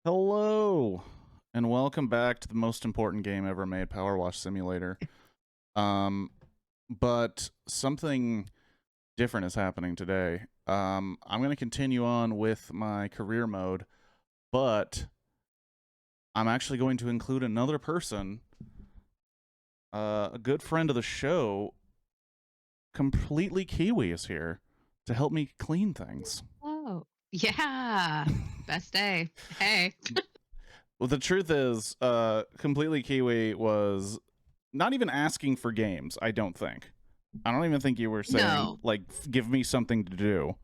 Hello, and welcome back to the most important game ever made, PowerWash Simulator. But something different is happening today. I'm going to continue on with my career mode, but I'm actually going to include another person, a good friend of the show. KompletelyKiwi is here to help me clean things. Oh, yeah. Best day. Hey. Well, the truth is, KompletelyKiwi was not even asking for games, I don't think. I don't even think you were saying, No, like, give me something to do.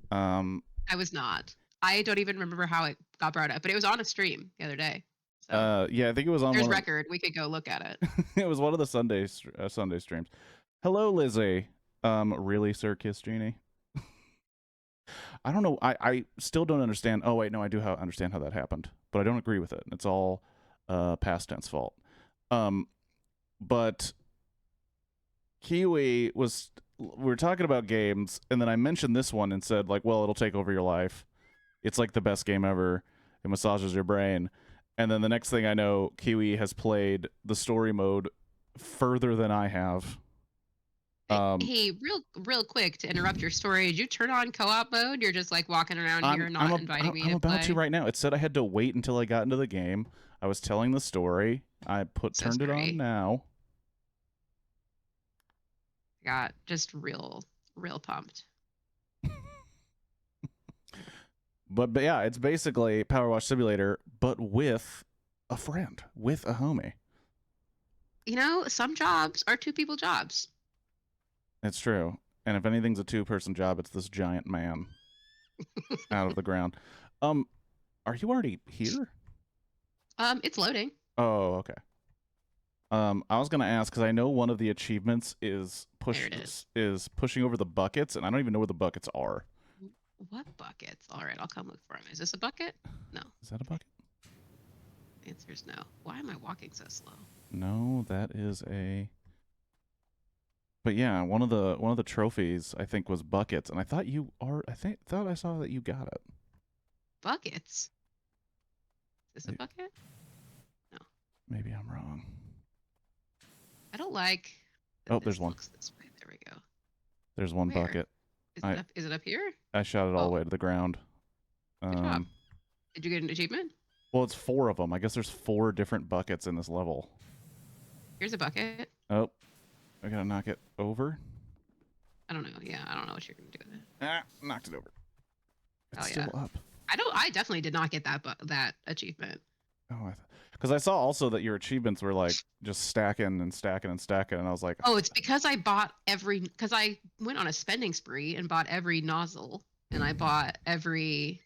I was not. I don't even remember how it got brought up, but it was on a stream the other day. So Yeah, I think it was on there's one of record. We could go look at it. it was one of the Sunday streams. Hello, Lizzie. Really, Circus Genie? I don't know. I still don't understand. Oh, wait, no, I do understand how that happened, but I don't agree with it. It's all past tense fault. But Kiwi was, we were talking about games, and then I mentioned this one and said, like, well, it'll take over your life. It's like the best game ever. It massages your brain. And then the next thing I know, Kiwi has played the story mode further than I have. Hey, real quick to interrupt your story. Did you turn on co-op mode? You're just like walking around here, not inviting me I'm to about play. to right now. It said I had to wait until I got into the game. I was telling the story. I turned it on now. Got just real pumped. But yeah, it's basically PowerWash Simulator, but with a friend, with a homie. You know, some jobs are two people jobs. It's true. And if anything's a two-person job, it's this giant man out of the ground. Are you already here? It's loading. Oh, okay. I was gonna ask because I know one of the achievements is pushing over the buckets, and I don't even know where the buckets are. What buckets? All right, I'll come look for them. Is this a bucket? No. Is that a bucket? The answer is no. Why am I walking so slow? No, that is a. But yeah, one of the trophies I think was buckets, and I thought thought I saw that you got it. Buckets? Is this a bucket? No. Maybe I'm wrong. I don't like. Oh, there's one. This way. There we go. There's one Where? bucket. Is it up here? I shot it all the way to the ground. Good job. Did you get an achievement? Well, it's 4 of them. I guess there's 4 different buckets in this level. Here's a bucket. Oh, I gotta knock it over. I don't know. Yeah, I don't know what you're gonna do with it. Ah, knocked it over. It's still up. I definitely did not get that achievement. Oh, because I saw also that your achievements were like just stacking and stacking and stacking, and I was like, oh, it's because I bought because I went on a spending spree and bought every nozzle, and I bought every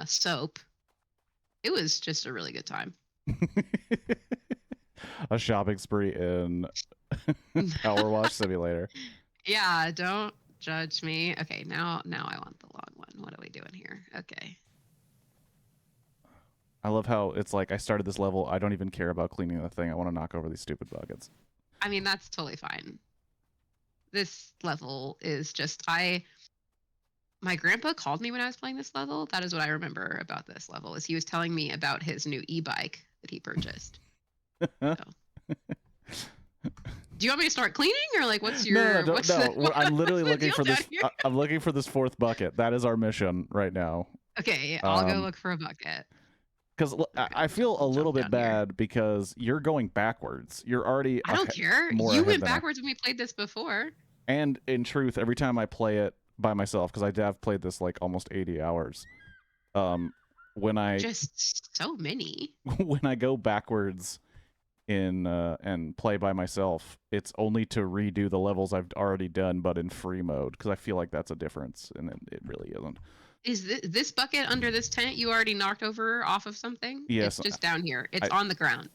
soap. It was just a really good time. A shopping spree in PowerWash Simulator. Yeah, don't judge me. Okay, now I want the long one. What are we doing here? Okay. I love how it's like I started this level. I don't even care about cleaning the thing. I want to knock over these stupid buckets. I mean, that's totally fine. This level is just my grandpa called me when I was playing this level. That is what I remember about this level, is he was telling me about his new e-bike that he purchased. So. Do you want me to start cleaning, or like what's your no, I'm literally looking for this. Here? I'm looking for this 4th bucket. That is our mission right now. Okay, I'll go look for a bucket. Because I feel a little bit bad because you're going backwards. You're already. I don't care. You went backwards when we played this before. And in truth, every time I play it by myself, because I have played this like almost 80 hours, when I just so many. When I go backwards in and play by myself, it's only to redo the levels I've already done, but in free mode, because I feel like that's a difference, and it really isn't. Is this bucket under this tent you already knocked over off of something? Yes. It's just down here. It's on the ground.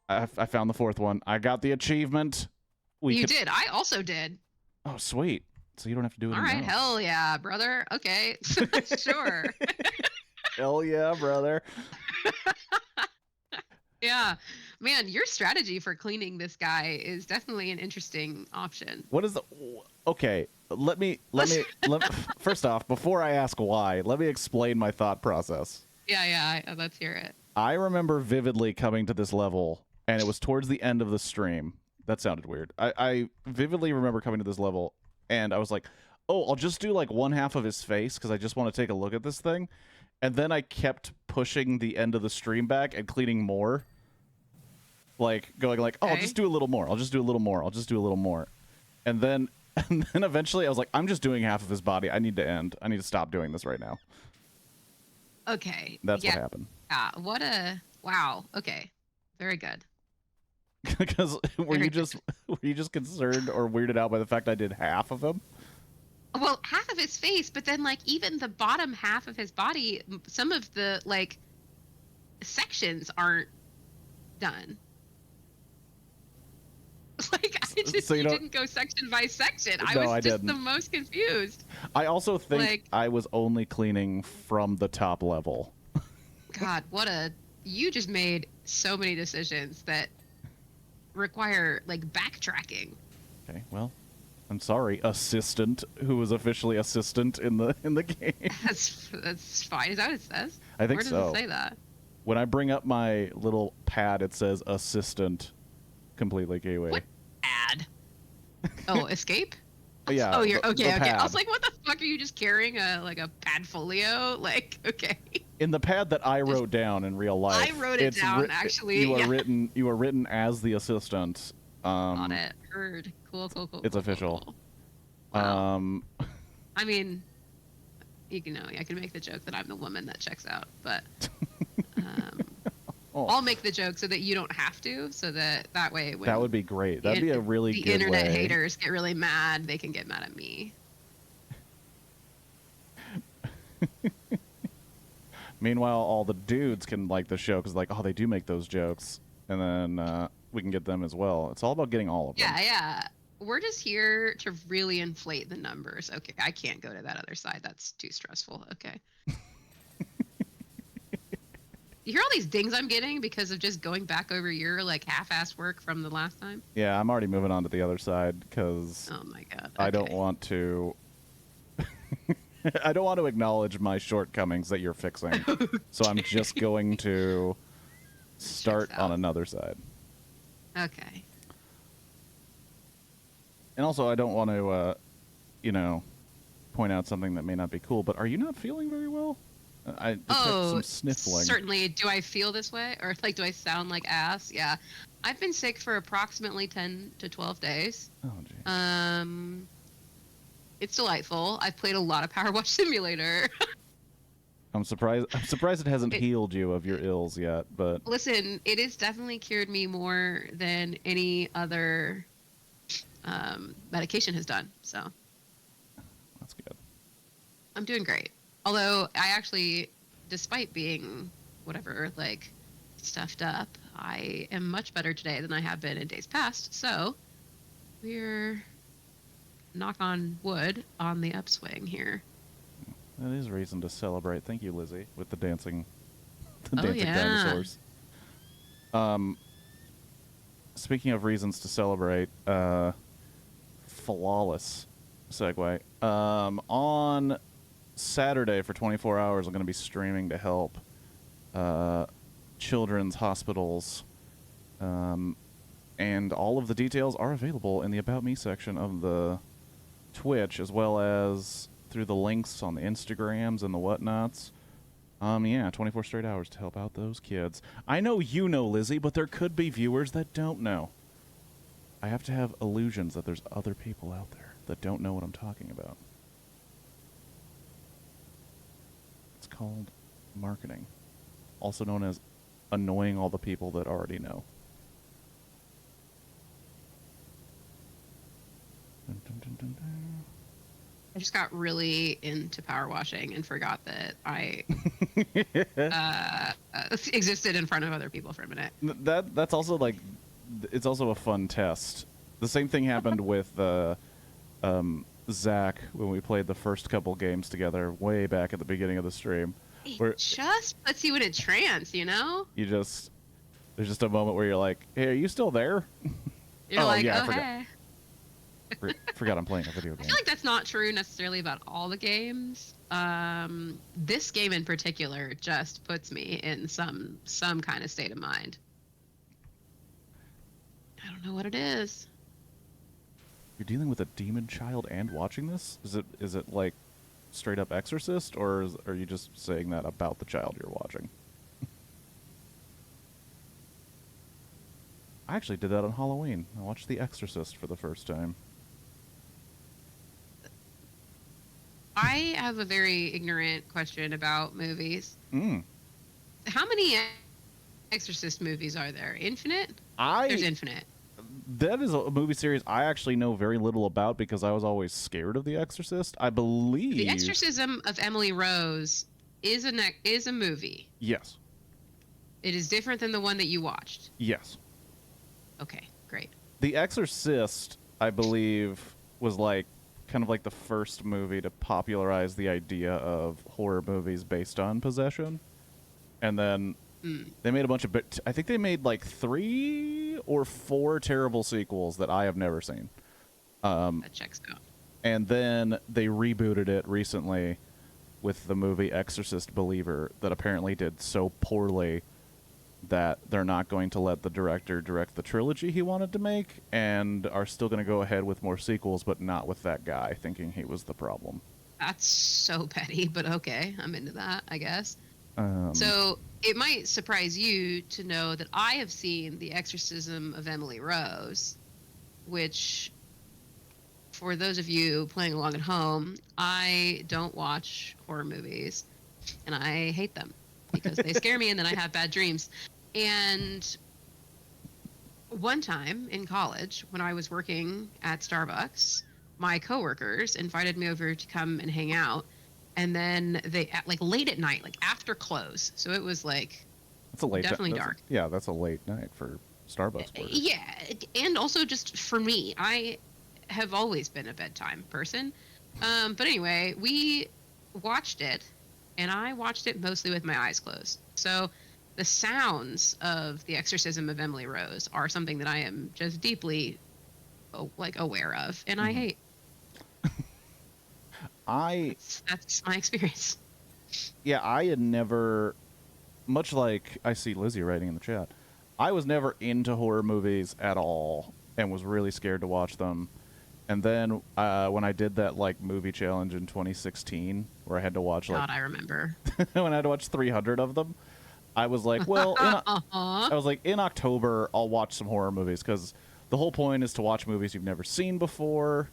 I found the 4th one. I got the achievement. You did. I also did. Oh, sweet. So you don't have to do it. All right. Hell yeah, brother. Okay. Sure. Hell yeah, brother. Yeah. Man, your strategy for cleaning this guy is definitely an interesting option. What is the... Okay, let me first off, before I ask why, let me explain my thought process. Yeah. Let's hear it. I remember vividly coming to this level, and it was towards the end of the stream. That sounded weird. I vividly remember coming to this level, and I was like, oh, I'll just do like one half of his face because I just want to take a look at this thing. And then I kept pushing the end of the stream back and cleaning more. Like, going like, oh, I'll just do a little more. I'll just do a little more. I'll just do a little more. And then eventually I was like, I'm just doing half of his body. I need to end. I need to stop doing this right now. Okay. That's what happened. Yeah. Wow. Okay. Very good. Because were you just concerned or weirded out by the fact I did half of him? Well, half of his face, but then like even the bottom half of his body, some of the like sections aren't done. Like you didn't go section by section. I was just the most confused. I also think I was only cleaning from the top level. God, you just made so many decisions that require like backtracking. Okay, well, I'm sorry, assistant, who was officially assistant in the game. That's fine. Is that what it says? I think so. Where does it say that? When I bring up my little pad, it says assistant, KompletelyKiwi. What ad? Oh, escape? Yeah. Oh, you're okay. Pad. I was like, what the fuck are you just carrying a padfolio? Like, okay. In the pad that I wrote down in real life, I wrote it down actually. You are written as the assistant. On it. Heard. Cool. It's official. Cool. Wow. I mean, I can make the joke that I'm the woman that checks out, but I'll make the joke so that you don't have to, so that way when that would be great. That'd be a really good way. The internet haters get really mad. They can get mad at me. Meanwhile, all the dudes can like the show because, like, oh, they do make those jokes, and then we can get them as well. It's all about getting all of them. Yeah. We're just here to really inflate the numbers. Okay, I can't go to that other side. That's too stressful. Okay. You hear all these dings I'm getting because of just going back over your like half-assed work from the last time? Yeah, I'm already moving on to the other side because oh my god, I don't want to. I don't want to acknowledge my shortcomings that you're fixing, so I'm just going to start on another side. Okay. And also, I don't want to, point out something that may not be cool. But are you not feeling very well? I detect some sniffling. Certainly. Do I feel this way? Or, like, do I sound like ass? Yeah. I've been sick for approximately 10 to 12 days. Oh, geez. It's delightful. I've played a lot of PowerWash Simulator. I'm surprised it hasn't healed you of your ills yet, but... Listen, it has definitely cured me more than any other medication has done, so... That's good. I'm doing great. Although, I actually, despite being, whatever, like, stuffed up, I am much better today than I have been in days past. So, we're, knock on wood, on the upswing here. That is reason to celebrate. Thank you, Lizzie, with the dancing dinosaurs. Speaking of reasons to celebrate, flawless segue. On Saturday for 24 hours, I'm going to be streaming to help children's hospitals, and all of the details are available in the About Me section of the Twitch, as well as through the links on the Instagrams and the whatnots. 24 straight hours to help out those kids. I know you know, Lizzie, but there could be viewers that don't know. I have to have illusions that there's other people out there that don't know what I'm talking about. It's called marketing, also known as annoying all the people that already know. Dun, dun, dun, dun, dun. I just got really into power washing and forgot that I existed in front of other people for a minute. That's also like, it's also a fun test. The same thing happened with Zach when we played the first couple games together way back at the beginning of the stream. It just puts you in a trance, you know? There's just a moment where you're like, hey, are you still there? You're like, oh, hey. Forgot I'm playing a video I game. feel like that's not true necessarily about all the games. This game in particular just puts me in some kind of state of mind. I don't know what it is. You're dealing with a demon child and watching this? Is it like straight up Exorcist, or are you just saying that about the child you're watching? I actually did that on Halloween. I watched The Exorcist for the first time. I have a very ignorant question about movies. Mm. How many Exorcist movies are there? Infinite? There's infinite. That is a movie series I actually know very little about because I was always scared of The Exorcist. I believe The Exorcism of Emily Rose is a movie. Yes. It is different than the one that you watched. Yes. Okay, great. The Exorcist, I believe, was like kind of like the first movie to popularize the idea of horror movies based on possession. And then they made a bunch of I think they made like 3 or 4 terrible sequels that I have never seen. That checks out. And then they rebooted it recently with the movie Exorcist Believer that apparently did so poorly that they're not going to let the director direct the trilogy he wanted to make and are still going to go ahead with more sequels, but not with that guy, thinking he was the problem. That's so petty, but okay. I'm into that, I guess. So it might surprise you to know that I have seen The Exorcism of Emily Rose, which, for those of you playing along at home, I don't watch horror movies, and I hate them because they scare me and then I have bad dreams. And one time in college, when I was working at Starbucks, my coworkers invited me over to come and hang out. And then they, like late at night, like after close. So it was like that's a late definitely dark. Yeah, that's a late night for Starbucks workers. Yeah, and also just for me, I have always been a bedtime person. But anyway, we watched it, and I watched it mostly with my eyes closed. So the sounds of The Exorcism of Emily Rose are something that I am just deeply like aware of, and I hate. That's my experience. Yeah, I had never, much like I see Lizzie writing in the chat, I was never into horror movies at all and was really scared to watch them. And then when I did that like movie challenge in 2016 where I had to watch like I remember when I had to watch 300 of them, I was like, well, I was like, in October I'll watch some horror movies because the whole point is to watch movies you've never seen before.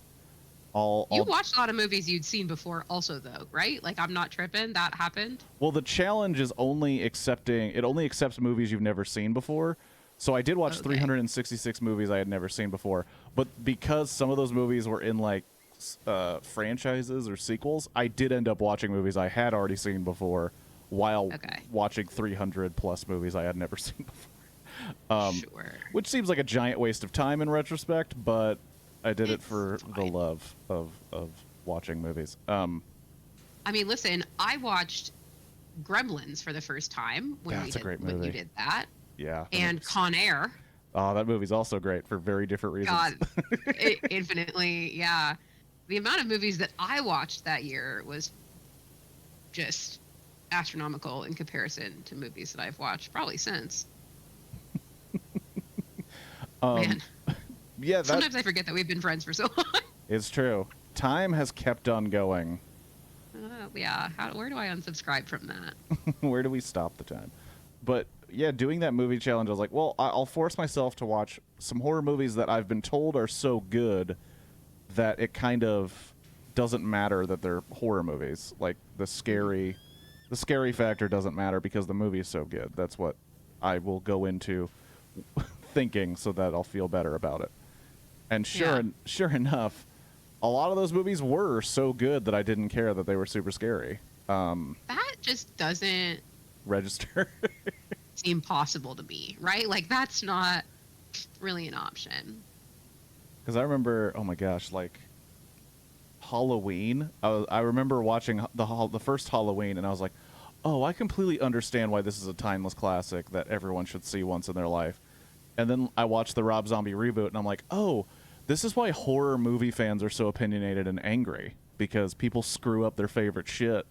You watched a lot of movies you'd seen before also, though, right? Like, I'm not tripping. That happened? Well, the challenge is only accepts movies you've never seen before. So I did watch 366 movies I had never seen before. But because some of those movies were in, like, franchises or sequels, I did end up watching movies I had already seen before while watching 300-plus movies I had never seen before. Sure. Which seems like a giant waste of time in retrospect, but I did it for the love of watching movies. I mean, listen, I watched Gremlins for the first time when you did that. Yeah. And Con Air. Oh, that movie's also great for very different reasons. God, infinitely, yeah. The amount of movies that I watched that year was just astronomical in comparison to movies that I've watched probably since. Man. Yeah, sometimes I forget that we've been friends for so long. It's true. Time has kept on going. Yeah. Where do I unsubscribe from that? Where do we stop the time? But yeah, doing that movie challenge, I was like, well, I'll force myself to watch some horror movies that I've been told are so good that it kind of doesn't matter that they're horror movies. Like the scary factor doesn't matter because the movie is so good. That's what I will go into thinking so that I'll feel better about it. And sure enough, a lot of those movies were so good that I didn't care that they were super scary. That just doesn't register. Seem possible to me, right? Like that's not really an option. Because I remember, oh my gosh, like Halloween. I remember watching the first Halloween, and I was like, oh, I completely understand why this is a timeless classic that everyone should see once in their life. And then I watched the Rob Zombie reboot, and I'm like, oh, This is why horror movie fans are so opinionated and angry, because people screw up their favorite shit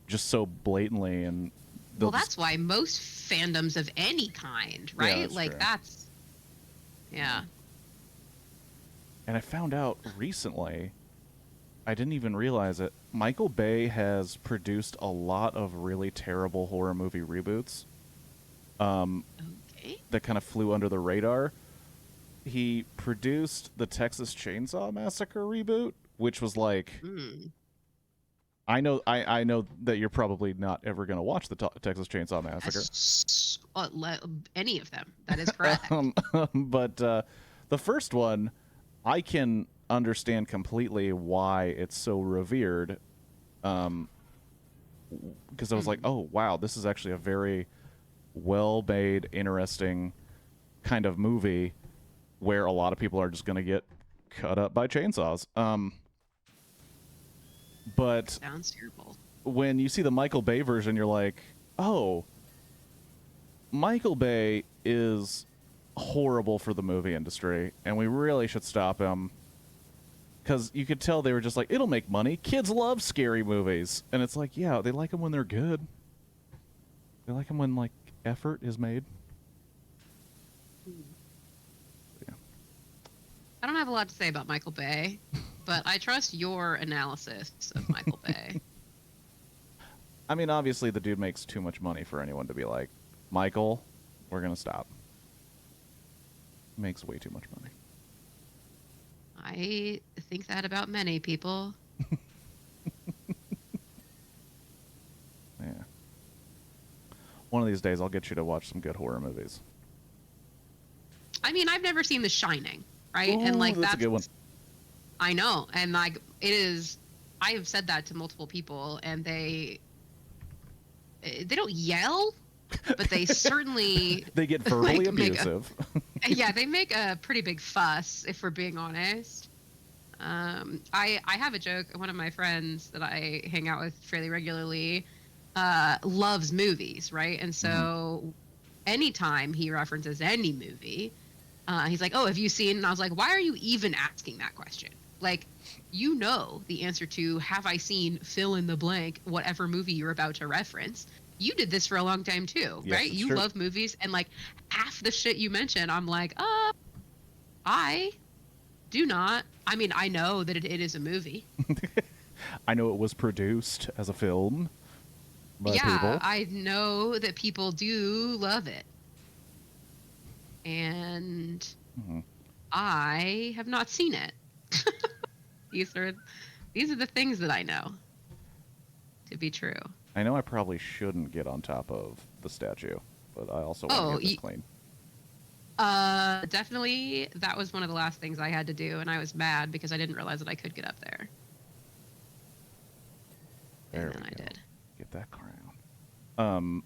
just so blatantly, and well, that's why most fandoms of any kind, right? Yeah, that's like true. that's yeah. And I found out recently, I didn't even realize it, Michael Bay has produced a lot of really terrible horror movie reboots Okay. that kind of flew under the radar. He produced the Texas Chainsaw Massacre reboot, which was like, I know that you're probably not ever going to watch the Texas Chainsaw Massacre. Any of them. That is correct. But the first one, I can understand completely why it's so revered. Because I was like, oh, wow, this is actually a very well-made, interesting kind of movie where a lot of people are just going to get cut up by chainsaws. But sounds terrible. When you see the Michael Bay version, you're like, oh, Michael Bay is horrible for the movie industry, and we really should stop him. Because you could tell they were just like, it'll make money. Kids love scary movies. And it's like, yeah, they like them when they're good. They like them when, like, effort is made. Yeah. I don't have a lot to say about Michael Bay, but I trust your analysis of Michael Bay. I mean, obviously the dude makes too much money for anyone to be like, Michael, we're going to stop. He makes way too much money. I think that about many people. Yeah. One of these days I'll get you to watch some good horror movies. I mean, I've never seen The Shining, right? Ooh, and like that's a good one. I know, and like it is. I have said that to multiple people, and they don't yell, but they certainly they get verbally like, abusive. Yeah, they make a pretty big fuss, if we're being honest. I have a joke. One of my friends that I hang out with fairly regularly loves movies, right? And so anytime he references any movie, he's like, oh, have you seen? And I was like, why are you even asking that question? Like, you know the answer to, have I seen fill in the blank, whatever movie you're about to reference. You did this for a long time too, Yes, right? You true. love movies, and like half the shit you mention, I'm like, I do not. I mean, I know that it is a movie. I know it was produced as a film by people. I know that people do love it. And I have not seen it. These are the things that I know to be true. I know I probably shouldn't get on top of the statue, but I also want to get this clean. Definitely, that was one of the last things I had to do, and I was mad because I didn't realize that I could get up there. There and then we I go. did. Get that crown.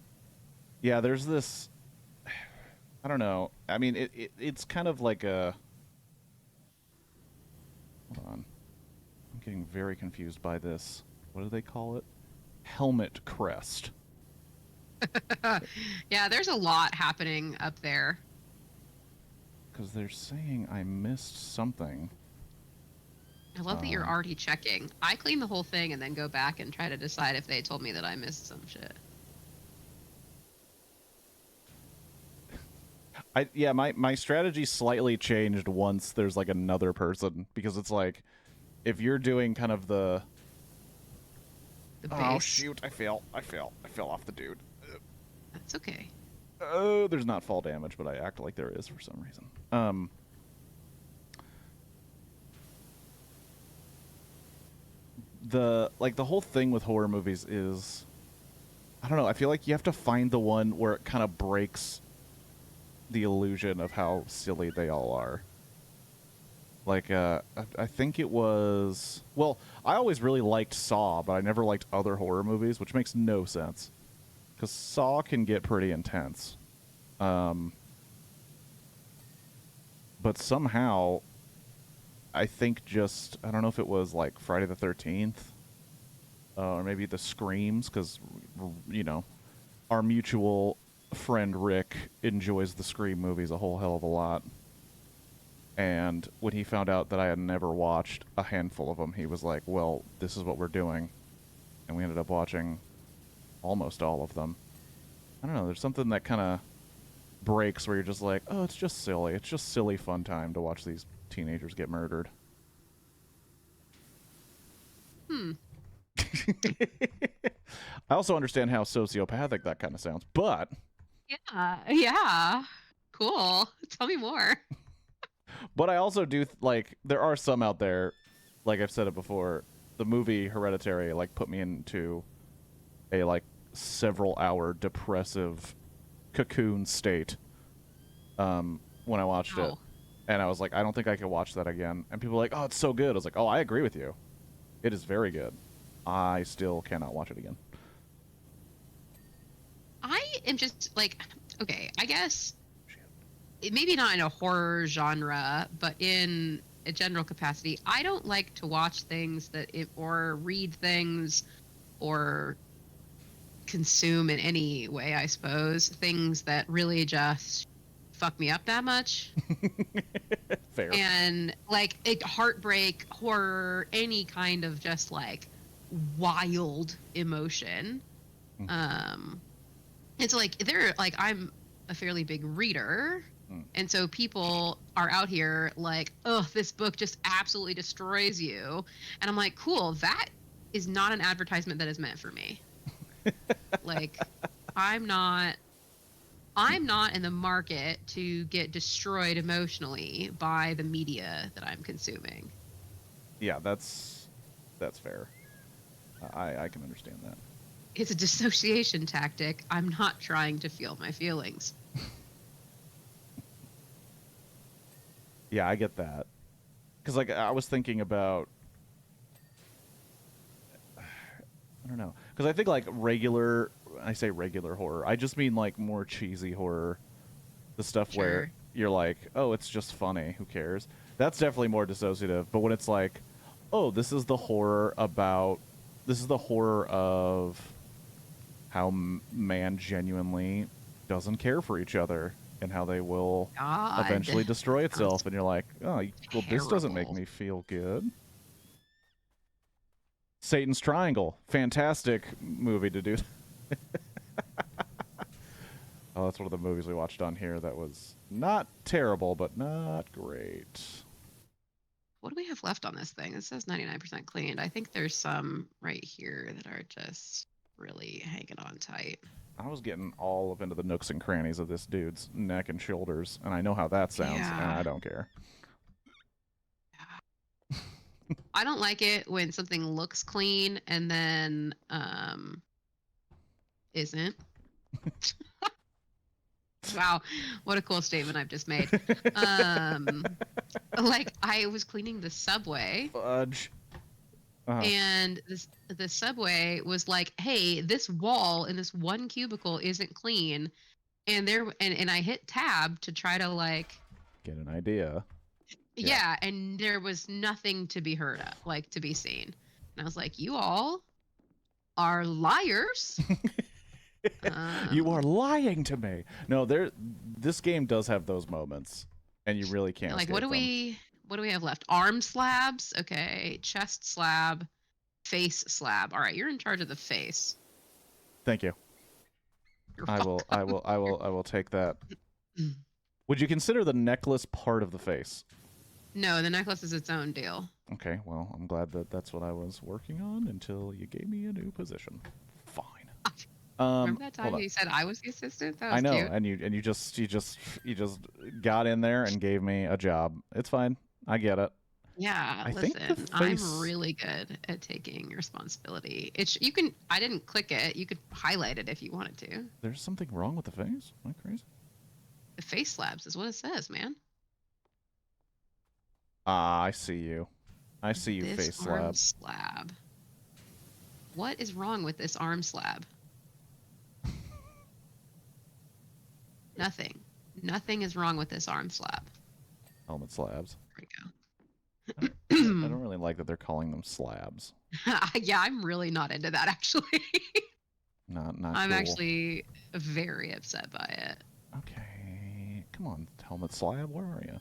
Yeah, there's this, I don't know. I mean, it's kind of like a, hold on. I'm getting very confused by this. What do they call it? Helmet crest. Yeah, there's a lot happening up there. Because they're saying I missed something. I love that you're already checking. I clean the whole thing and then go back and try to decide if they told me that I missed some shit. Yeah, my strategy slightly changed once there's like another person, because it's like, if you're doing kind of the base. Oh shoot, I fell off the dude. That's okay. Oh, there's not fall damage, but I act like there is for some reason. The whole thing with horror movies is, I don't know, I feel like you have to find the one where it kind of breaks the illusion of how silly they all are. Like, I think it was, well, I always really liked Saw, but I never liked other horror movies, which makes no sense. Because Saw can get pretty intense. But somehow, I think just, I don't know if it was like Friday the 13th, or maybe the Screams, because, you know, our mutual friend Rick enjoys the Scream movies a whole hell of a lot. And when he found out that I had never watched a handful of them, he was like, well, this is what we're doing. And we ended up watching almost all of them. I don't know, there's something that kind of breaks where you're just like, oh, it's just silly. It's just silly fun time to watch these teenagers get murdered. I also understand how sociopathic that kind of sounds, but Yeah. Cool. Tell me more. but I also do like there are some out there, like I've said it before, the movie Hereditary like put me into a like several hour depressive cocoon state when I watched it. Wow. And I was like, I don't think I can watch that again. And people were like, oh, it's so good. I was like, oh, I agree with you. It is very good. I still cannot watch it again. I am just like, okay, I guess maybe not in a horror genre, but in a general capacity, I don't like to watch things or read things or consume in any way, I suppose, things that really just fuck me up that much. Fair. And like heartbreak, horror, any kind of just like wild emotion. It's like I'm a fairly big reader. And so people are out here like, oh, this book just absolutely destroys you. And I'm like, cool, that is not an advertisement that is meant for me. Like, I'm not in the market to get destroyed emotionally by the media that I'm consuming. Yeah, that's fair. I can understand that. It's a dissociation tactic. I'm not trying to feel my feelings. Yeah, I get that. Because like I was thinking about, I don't know, because I think like regular, I say regular horror, I just mean like more cheesy horror, the stuff Sure. where you're like, oh, it's just funny, who cares? That's definitely more dissociative. But when it's like, oh, this is the horror of how man genuinely doesn't care for each other and how they will God. eventually destroy itself, and you're like, oh, well, this doesn't make Terrible. me feel good. Satan's Triangle, fantastic movie to do. Oh, that's one of the movies we watched on here that was not terrible, but not great. What do we have left on this thing? It says 99% cleaned. I think there's some right here that are just really hanging on tight. I was getting all up into the nooks and crannies of this dude's neck and shoulders, and I know how that sounds, and I don't care. I don't like it when something looks clean and then isn't. Wow, what a cool statement I've just made. Like I was cleaning the subway. Fudge. And the subway was like, hey, this wall in this one cubicle isn't clean. And I hit tab to try to like get an idea. Yeah, and there was nothing to be heard of, like to be seen. And I was like, you all are liars. You are lying to me. No, this game does have those moments, and you really can't. Like, what do we have left? Arm slabs, okay. Chest slab, face slab. All right, you're in charge of the face. Thank you. I will take that. Would you consider the necklace part of the face? No, the necklace is its own deal. Okay, well, I'm glad that that's what I was working on until you gave me a new position. Fine. Remember that time you said I was the assistant? That was I know, cute. and you just got in there and gave me a job. It's fine. I get it. Yeah, listen, I'm really good at taking responsibility. I didn't click it. You could highlight it if you wanted to. There's something wrong with the face? Am I crazy? The face slabs is what it says, man. Ah, I see you. I see you, this face arm slab. slab. What is wrong with this arm slab? Nothing. Nothing is wrong with this arm slab. Helmet slabs. There we go. I don't really like that they're calling them slabs. Yeah, I'm really not into that, actually. Not I'm cool. actually very upset by it. Okay. Come on, helmet slab. Where are you?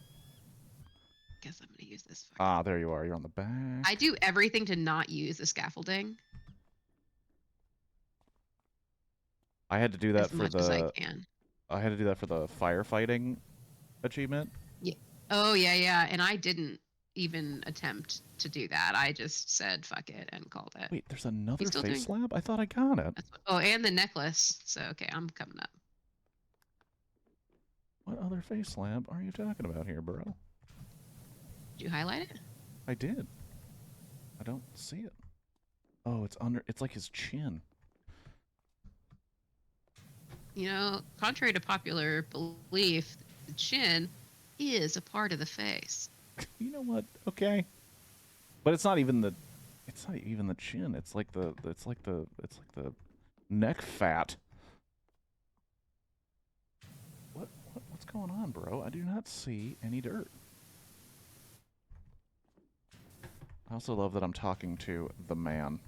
guess I'm gonna use this. Ah, there you are. You're on the back. I do everything to not use the scaffolding I had to do that as for much as I the. can. I had to do that for the firefighting achievement. Yeah. Oh yeah. And I didn't even attempt to do that. I just said fuck it and called it. Wait, there's another You still face doing? slab? I thought I got it. Oh, and the necklace. So okay, I'm coming up. What other face slab are you talking about here, bro? Did you highlight it? I did. I don't see it. Oh, it's under. It's like his chin. You know, contrary to popular belief, the chin is a part of the face. You know what? Okay. But it's not even the. It's not even the chin. It's like the. It's like the. It's like the neck fat. What's going on, bro? I do not see any dirt. I also love that I'm talking to the man.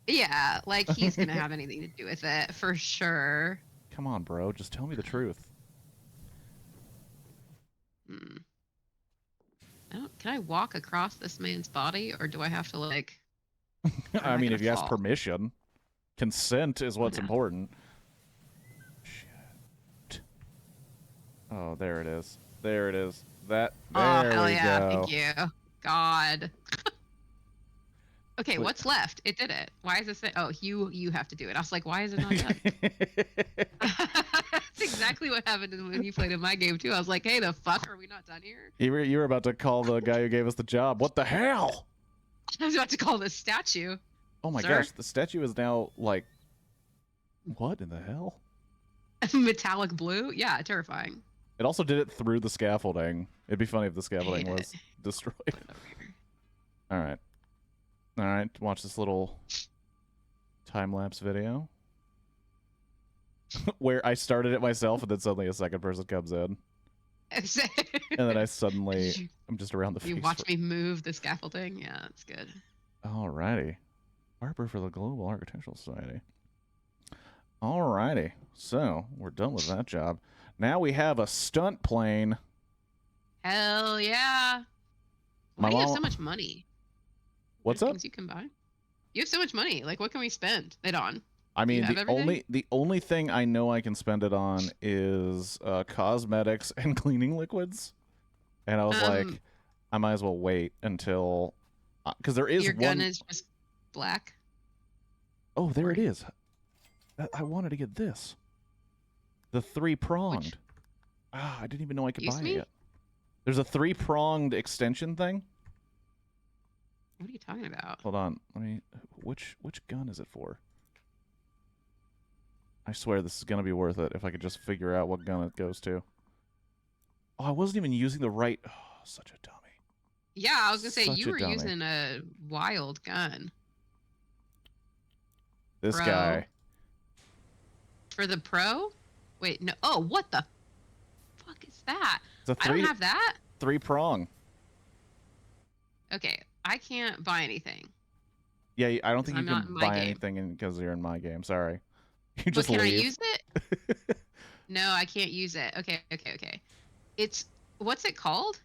Yeah, like he's gonna have anything to do with it for sure. Come on, bro. Just tell me the truth. Can I walk across this man's body, or do I have to like? I mean, if you ask fall? permission, consent is what's No. important. Shit. Oh, there it is. There it is. That. There Oh hell we yeah! go. Thank you, God. Okay, what's left? It did it. Why is this? Oh, you have to do it. I was like, why is it not done? That's exactly what happened when you played in my game too. I was like, hey, the fuck, are we not done here? You were about to call the guy who gave us the job. What the hell? I was about to call this statue. Oh my Sir? gosh, the statue is now like. What in the hell? Metallic blue? Yeah, terrifying. It also did it through the scaffolding. It'd be funny if the scaffolding was destroyed. All right. All right, watch this little time-lapse video where I started it myself and then suddenly a second person comes in. And then I suddenly, I'm just around the face. You watch me move the scaffolding? Yeah, that's good. Alrighty. Harper for the Global Architectural Society. Alrighty. So, we're done with that job. Now we have a stunt plane. Hell yeah. Why do you have so much money? What's up? Things you can buy? You have so much money. Like, what can we spend it on? I mean, the only thing I know I can spend it on is cosmetics and cleaning liquids. And I was like, I might as well wait until, because there is your gun is just black. Oh, there it is. I wanted to get this, the 3-pronged. I didn't even know I could buy it yet. There's a 3-pronged extension thing. What are you talking about? Hold on, let me. Which gun is it for? I swear this is gonna be worth it if I could just figure out what gun it goes to. Oh, I wasn't even using the right. Oh, such a dummy. Yeah, I was gonna say you were using a wild gun. This guy. For the pro? Wait, no. Oh, what the fuck is that? I don't have that. 3-prong. Okay, I can't buy anything. Yeah, I don't think you can buy anything because you're in my game. Sorry. You just leave. Can I use it? No, I can't use it. Okay. It's, what's it called?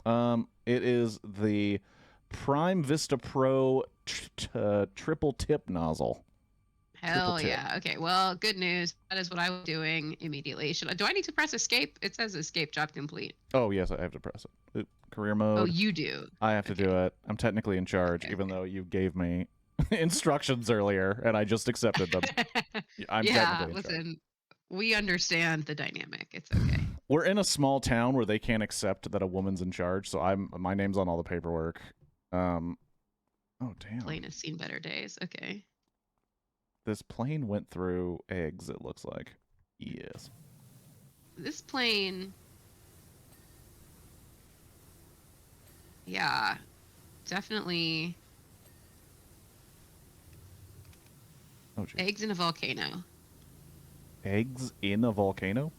It is the Prime Vista Pro triple tip nozzle. Hell yeah. Okay, well, good news. That is what I was doing immediately. Do I need to press escape? It says escape job complete. Oh, yes, I have to press it. Oop, career mode. Oh, you do? I have to do it. I'm technically in charge, even though you gave me instructions earlier, and I just accepted them. I'm technically in charge. We understand the dynamic. It's okay. We're in a small town where they can't accept that a woman's in charge, so my name's on all the paperwork. Oh, damn. Plane has seen better days. Okay. This plane went through eggs, it looks like. Yes. This plane... Yeah. Definitely... Oh, geez. Eggs in a volcano. Eggs in a volcano?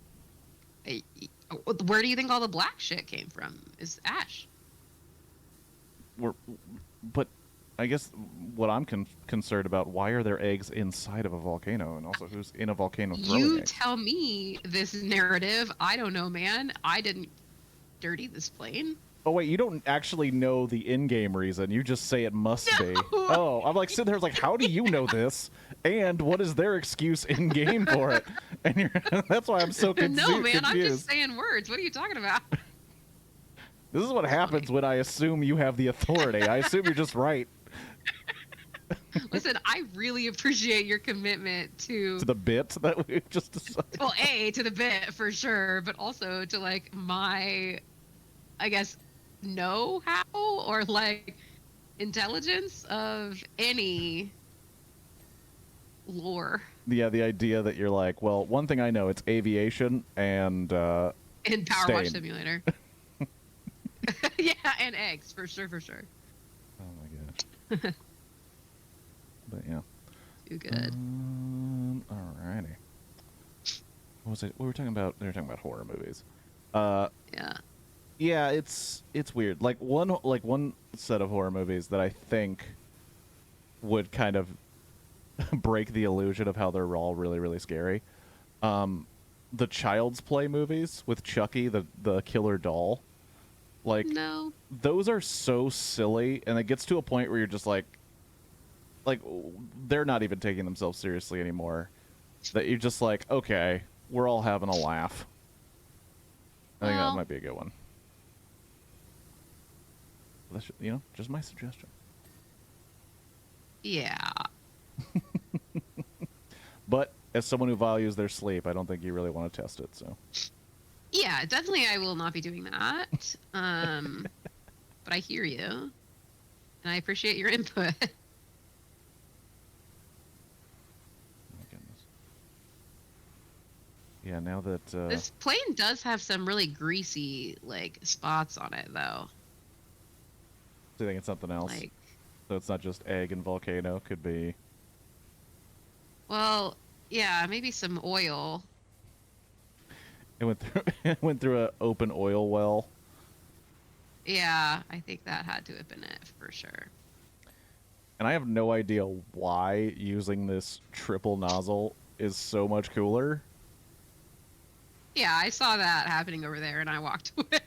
Where do you think all the black shit came from? Is ash. But I guess what I'm concerned about, why are there eggs inside of a volcano? And also, who's in a volcano throwing eggs? Tell me this narrative. I don't know, man. I didn't dirty this plane. Oh wait, you don't actually know the in-game reason. You just say it must be. Oh, I'm like sitting there like, how do you know this? And what is their excuse in-game for it? And that's why I'm so confused. No, man, I'm just saying words. What are you talking about? This is what happens when I assume you have the authority. I assume you're just right. Listen, I really appreciate your commitment to the bit that we've just decided. Well, to the bit for sure, but also to like my, I guess, know-how or like intelligence of any lore. Yeah, the idea that you're like, well, one thing I know, it's aviation and in PowerWash Simulator. Yeah, and eggs for sure. Oh my gosh. But yeah. Too good. Alrighty. What was it? We were talking about. They were talking about horror movies. Yeah. Yeah, it's weird. Like one set of horror movies that I think would kind of break the illusion of how they're all really, really scary. The Child's Play movies with Chucky, the killer doll. Like, no, those are so silly, and it gets to a point where you're just like they're not even taking themselves seriously anymore. That you're just like, okay, we're all having a laugh. I think that might be a good one. That's, just my suggestion. Yeah. But as someone who values their sleep, I don't think you really want to test it, so. Yeah, definitely I will not be doing that. But I hear you. And I appreciate your input. Yeah, now that this plane does have some really greasy like spots on it, though. Do you think it's something else? Like, so it's not just egg and volcano. Could be. Well, yeah, maybe some oil. It went through an open oil well. Yeah, I think that had to have been it for sure. And I have no idea why using this triple nozzle is so much cooler. Yeah, I saw that happening over there and I walked away.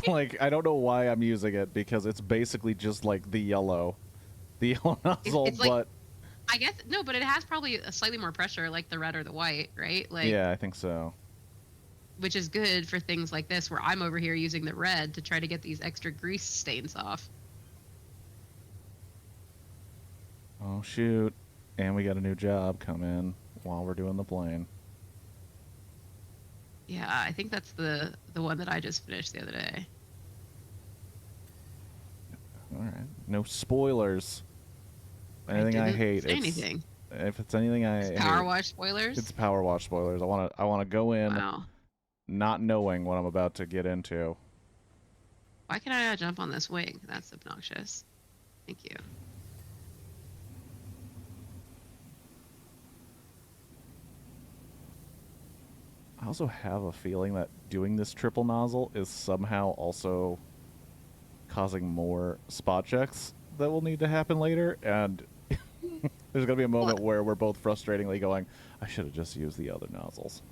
Like, I don't know why I'm using it because it's basically just like the yellow nozzle, it's like, but I guess no, but it has probably a slightly more pressure like the red or the white, right? Like, yeah, I think so. Which is good for things like this where I'm over here using the red to try to get these extra grease stains off. Oh shoot. And we got a new job come in while we're doing the plane. Yeah, I think that's the one that I just finished the other day. All right. No spoilers. Anything I hate. Say anything. If it's anything I hate, PowerWash spoilers. It's PowerWash spoilers. I want to go in not knowing what I'm about to get into. Why can I not jump on this wing? That's obnoxious. Thank you. I also have a feeling that doing this triple nozzle is somehow also causing more spot checks that will need to happen later, and there's going to be a moment where we're both frustratingly going, I should have just used the other nozzles.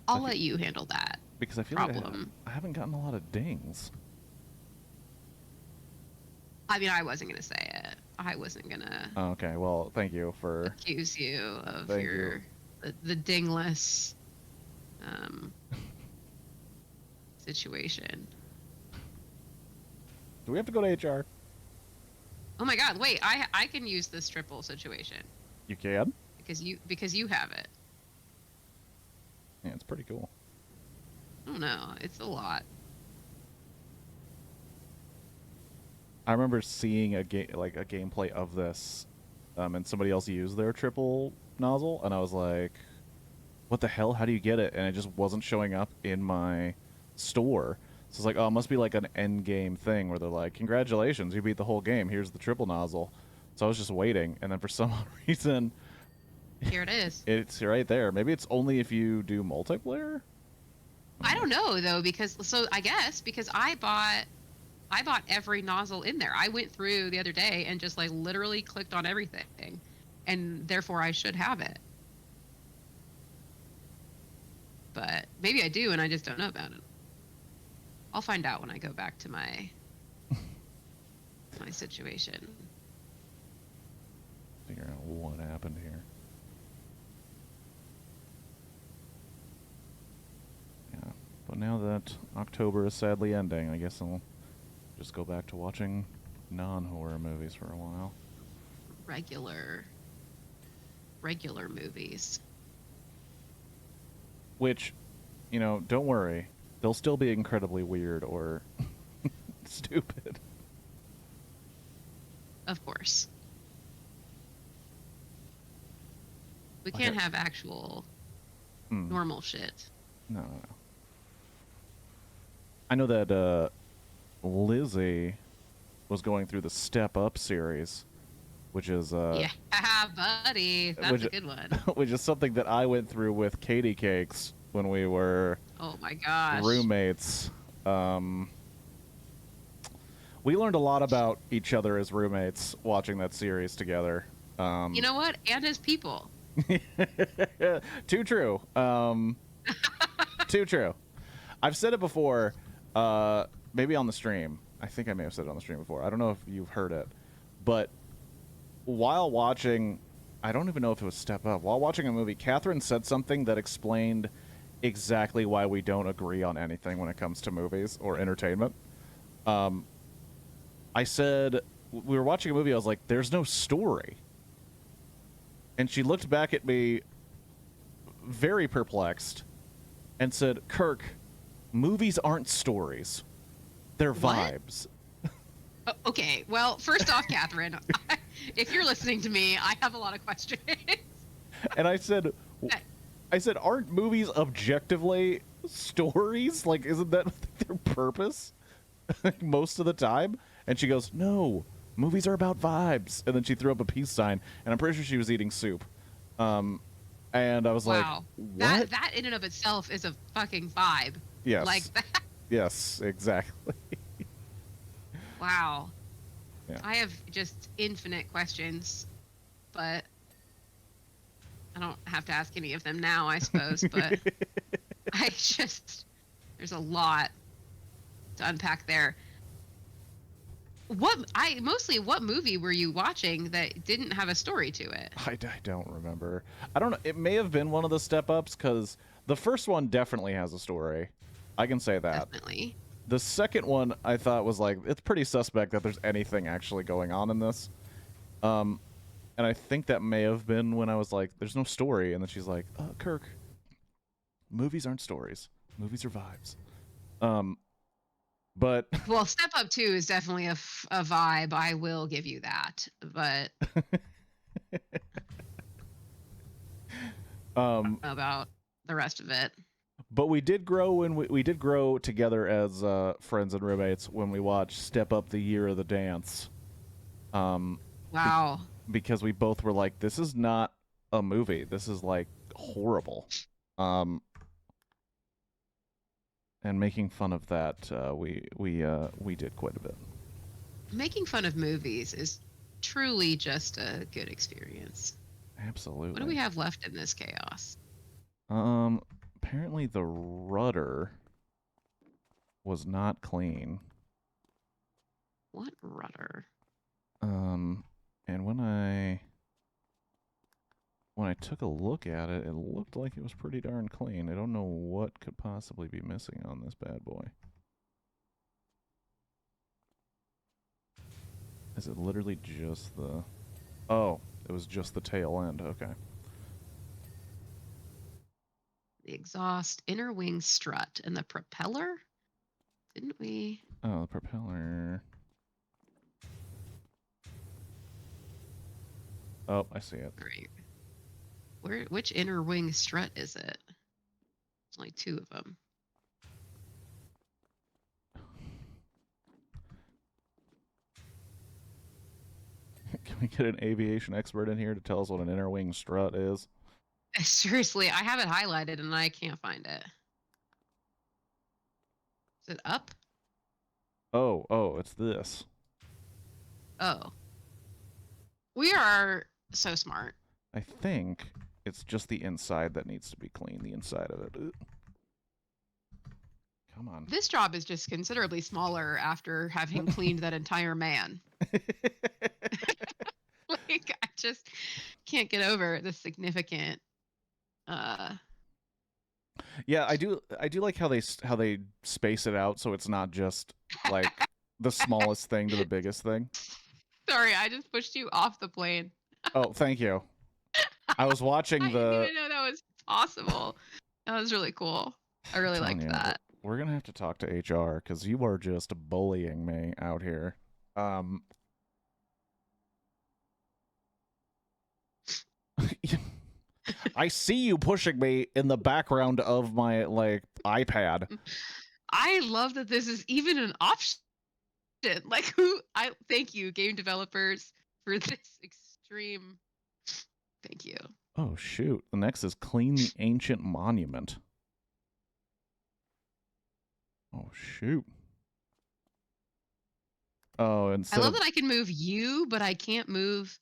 I'll let you handle that. Because I feel like I haven't gotten a lot of dings. I mean, I wasn't going to say it. I wasn't going to... Oh, okay, well, thank you for... accuse you of the dingless situation. Do we have to go to HR? Oh my god, wait, I can use this triple situation. You can? Because you have it. Yeah, it's pretty cool. I don't know, it's a lot. I remember seeing a gameplay of this, and somebody else used their triple nozzle, and I was like, what the hell? How do you get it? And it just wasn't showing up in my store. So it's like, oh, it must be like an end game thing where they're like, congratulations, you beat the whole game. Here's the triple nozzle. So I was just waiting, and then for some reason, here it is. It's right there. Maybe it's only if you do multiplayer. I don't know though, because I guess because I bought every nozzle in there. I went through the other day and just like literally clicked on everything, and therefore I should have it. But maybe I do, and I just don't know about it. I'll find out when I go back to my situation. Figuring out what happened here. Yeah, but now that October is sadly ending, I guess I'll just go back to watching non-horror movies for a while. Regular movies. Which, you know, don't worry. They'll still be incredibly weird or stupid. Of course. We can't have actual normal shit. No. I know that Lizzie was going through the Step Up series, which is yeah, buddy, that's a good one. Which is something that I went through with Katie Cakes when we were oh my gosh roommates. We learned a lot about each other as roommates watching that series together. You know what? And as people. Too true. Too true. I've said it before, maybe on the stream. I think I may have said it on the stream before. I don't know if you've heard it. But while watching, I don't even know if it was Step Up. While watching a movie, Catherine said something that explained exactly why we don't agree on anything when it comes to movies or entertainment. I said, we were watching a movie, I was like, there's no story. And she looked back at me very perplexed and said, Kirk, movies aren't stories. They're vibes. Okay, well, first off, Catherine, if you're listening to me, I have a lot of questions. And I said, aren't movies objectively stories? Like, isn't that their purpose most of the time? And she goes, no, movies are about vibes. And then she threw up a peace sign, and I'm pretty sure she was eating soup. And I was like, what? That in and of itself is a fucking vibe. Yes. Like that. Yes, exactly. Wow. Yeah. I have just infinite questions, but I don't have to ask any of them now, I suppose. But there's a lot to unpack there. What movie were you watching that didn't have a story to it? I don't remember. I don't know. It may have been one of the Step Ups, because the first one definitely has a story. I can say that. Definitely. The second one I thought was like, it's pretty suspect that there's anything actually going on in this. And I think that may have been when I was like, there's no story. And then she's like, Kirk, movies aren't stories. Movies are vibes. But well, Step Up 2 is definitely a vibe. I will give you that. But about the rest of it. But we did grow when we did grow together as friends and roommates when we watched Step Up: The Year of the Dance. Wow. Because we both were like, this is not a movie. This is like horrible. And making fun of that, we did quite a bit. Making fun of movies is truly just a good experience. Absolutely. What do we have left in this chaos? Apparently the rudder was not clean. What rudder? And when I took a look at it, it looked like it was pretty darn clean. I don't know what could possibly be missing on this bad boy. Is it literally just the... Oh, it was just the tail end. Okay. The exhaust, inner wing strut, and the propeller? Didn't we? Oh, the propeller. Oh, I see it. Great. Which inner wing strut is it? There's only two of them. Can we get an aviation expert in here to tell us what an inner wing strut is? Seriously, I have it highlighted and I can't find it. Is it up? Oh, it's this. Oh. We are so smart. I think it's just the inside that needs to be clean, the inside of it. Come on. This job is just considerably smaller after having cleaned that entire man. Like, I just can't get over the significant. Yeah, I do like how they space it out so it's not just like the smallest thing to the biggest thing. Sorry, I just pushed you off the plane. Oh, thank you. I was watching I didn't the even know that was possible. That was really cool. I really telling liked you, that. we're gonna have to talk to HR because you are just bullying me out here. I see you pushing me in the background of my like iPad. I love that this is even an option. Like, I thank you, game developers, for this extreme. Thank you. Oh shoot! The next is clean the ancient monument. Oh shoot! Oh, I love that I can move you, but I can't move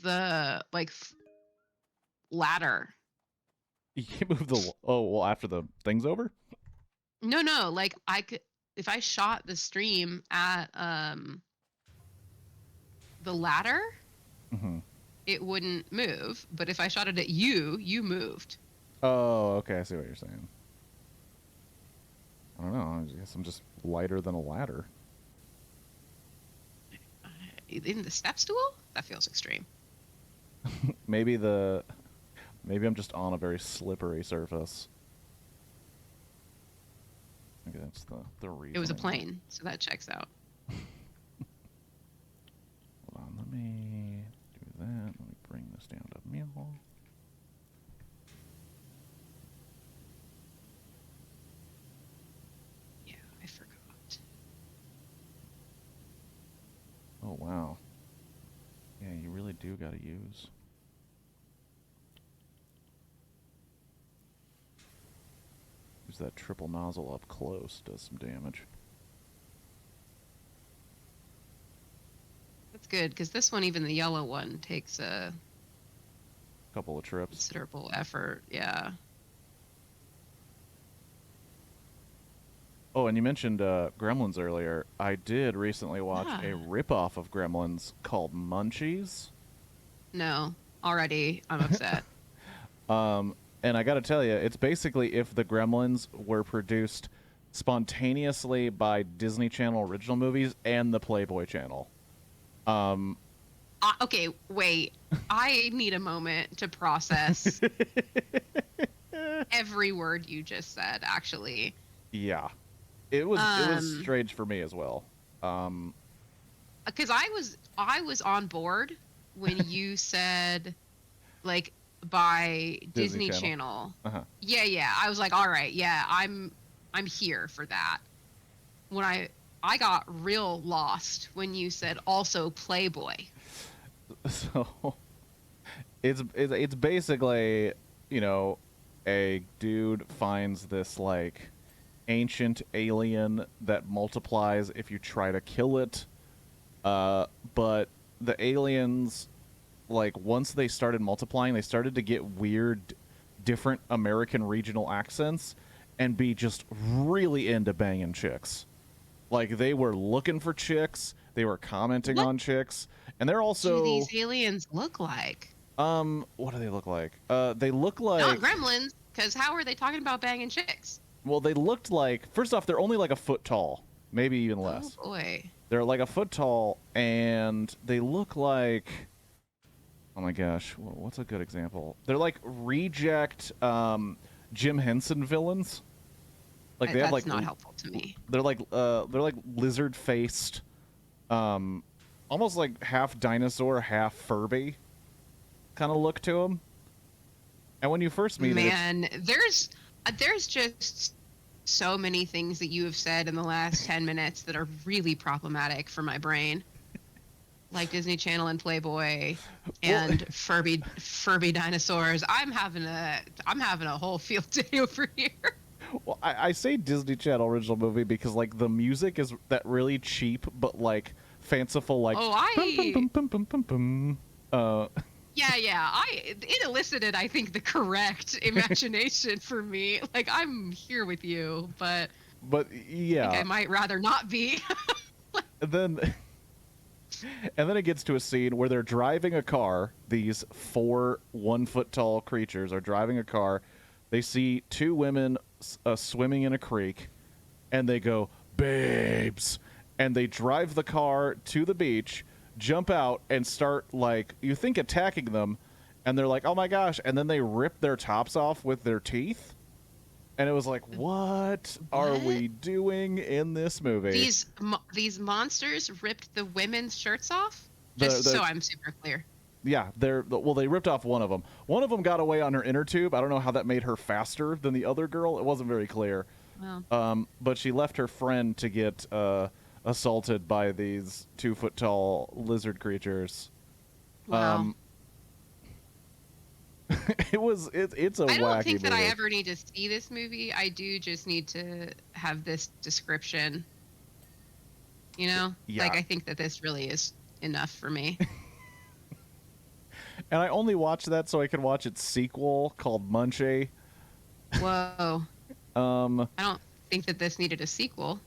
the ladder. you can't move the well after the thing's over. No, like I could if I shot the stream at the ladder, it wouldn't move. But if I shot it at you, you moved. Oh, okay. I see what you're saying. I don't know. I guess I'm just lighter than a ladder. In the step stool? That feels extreme. Maybe I'm just on a very slippery surface. I think that's the reason. It was a plane, so that checks out. Hold on, let me do that. Let me bring this down to meal. Yeah, I forgot. Oh wow. Yeah, you really do gotta use. Use that triple nozzle up close, does some damage. That's good, because this one, even the yellow one, takes a couple of trips. Considerable effort, yeah. Oh, and you mentioned Gremlins earlier. I did recently watch a ripoff of Gremlins called Munchies. No, already I'm upset. And I gotta tell you, it's basically if the Gremlins were produced spontaneously by Disney Channel original movies and the Playboy Channel. Okay, wait. I need a moment to process every word you just said, actually. Yeah. It was strange for me as well. Because I was on board when you said, like, by Disney Channel. Yeah. I was like, all right, yeah, I'm here for that. When I got real lost when you said also Playboy. So it's basically, you know, a dude finds this like ancient alien that multiplies if you try to kill it. But the aliens, like, once they started multiplying, they started to get weird, different American regional accents and be just really into banging chicks. Like, they were looking for chicks, they were commenting on chicks, and they're also... What do these aliens look like? What do they look like? They look like... Not gremlins, because how are they talking about banging chicks? Well, they looked like... First off, they're only like a foot tall. Maybe even less. Oh, boy. They're like a foot tall, and they look like... Oh my gosh, what's a good example? They're like reject Jim Henson villains. Like they have like... That's not helpful to me. They're like lizard-faced, almost like half dinosaur, half Furby kind of look to them. And when you first meet Man, there's just so many things that you have said in the last 10 minutes that are really problematic for my brain. Like Disney Channel and Playboy and Furby dinosaurs. I'm having a whole field day over here. Well, I say Disney Channel original movie because like the music is that really cheap but like fanciful, like Yeah. It elicited, I think, the correct imagination for me. Like, I'm here with you, but But I think I yeah, might rather not be. and then and then it gets to a scene where they're driving a car. These 4 1-foot tall creatures are driving a car. They see 2 women swimming in a creek, and they go, "Babes," and they drive the car to the beach, jump out, and start, like, you think attacking them, and they're like, "Oh my gosh," and then they rip their tops off with their teeth. And it was like, what are What? we doing in this movie? These monsters ripped the women's shirts off? The Just so the I'm super clear. Yeah, they ripped off one of them. One of them got away on her inner tube. I don't know how that made her faster than the other girl. It wasn't very clear. Well, But she left her friend to get assaulted by these 2-foot tall lizard creatures. wow. Um, it's a I don't wacky think that I movie. ever need to see this movie. I do just need to have this description. You know? Yeah, Like, I think that this really is enough for me. and I only watched that so I could watch its sequel called Munchie. Whoa. Um, I don't think that this needed a sequel.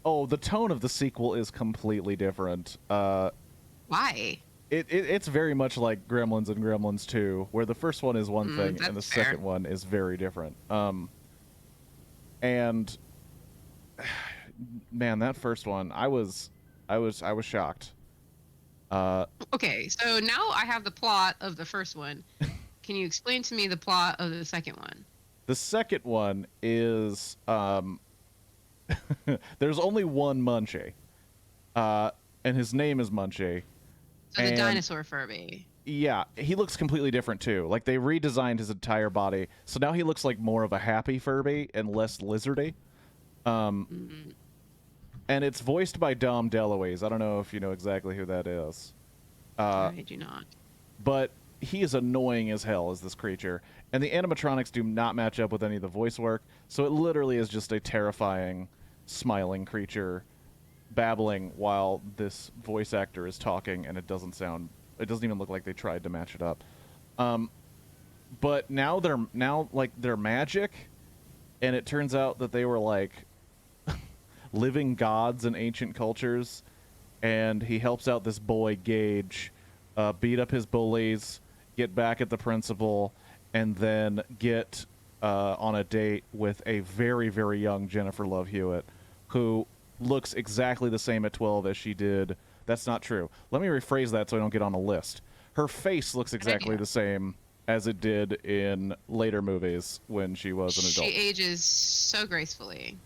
oh, the tone of the sequel is completely different. Why? It's very much like Gremlins and Gremlins 2, where the first one is one thing and the That's fair. second one is very different. And man, that first one, I was shocked. Okay, so now I have the plot of the first one. Can you explain to me the plot of the second one? The second one is there's only one Munchie, and his name is Munchie. So the And dinosaur Furby. yeah, he looks completely different too. Like they redesigned his entire body, so now he looks like more of a happy Furby and less lizardy. Mm, And it's voiced by Dom DeLuise. I don't know if you know exactly who that is, I do not. but he is annoying as hell as this creature, and the animatronics do not match up with any of the voice work. So it literally is just a terrifying, smiling creature babbling while this voice actor is talking, and it doesn't even look like they tried to match it up. But now they're magic, and it turns out that they were like living gods in ancient cultures, and he helps out this boy Gage beat up his bullies, get back at the principal, and then get on a date with a very, very young Jennifer Love Hewitt, who looks exactly the same at 12 as she did. That's not true. Let me rephrase that so I don't get on a list. Her face looks Good exactly idea. the same as it did in later movies when she was an She adult. ages so gracefully.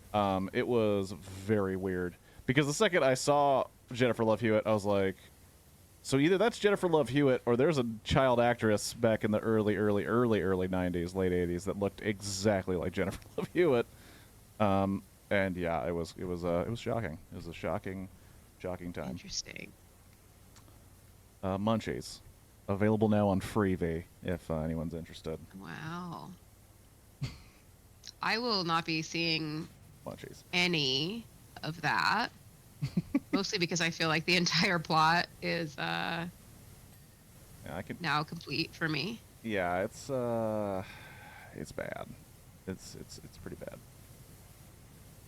It was very weird because the second I saw Jennifer Love Hewitt, I was like, so either that's Jennifer Love Hewitt or there's a child actress back in the early 90s, late 80s that looked exactly like Jennifer Love Hewitt. And yeah, it was shocking. It was a shocking time. Interesting. Munchies, available now on Freevee if anyone's interested. Wow. I will not be seeing Munchies. any of that. Mostly because I feel like the entire plot is Yeah, I can. now complete for me. Yeah, it's bad. It's pretty bad.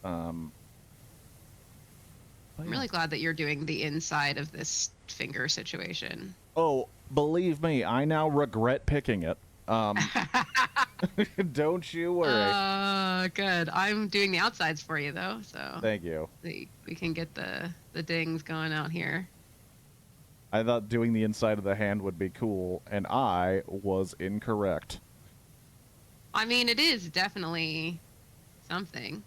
I'm But yeah. really glad that you're doing the inside of this finger situation. Oh, believe me, I now regret picking it. Don't you worry. Good. I'm doing the outsides for you though, so Thank you. we can get the dings going out here. I thought doing the inside of the hand would be cool, and I was incorrect. I mean, it is definitely something.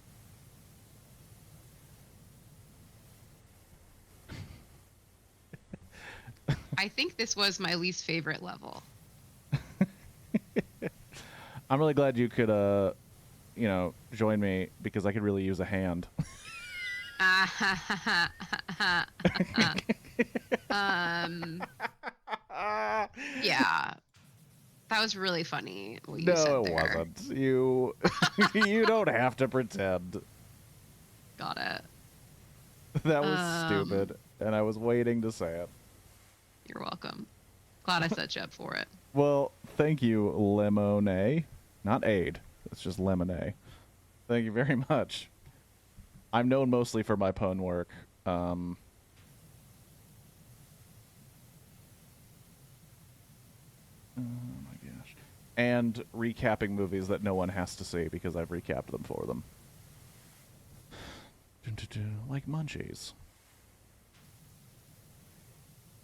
I think this was my least favorite level. I'm really glad you could, join me because I could really use a hand. Yeah, that was really funny what you No, said it there. wasn't. You, you don't have to pretend. Got it. That was stupid, and I was waiting to say it. You're welcome. Glad I set you up for it. Well, thank you, Lemonade. Not aid. It's just Lemonade. Thank you very much. I'm known mostly for my pun work. Oh my gosh. And recapping movies that no one has to see because I've recapped them for them. Like Munchies.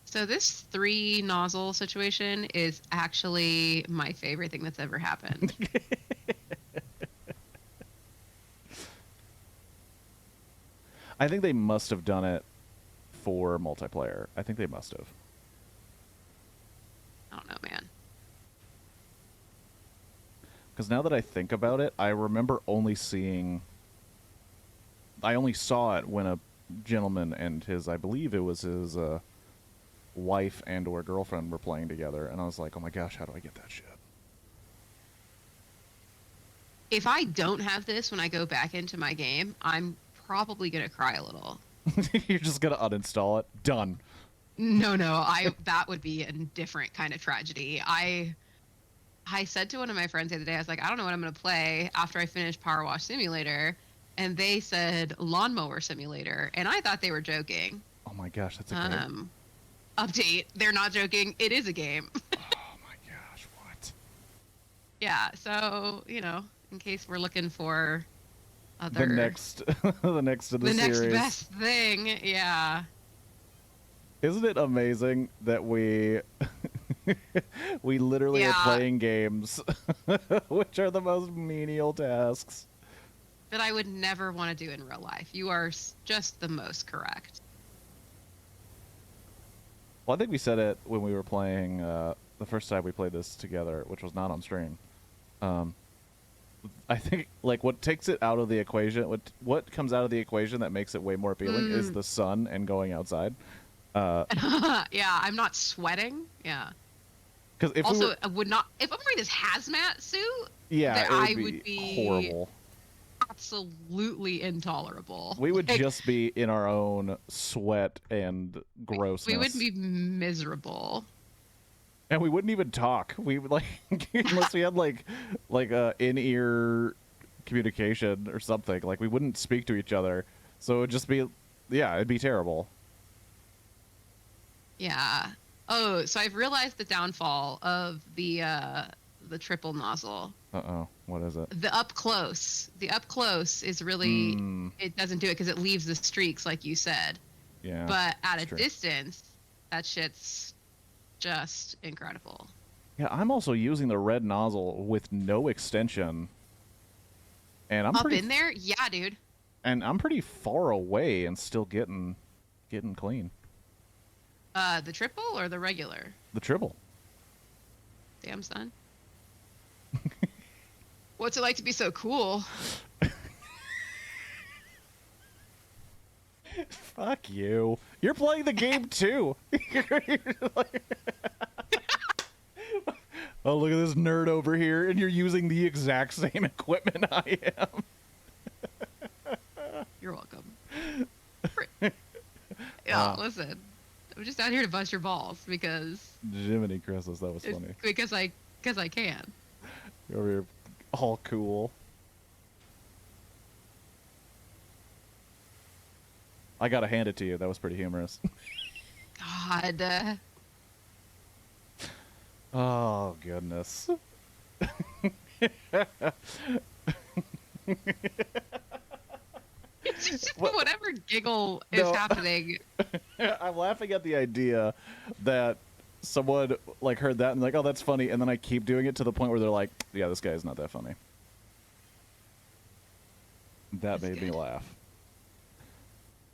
So this 3 nozzle situation is actually my favorite thing that's ever happened. I think they must have done it for multiplayer. I think they must have. I don't know, man. Because now that I think about it, I remember I only saw it when a gentleman and I believe it was his wife and or girlfriend were playing together, and I was like, oh my gosh, how do I get that shit? If I don't have this when I go back into my game, I'm probably going to cry a little. You're just going to uninstall it? Done. No, that would be a different kind of tragedy. I said to one of my friends the other day, I was like, I don't know what I'm going to play after I finish PowerWash Simulator. And they said Lawnmower Simulator. And I thought they were joking. Oh my gosh, that's a game. Update. They're not joking. It is a game. Oh my gosh, what? Yeah, so, in case we're looking for other... The next of the series. The next best thing, yeah. Isn't it amazing that we literally are playing games, which are the most menial tasks that I would never want to do in real life. You are just the most correct. Well, I think we said it when we were playing the first time we played this together, which was not on stream. I think like what takes it out of the equation, what comes out of the equation that makes it way more appealing is the sun and going outside. Yeah, I'm not sweating. Yeah. Because if I would not. If I'm wearing this hazmat suit, yeah, I would be horrible, absolutely intolerable. We would just be in our own sweat and grossness. We would be miserable. And we wouldn't even talk. We would like unless we had like in-ear communication or something. Like we wouldn't speak to each other. So it would just be, yeah, it'd be terrible. Yeah. Oh, so I've realized the downfall of the triple nozzle. Uh-oh. What is it? The up close. The up close is really it doesn't do it because it leaves the streaks like you said. Yeah. But at a distance, that shit's just incredible. Yeah, I'm also using the red nozzle with no extension. And I'm in there? Yeah, dude. And I'm pretty far away and still getting clean. The triple or the regular? The triple. Damn, son. What's it like to be so cool? Fuck you. You're playing the game too. Oh, look at this nerd over here, and you're using the exact same equipment I am. You're welcome. Yeah, listen. I'm just out here to bust your balls because... Jiminy Christmas, that was funny. Because I can. You're over here all cool. I gotta hand it to you. That was pretty humorous. God. Oh, goodness. Whatever giggle is happening. I'm laughing at the idea that someone like heard that and like, oh, that's funny, and then I keep doing it to the point where they're like, yeah, this guy's not that funny. That made me laugh.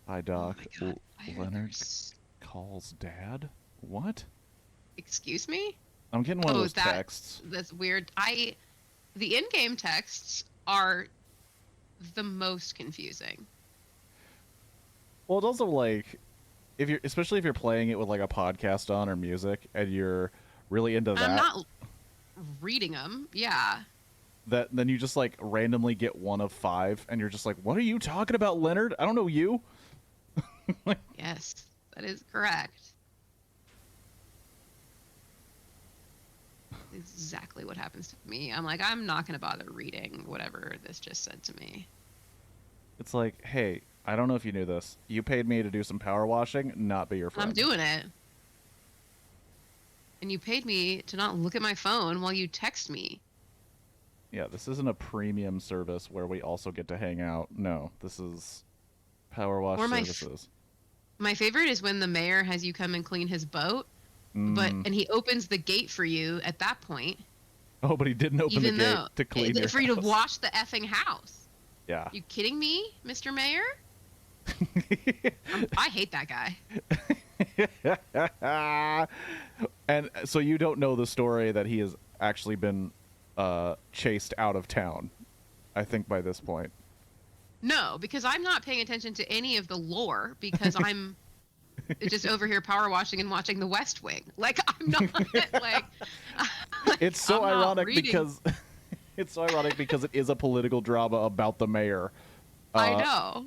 Hi, Doc. Oh Leonard calls Dad? What? Excuse me? I'm getting one of those texts. That's weird. The in-game texts are the most confusing. Well, it's also like, especially if you're playing it with like a podcast on or music, and you're really into that. I'm not reading them. Yeah. Then you just like randomly get one of 5, and you're just like, what are you talking about, Leonard? I don't know you. Yes, that is correct. exactly what happens to me. I'm like, I'm not going to bother reading whatever this just said to me. It's like, hey, I don't know if you knew this. You paid me to do some power washing, not be your friend. I'm doing it. And you paid me to not look at my phone while you text me. Yeah, this isn't a premium service where we also get to hang out. No, this is power wash services. My favorite is when the mayor has you come and clean his boat, and he opens the gate for you at that point. Oh, but he didn't open the gate to clean your for you to wash the effing house. Yeah. You kidding me, Mr. Mayor? I hate that guy. And so you don't know the story that he has actually been chased out of town, I think, by this point. No, because I'm not paying attention to any of the lore because I'm just over here power washing and watching The West Wing. Like, I'm not like it's so ironic because it's so ironic because it is a political drama about the mayor. I know.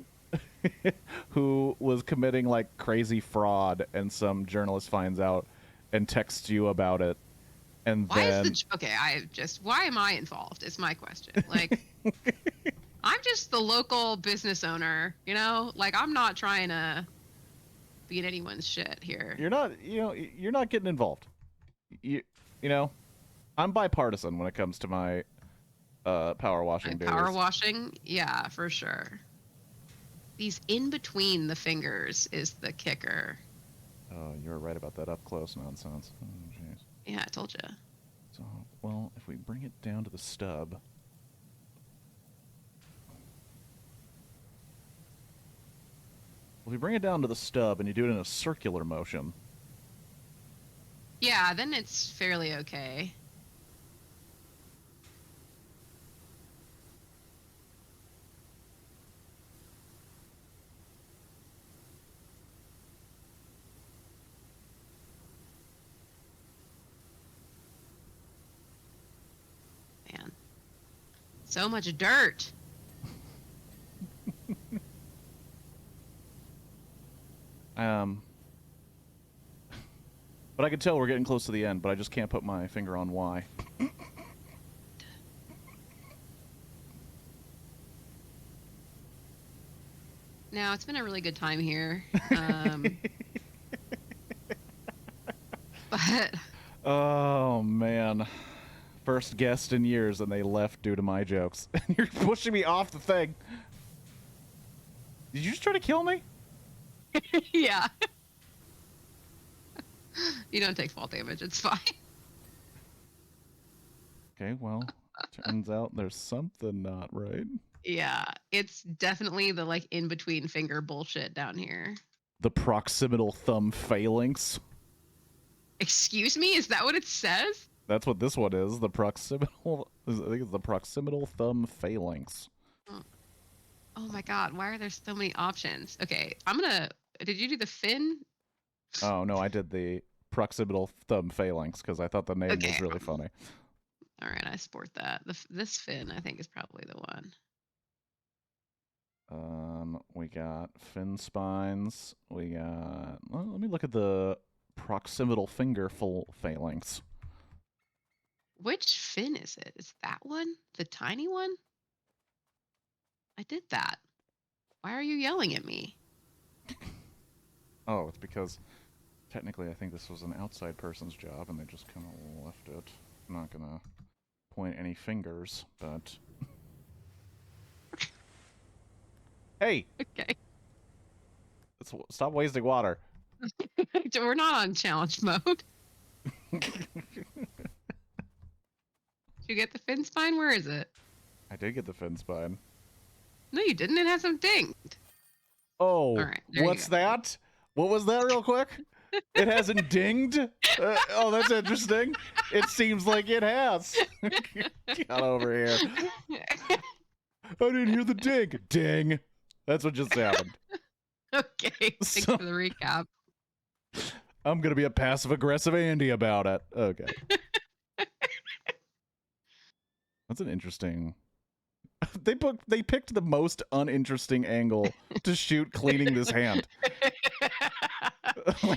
Who was committing like crazy fraud, and some journalist finds out and texts you about it. And why am I involved? Is my question. Like, I'm just the local business owner, you know? Like, I'm not trying to be in anyone's shit here. You're not getting involved. You know, I'm bipartisan when it comes to my power washing duties. Power washing? Yeah, for sure. These in between the fingers is the kicker. Oh, you were right about that up close nonsense. Oh, jeez. Yeah, I told you. So, well, if we bring it down to the stub. If we bring it down to the stub and you do it in a circular motion. Yeah, then it's fairly okay. So much dirt. But I can tell we're getting close to the end, but I just can't put my finger on why. Now, it's been a really good time here. But... Oh, man. First guest in years, and they left due to my jokes. You're pushing me off the thing. Did you just try to kill me? Yeah. You don't take fall damage. It's fine. Okay, well, turns out there's something not right. Yeah, it's definitely the, like, in-between finger bullshit down here. The proximal thumb phalanx. Excuse me? Is that what it says? That's what this one is. The proximal... I think it's the proximal thumb phalanx. Oh my god, why are there so many options? Okay, I'm gonna... Did you do the fin? Oh, no, I did the proximal thumb phalanx because I thought the name was really funny. All right, I support that. This fin, I think, is probably the one. We got fin spines. We got... Well, let me look at the proximal finger phalanx. Which fin is it? Is that one? The tiny one? I did that. Why are you yelling at me? Oh, it's because technically I think this was an outside person's job and they just kind of left it. I'm not gonna point any fingers, but... Hey! Okay. Stop wasting water. We're not on challenge mode. Did you get the fin spine? Where is it? I did get the fin spine. No, you didn't. It hasn't dinged. Oh, what's that? What was that real quick? It hasn't dinged? Oh, that's interesting. It seems like it has. Get over here. I didn't hear the ding. Ding. That's what just happened. Okay, thanks for the recap. I'm going to be a passive-aggressive Andy about it. Okay. That's an interesting... They picked the most uninteresting angle to shoot cleaning this hand.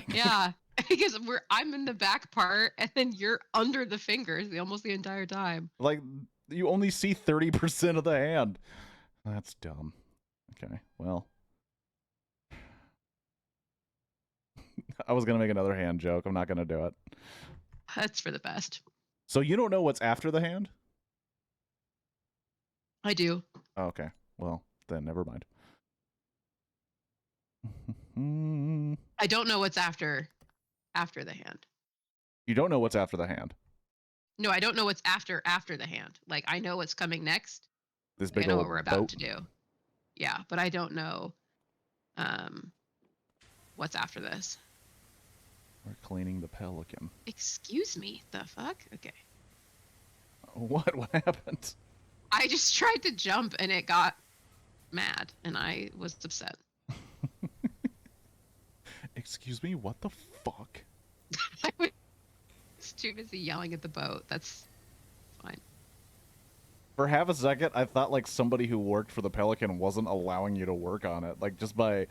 Yeah, because I'm in the back part, and then you're under the fingers almost the entire time. Like, you only see 30% of the hand. That's dumb. Okay, well. I was going to make another hand joke. I'm not going to do it. That's for the best. So you don't know what's after the hand? I do. Oh, okay. Well, then never mind. I don't know what's after the hand. You don't know what's after the hand? No, I don't know what's after the hand. Like, I know what's coming next. This Like, big I know old what we're about boat? to do. Yeah, but I don't know what's after this. We're cleaning the pelican. Excuse me, the fuck? Okay. What? What happened? I just tried to jump and it got mad and I was upset. Excuse me, what the fuck? I was too busy yelling at the boat. That's fine. For half a second, I thought like somebody who worked for the Pelican wasn't allowing you to work on it. Like, just by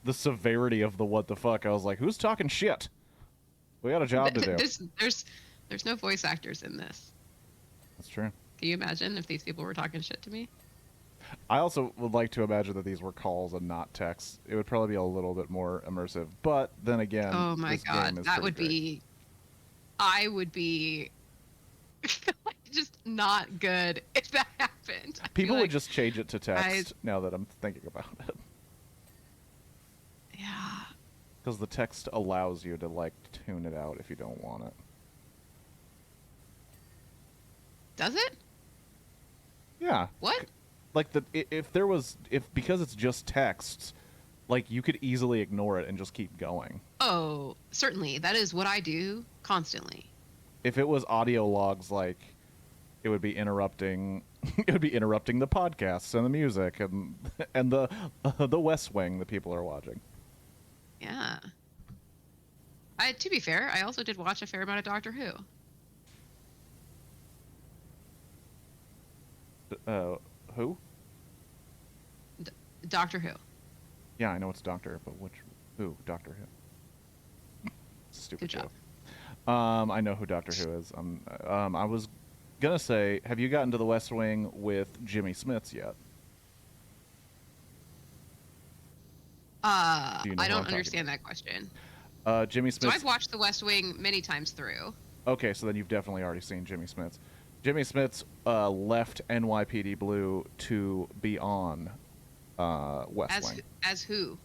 the severity of the what the fuck, I was like, who's talking shit? We got a job to do. There's no voice actors in this. That's true. Can you imagine if these people were talking shit to me? I also would like to imagine that these were calls and not texts. It would probably be a little bit more immersive. But then again, Oh my this god, game is that pretty would great. be... I would be just not good if that happened. People would just change it to text now that I'm thinking about it. Yeah. Because the text allows you to, like, tune it out if you don't want it. Does it? Yeah. What? Like, because it's just text, like, you could easily ignore it and just keep going. Oh, certainly. That is what I do constantly. If it was audio logs, like, it would be interrupting. It would be interrupting the podcasts and the music and the West Wing that people are watching. Yeah. To be fair, I also did watch a fair amount of Doctor Who. Who? Doctor Who. Yeah, I know it's Doctor, but who? Doctor Who. Stupid Good job. joke. I know who Doctor Who is. I was gonna say, have you gotten to the West Wing with Jimmy Smits yet? Do you know I who don't I'm talking understand that question. Jimmy Smits. So I've watched The West Wing many times through. Okay, so then you've definitely already seen Jimmy Smits. Jimmy Smits left NYPD Blue to be on West Wing. As who?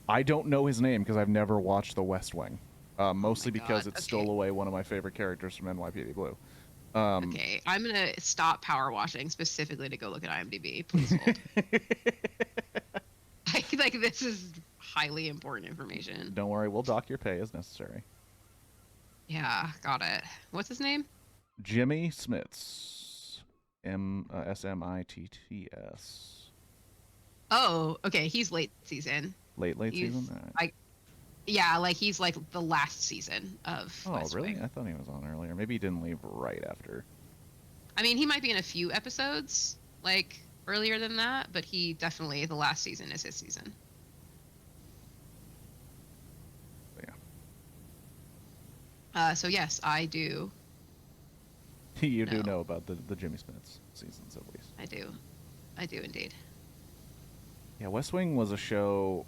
I don't know his name because I've never watched The West Wing. Mostly because it stole okay. away one of my favorite characters from NYPD Blue. Okay, I'm gonna stop power washing specifically to go look at IMDb. Please hold. Like this is highly important information. Don't worry, we'll dock your pay as necessary. Yeah, got it. What's his name? Jimmy Smits. Smitts. Oh, okay. He's late season. Late season? Right. Yeah, like he's like the last season of West really? Wing. I thought he was on earlier. Maybe he didn't leave right after. I mean, he might be in a few episodes, like earlier than that, but he definitely, the last season is his season. Yeah. So yes, I do. You do know about the Jimmy Smits seasons, at least. I do indeed. Yeah, West Wing was a show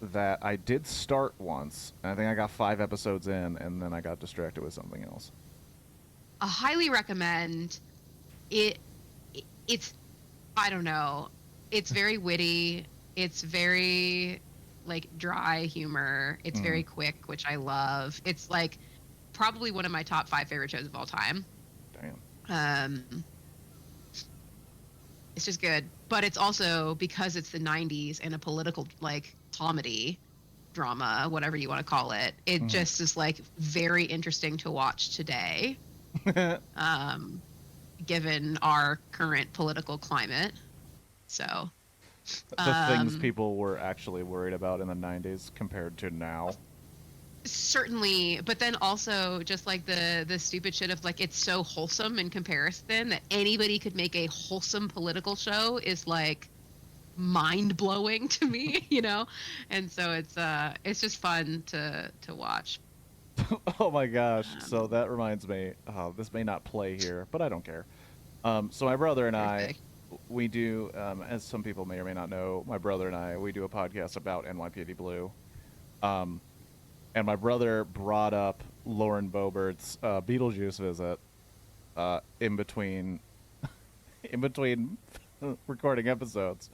that I did start once, and I think I got 5 episodes in, and then I got distracted with something else. I highly recommend it. It's, I don't know, it's very witty. It's very like dry humor. It's very quick, which I love. It's like probably one of my top 5 favorite shows of all time. Damn. It's just good, but it's also because it's the 90s and a political like comedy drama, whatever you want to call it. It just is like very interesting to watch today. Given our current political climate. So the things people were actually worried about in the 90s compared to now. Certainly, but then also just like the stupid shit of like it's so wholesome in comparison that anybody could make a wholesome political show is like mind-blowing to me, you know? And so it's just fun to watch. Oh my gosh. So Um, that reminds me, this may not play here, but I don't care. So my brother and I, Perfect. we do, as some people may or may not know, my brother and I, we do a podcast about NYPD Blue. Um, and my brother brought up Lauren Boebert's Beetlejuice visit in between in between recording episodes.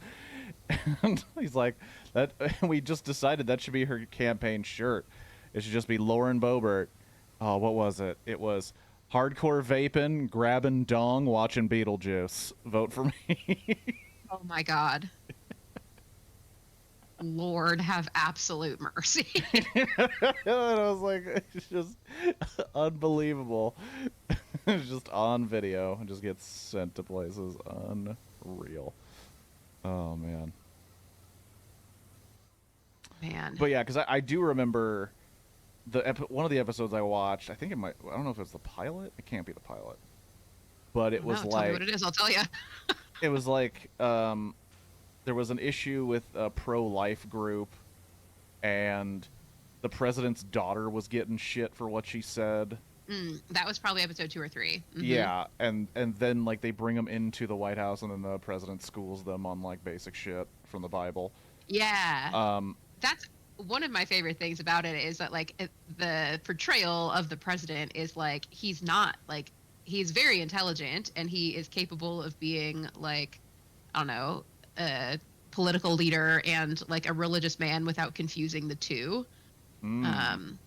And he's like, that we just decided that should be her campaign shirt. It should just be Lauren Boebert. Oh, what was it? It was hardcore vaping, grabbing dong, watching Beetlejuice. Vote for me. Oh my God. Lord have absolute mercy. And I was like, it's just unbelievable. It's just on video and just gets sent to places. Unreal. Oh man. Man. But yeah, because I do remember one of the episodes I watched. I think it might. I don't know if it's the pilot. It can't be the pilot. But it Oh was no, tell me what it like is. I'll tell you. it was like there was an issue with a pro-life group, and the president's daughter was getting shit for what she said. That was probably episode 2 or 3. Yeah, and then like they bring them into the White House, and then the president schools them on like basic shit from the Bible. Yeah. Um, That's one of my favorite things about it is that like the portrayal of the president is like he's not like he's very intelligent and he is capable of being like I don't know a political leader and like a religious man without confusing the two. mm, Um,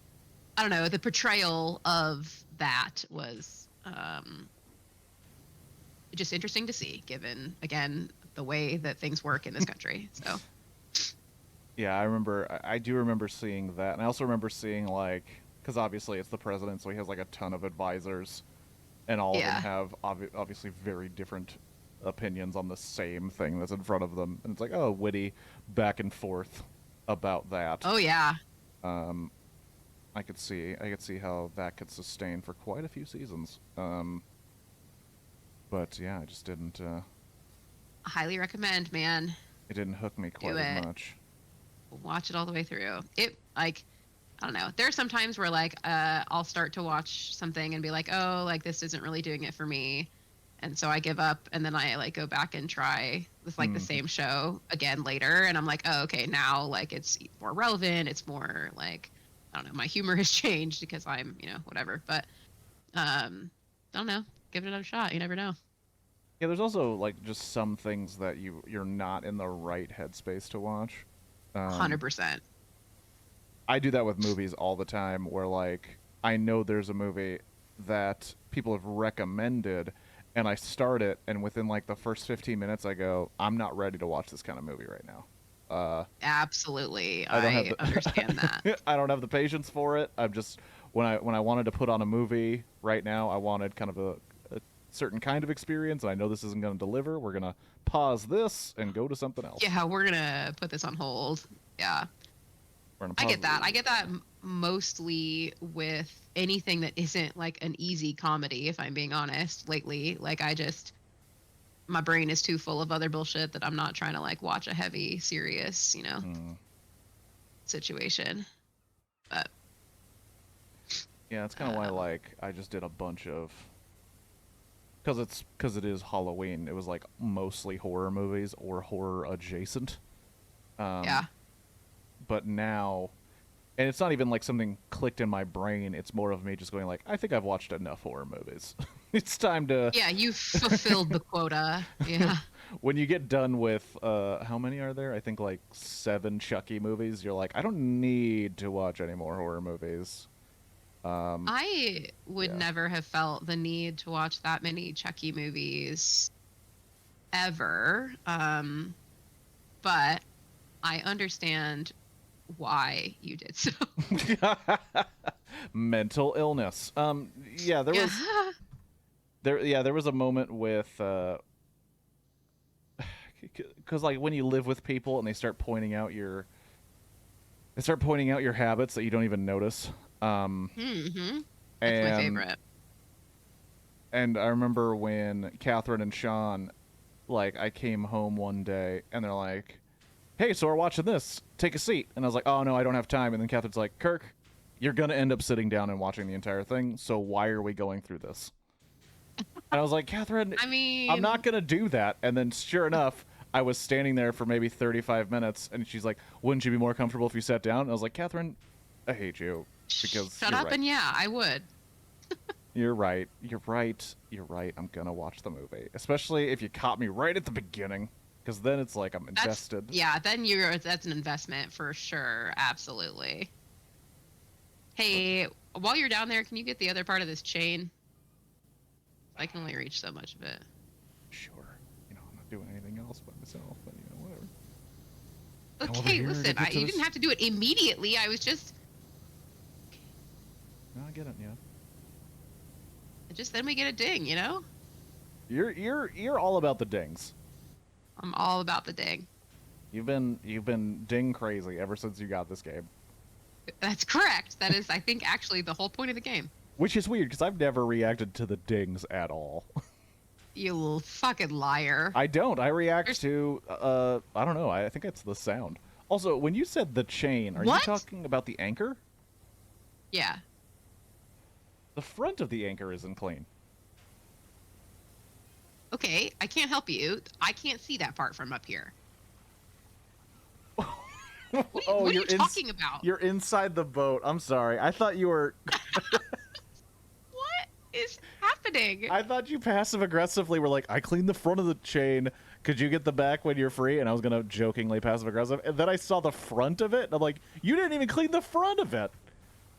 I don't know. The portrayal of that was just interesting to see, given again the way that things work in this country. So yeah, I remember. I do remember seeing that, and I also remember seeing like, because obviously it's the president, so he has like a ton of advisors, and all of them yeah. have obviously very different opinions on the same thing that's in front of them, and it's like, oh, witty back and forth about that. Oh yeah. Um, I could see how that could sustain for quite a few seasons. But yeah, I just didn't. Highly recommend, man. It didn't hook me Do quite as it. much. Watch it all the way through. It like I don't know. There are some times where like I'll start to watch something and be like, "Oh, like this isn't really doing it for me." And so I give up and then I like go back and try with like the Hmm. same show again later and I'm like, "Oh, okay, now like it's more relevant. It's more like I don't know, my humor has changed because I'm, whatever." But I don't know. Give it another shot. You never know. Yeah, there's also like just some things that you're not in the right headspace to watch. Um, 100%. I do that with movies all the time where like I know there's a movie that people have recommended and I start it and within like the first 15 minutes I go, I'm not ready to watch this kind of movie right now. Absolutely. I don't have I understand that. the I don't have the patience for it. I'm just when I wanted to put on a movie right now, I wanted kind of a certain kind of experience and I know this isn't going to deliver. We're going to pause this and go to something else. Yeah, we're gonna put this on hold. Yeah, We're going to I pause get that. I get that mostly with anything that isn't like an easy comedy, if I'm being honest, lately. Like, my brain is too full of other bullshit that I'm not trying to like watch a heavy, serious, Mm. situation. But Yeah, it's kind of why um, like I just did a bunch of because it is Halloween. It was like mostly horror movies or horror adjacent. yeah. Um, but now, and it's not even like something clicked in my brain. It's more of me just going like, I think I've watched enough horror movies. It's time to Yeah, you fulfilled the quota. Yeah. when you get done with how many are there? I think like 7 Chucky movies. You're like, I don't need to watch any more horror movies. I would Yeah. never have felt the need to watch that many Chucky movies ever. But I understand why you did so. Mental illness. Yeah, Yeah. there was a moment with because like when you live with people and they start pointing out your habits that you don't even notice. hmm That's my And favorite. I remember when Catherine and Sean, like, I came home one day and they're like, "Hey, so we're watching this. Take a seat." And I was like, "Oh no, I don't have time." And then Catherine's like, "Kirk, you're going to end up sitting down and watching the entire thing, so why are we going through this? And I was like, Catherine, I mean, I'm not going to do that. And then sure enough, I was standing there for maybe 35 minutes, and she's like, wouldn't you be more comfortable if you sat down? And I was like, Catherine, I hate you. Because shut up, right. and yeah, I would. You're right. You're right. You're right. I'm going to watch the movie. Especially if you caught me right at the beginning. Because then it's like I'm invested. Yeah, then that's an investment for sure. Absolutely. Hey, while you're down there, can you get the other part of this chain? I can only reach so much of it. Sure. You know, I'm not doing anything else by myself, but you know, whatever. Okay, listen, you didn't have to do it immediately. I was just... No, I get it, yeah. Just then we get a ding, you know? You're all about the dings. I'm all about the ding. You've been ding crazy ever since you got this game. That's correct. That is, I think, actually the whole point of the game. Which is weird, because I've never reacted to the dings at all. You little fucking liar. I don't. I react to, I don't know. I think it's the sound. Also, when you said the chain, are you talking about the anchor? Yeah. The front of the anchor isn't clean. Okay, I can't help you. I can't see that part from up here. What are you talking about? You're inside the boat. I'm sorry. I thought you were... What is happening? I thought you passive-aggressively were like, I cleaned the front of the chain. Could you get the back when you're free? And I was going to jokingly passive-aggressive. And then I saw the front of it. And I'm like, you didn't even clean the front of it.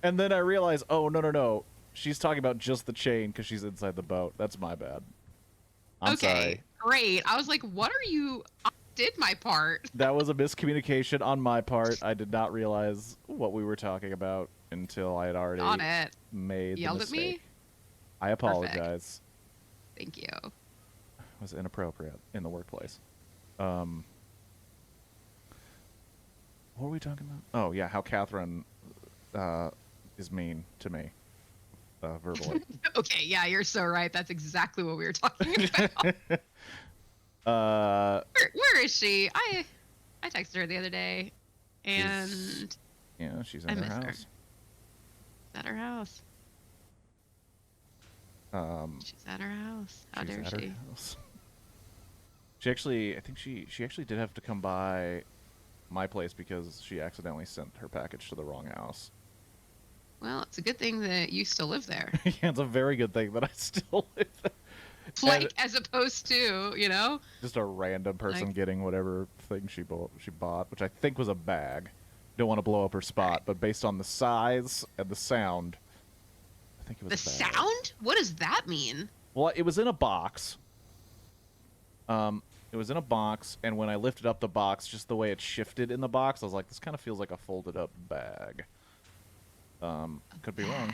And then I realized, oh, no. She's talking about just the chain because she's inside the boat. That's my bad. I'm sorry. Great. I was like, what are you... I did my part. That was a miscommunication on my part. I did not realize what we were talking about until I had already made Yelled the mistake. at me? I apologize. Perfect. Thank you. It was inappropriate in the workplace. What were we talking about? Oh, yeah, how Catherine is mean to me verbally. Okay, yeah, you're so right. That's exactly what we were talking about. Where is she? I texted her the other day, and yeah, she's in her house. At her house. She's at her house. How dare she? She actually, I think she actually did have to come by my place because she accidentally sent her package to the wrong house. Well, it's a good thing that you still live there. Yeah, it's a very good thing that I still live there. Like, as opposed to, you know? Just a random person getting whatever thing she bought, which I think was a bag. Don't want to blow up her spot, but based on the size and the sound, I think it was a bag. The sound? What does that mean? Well, it was in a box. It was in a box, and when I lifted up the box, just the way it shifted in the box, I was like, this kind of feels like a folded up bag. Could be wrong.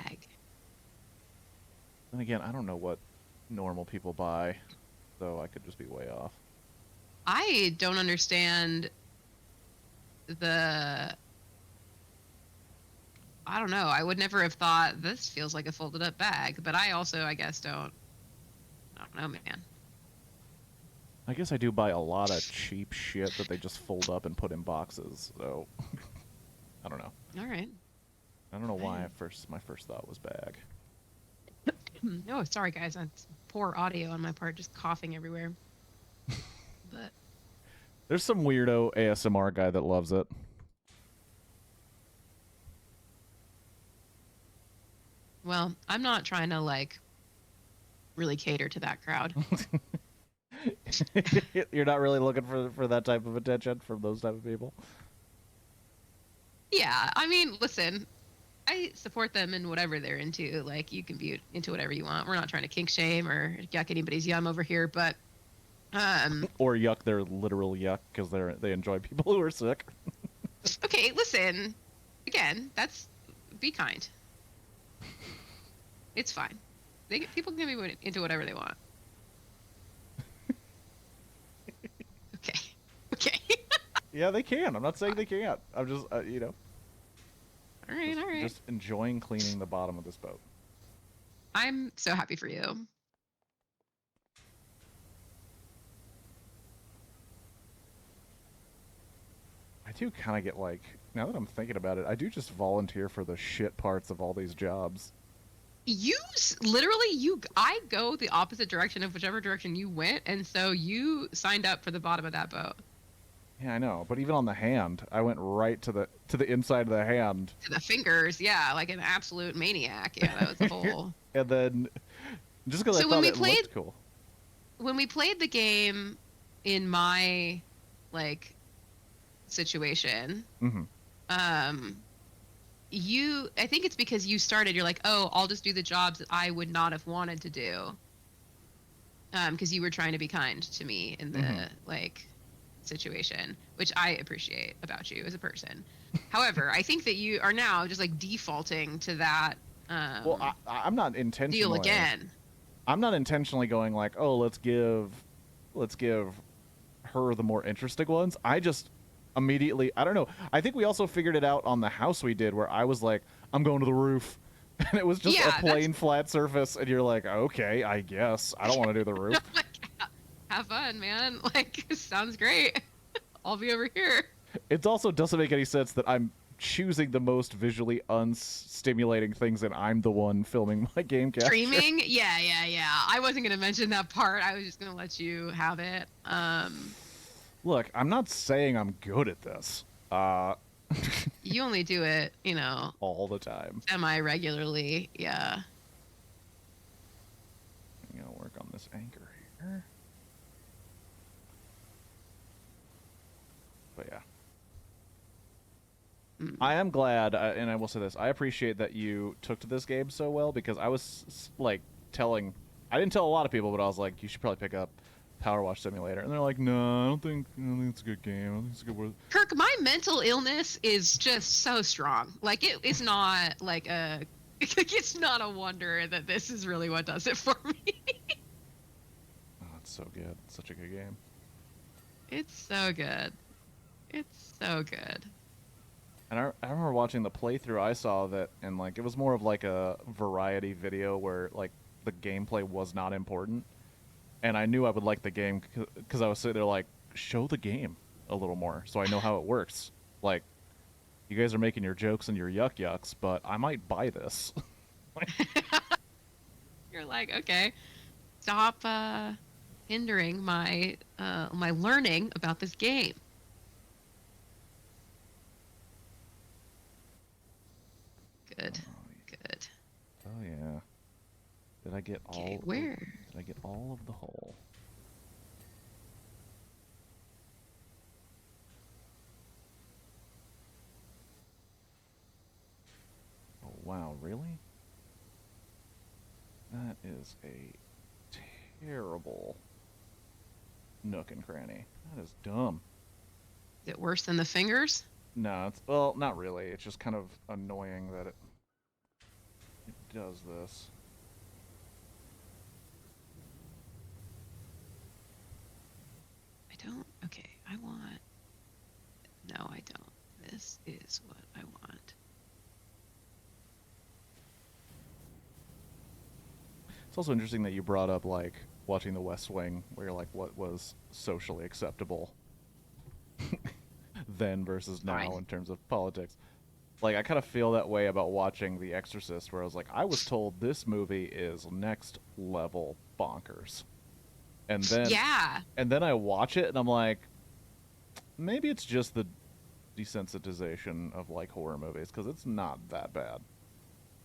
And again, I don't know what normal people buy, so I could just be way off. I don't understand I don't know. I would never have thought this feels like a folded up bag, but I also, I guess, I don't know, man. I guess I do buy a lot of cheap shit that they just fold up and put in boxes, so I don't know. All right. I don't know why my first thought was bag. No, sorry guys, that's poor audio on my part, just coughing everywhere. But there's some weirdo ASMR guy that loves it. Well, I'm not trying to like really cater to that crowd. You're not really looking for that type of attention from those type of people? Yeah, I mean, listen, I support them in whatever they're into. Like, you can be into whatever you want. We're not trying to kink shame or yuck anybody's yum over here, but or yuck their literal yuck because they enjoy people who are sick. Okay, listen. Again, be kind. It's fine. People can be into whatever they want. Okay. Yeah, they can. I'm not saying they can't. I'm just, you know. All right. Just enjoying cleaning the bottom of this boat. I'm so happy for you. I do kind of get like Now that I'm thinking about it, I do just volunteer for the shit parts of all these jobs. I go the opposite direction of whichever direction you went, and so you signed up for the bottom of that boat. Yeah, I know, but even on the hand, I went right to the inside of the hand. To the fingers, yeah, like an absolute maniac. Yeah, that was the whole. And then just because I So when thought we it played looked cool. when we played the game in my like situation, Mm-hmm. um I think it's because you're like, oh, I'll just do the jobs that I would not have wanted to do, because you were trying to be kind to me in the like situation, which I appreciate about you as a person. However, I think that you are now just like defaulting to that Well, I'm not deal intentionally. again. I'm not intentionally going like, oh, let's give her the more interesting ones. I just immediately, I don't know. I think we also figured it out on the house we did, where I was like, I'm going to the roof, and it was just Yeah, a plain flat surface, and you're like, okay, I guess I don't want to do the roof. Like, have fun, man. Like, sounds great. I'll be over here. It also doesn't make any sense that I'm choosing the most visually unstimulating things, and I'm the one filming my game capture. Streaming? Yeah. I wasn't gonna mention that part. I was just gonna let you have it. Look, I'm not saying I'm good at this. You only do it, All the time. semi-regularly. Yeah. I'm gonna work on this anchor here. But yeah. I am glad, and I will say this, I appreciate that you took to this game so well, because I was like I didn't tell a lot of people, but I was like, you should probably pick up PowerWash Simulator, and they're like, no, I don't think it's a good game. I don't think it's a good word. Kirk, my mental illness is just so strong. Like, it's not like it's not a wonder that this is really what does it for me. Oh, it's so good. It's such a good game. It's so good. It's so good. And I remember watching the playthrough I saw that, and like it was more of like a variety video where like the gameplay was not important, and I knew I would like the game because I was sitting there like, show the game a little more so I know how it works. Like, you guys are making your jokes and your yucks, but I might buy this. You're like, okay, stop hindering my my learning about this game. Good. Good. Oh yeah. Did I get Okay, all? where? Did I get all of the hole? Oh wow, really? That is a terrible nook and cranny. That is dumb. Is it worse than the fingers? No, it's, well, not really. It's just kind of annoying that it does this. I don't. Okay, I want. No, I don't. This is what I want. It's also interesting that you brought up like watching The West Wing, where you're like, what was socially acceptable then versus now Fine. in terms of politics. Like, I kind of feel that way about watching The Exorcist, where I was like, I was told this movie is next level bonkers, and then Yeah. I watch it and I'm like, maybe it's just the desensitization of like horror movies, because it's not that bad.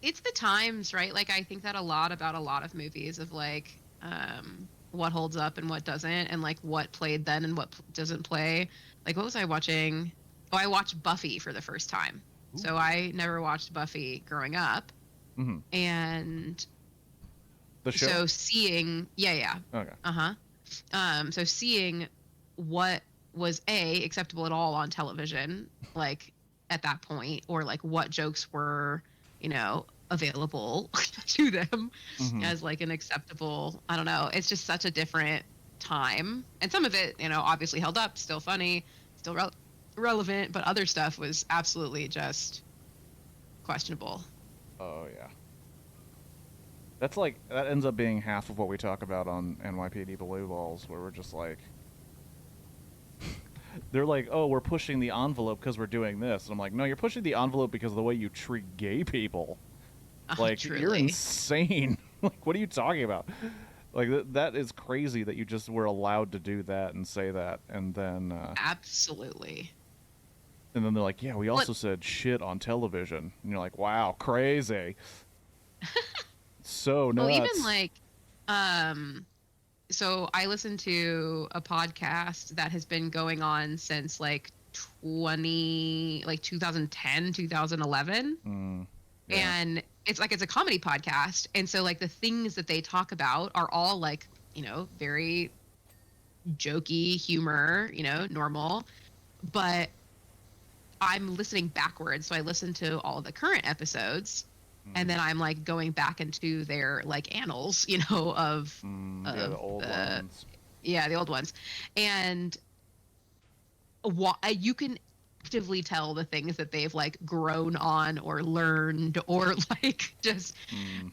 It's the times, right? Like, I think that a lot about a lot of movies of like what holds up and what doesn't, and like what played then and what doesn't play. Like, what was I watching? Oh, I watched Buffy for the first time. Ooh. So I never watched Buffy growing up. Mm-hmm. And The show. so seeing, yeah. Okay. So seeing what was acceptable at all on television, like at that point, or like what jokes were, available to them as like an acceptable, I don't know. It's just such a different time. And some of it, obviously held up, still funny, still relevant, but other stuff was absolutely just questionable. Oh yeah. That's like, that ends up being half of what we talk about on NYPD Blue Balls, where we're just like, they're like, oh, we're pushing the envelope because we're doing this. And I'm like, no, you're pushing the envelope because of the way you treat gay people. Like, you're Truly. insane. Like, what are you talking about? Like, that is crazy that you just were allowed to do that and say that. Absolutely. And then they're like, yeah, we What? also said shit on television. And you're like, wow, crazy. So Well, even nuts. like, so I listen to a podcast that has been going on since like 2010, 2011. Yeah. And it's like, it's a comedy podcast. And so like the things that they talk about are all like, very jokey humor, normal. But I'm listening backwards. So I listen to all the current episodes, and then I'm like going back into their like annals, of Yeah, the old ones. yeah, the old ones. And you can actively tell the things that they've like grown on or learned or like just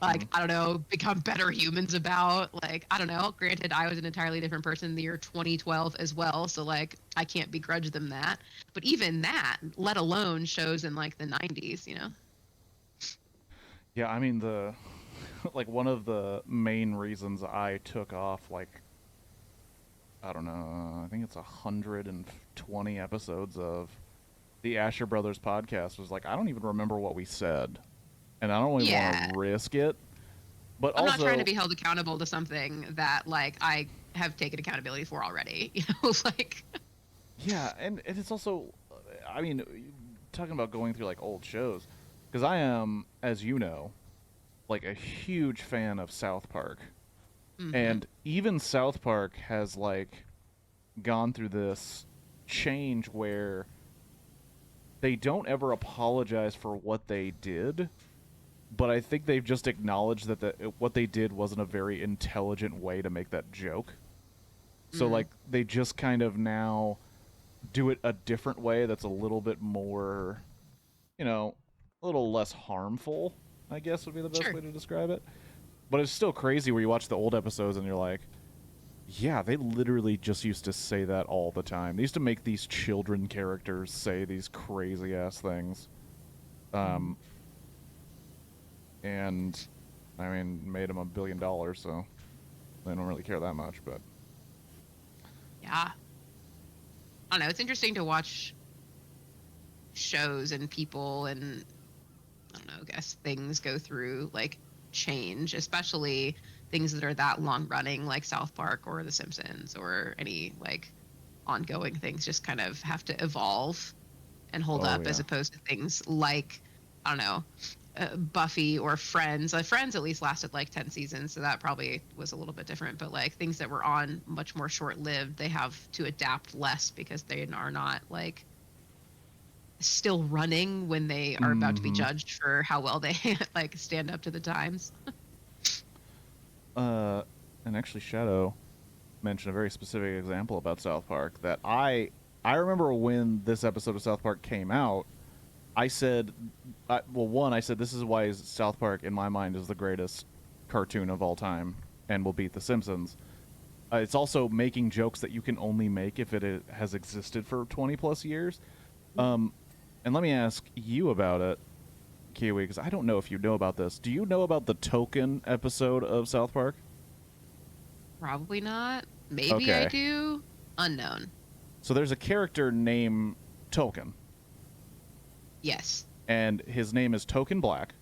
like, I don't know, become better humans about. Like, I don't know, granted, I was an entirely different person in the year 2012 as well, so like I can't begrudge them that. But even that, let alone shows in like the 90s. Yeah, I mean, like, one of the main reasons I took off, like, I don't know, I think it's 120 episodes of the Asher Brothers podcast was like, I don't even remember what we said. And I don't really want Yeah, to risk it. But I'm not trying to also, be held accountable to something that like I have taken accountability for already. Like, yeah, and it's also, I mean, talking about going through, like, old shows, because I am, as you know, like, a huge fan of South Park. mhm. And even South Park has, like, gone through this change where they don't ever apologize for what they did, but I think they've just acknowledged that what they did wasn't a very intelligent way to make that joke. So, Mm. like, they just kind of now do it a different way that's a little bit more, a little less harmful, I guess would be the best Sure. way to describe it. But it's still crazy where you watch the old episodes and you're like, yeah, they literally just used to say that all the time. They used to make these children characters say these crazy ass things. Um, and I mean, made them $1 billion, so they don't really care that much. But Yeah. I don't know. It's interesting to watch shows and people and, I don't know, I guess things go through like change, especially things that are that long running, like South Park or The Simpsons or any like ongoing things just kind of have to evolve and hold oh up, as yeah, opposed to things like, I don't know, Buffy or Friends. Friends at least lasted like 10 seasons, so that probably was a little bit different. But like things that were on much more short lived, they have to adapt less because they are not like still running when they are about to be mm-hmm. judged for how well they like stand up to the times. uh, and actually, Shadow mentioned a very specific example about South Park that I remember when this episode of South Park came out. I said, well, one, I said this is why South Park, in my mind, is the greatest cartoon of all time and will beat The Simpsons. It's also making jokes that you can only make if it has existed for 20 plus years. Um, and let me ask you about it, Kiwi, because I don't know if you know about this. Do you know about the Token episode of South Park? Probably not. Maybe I Okay. do. Unknown. So there's a character named Token, Yes. and his name is Token Black,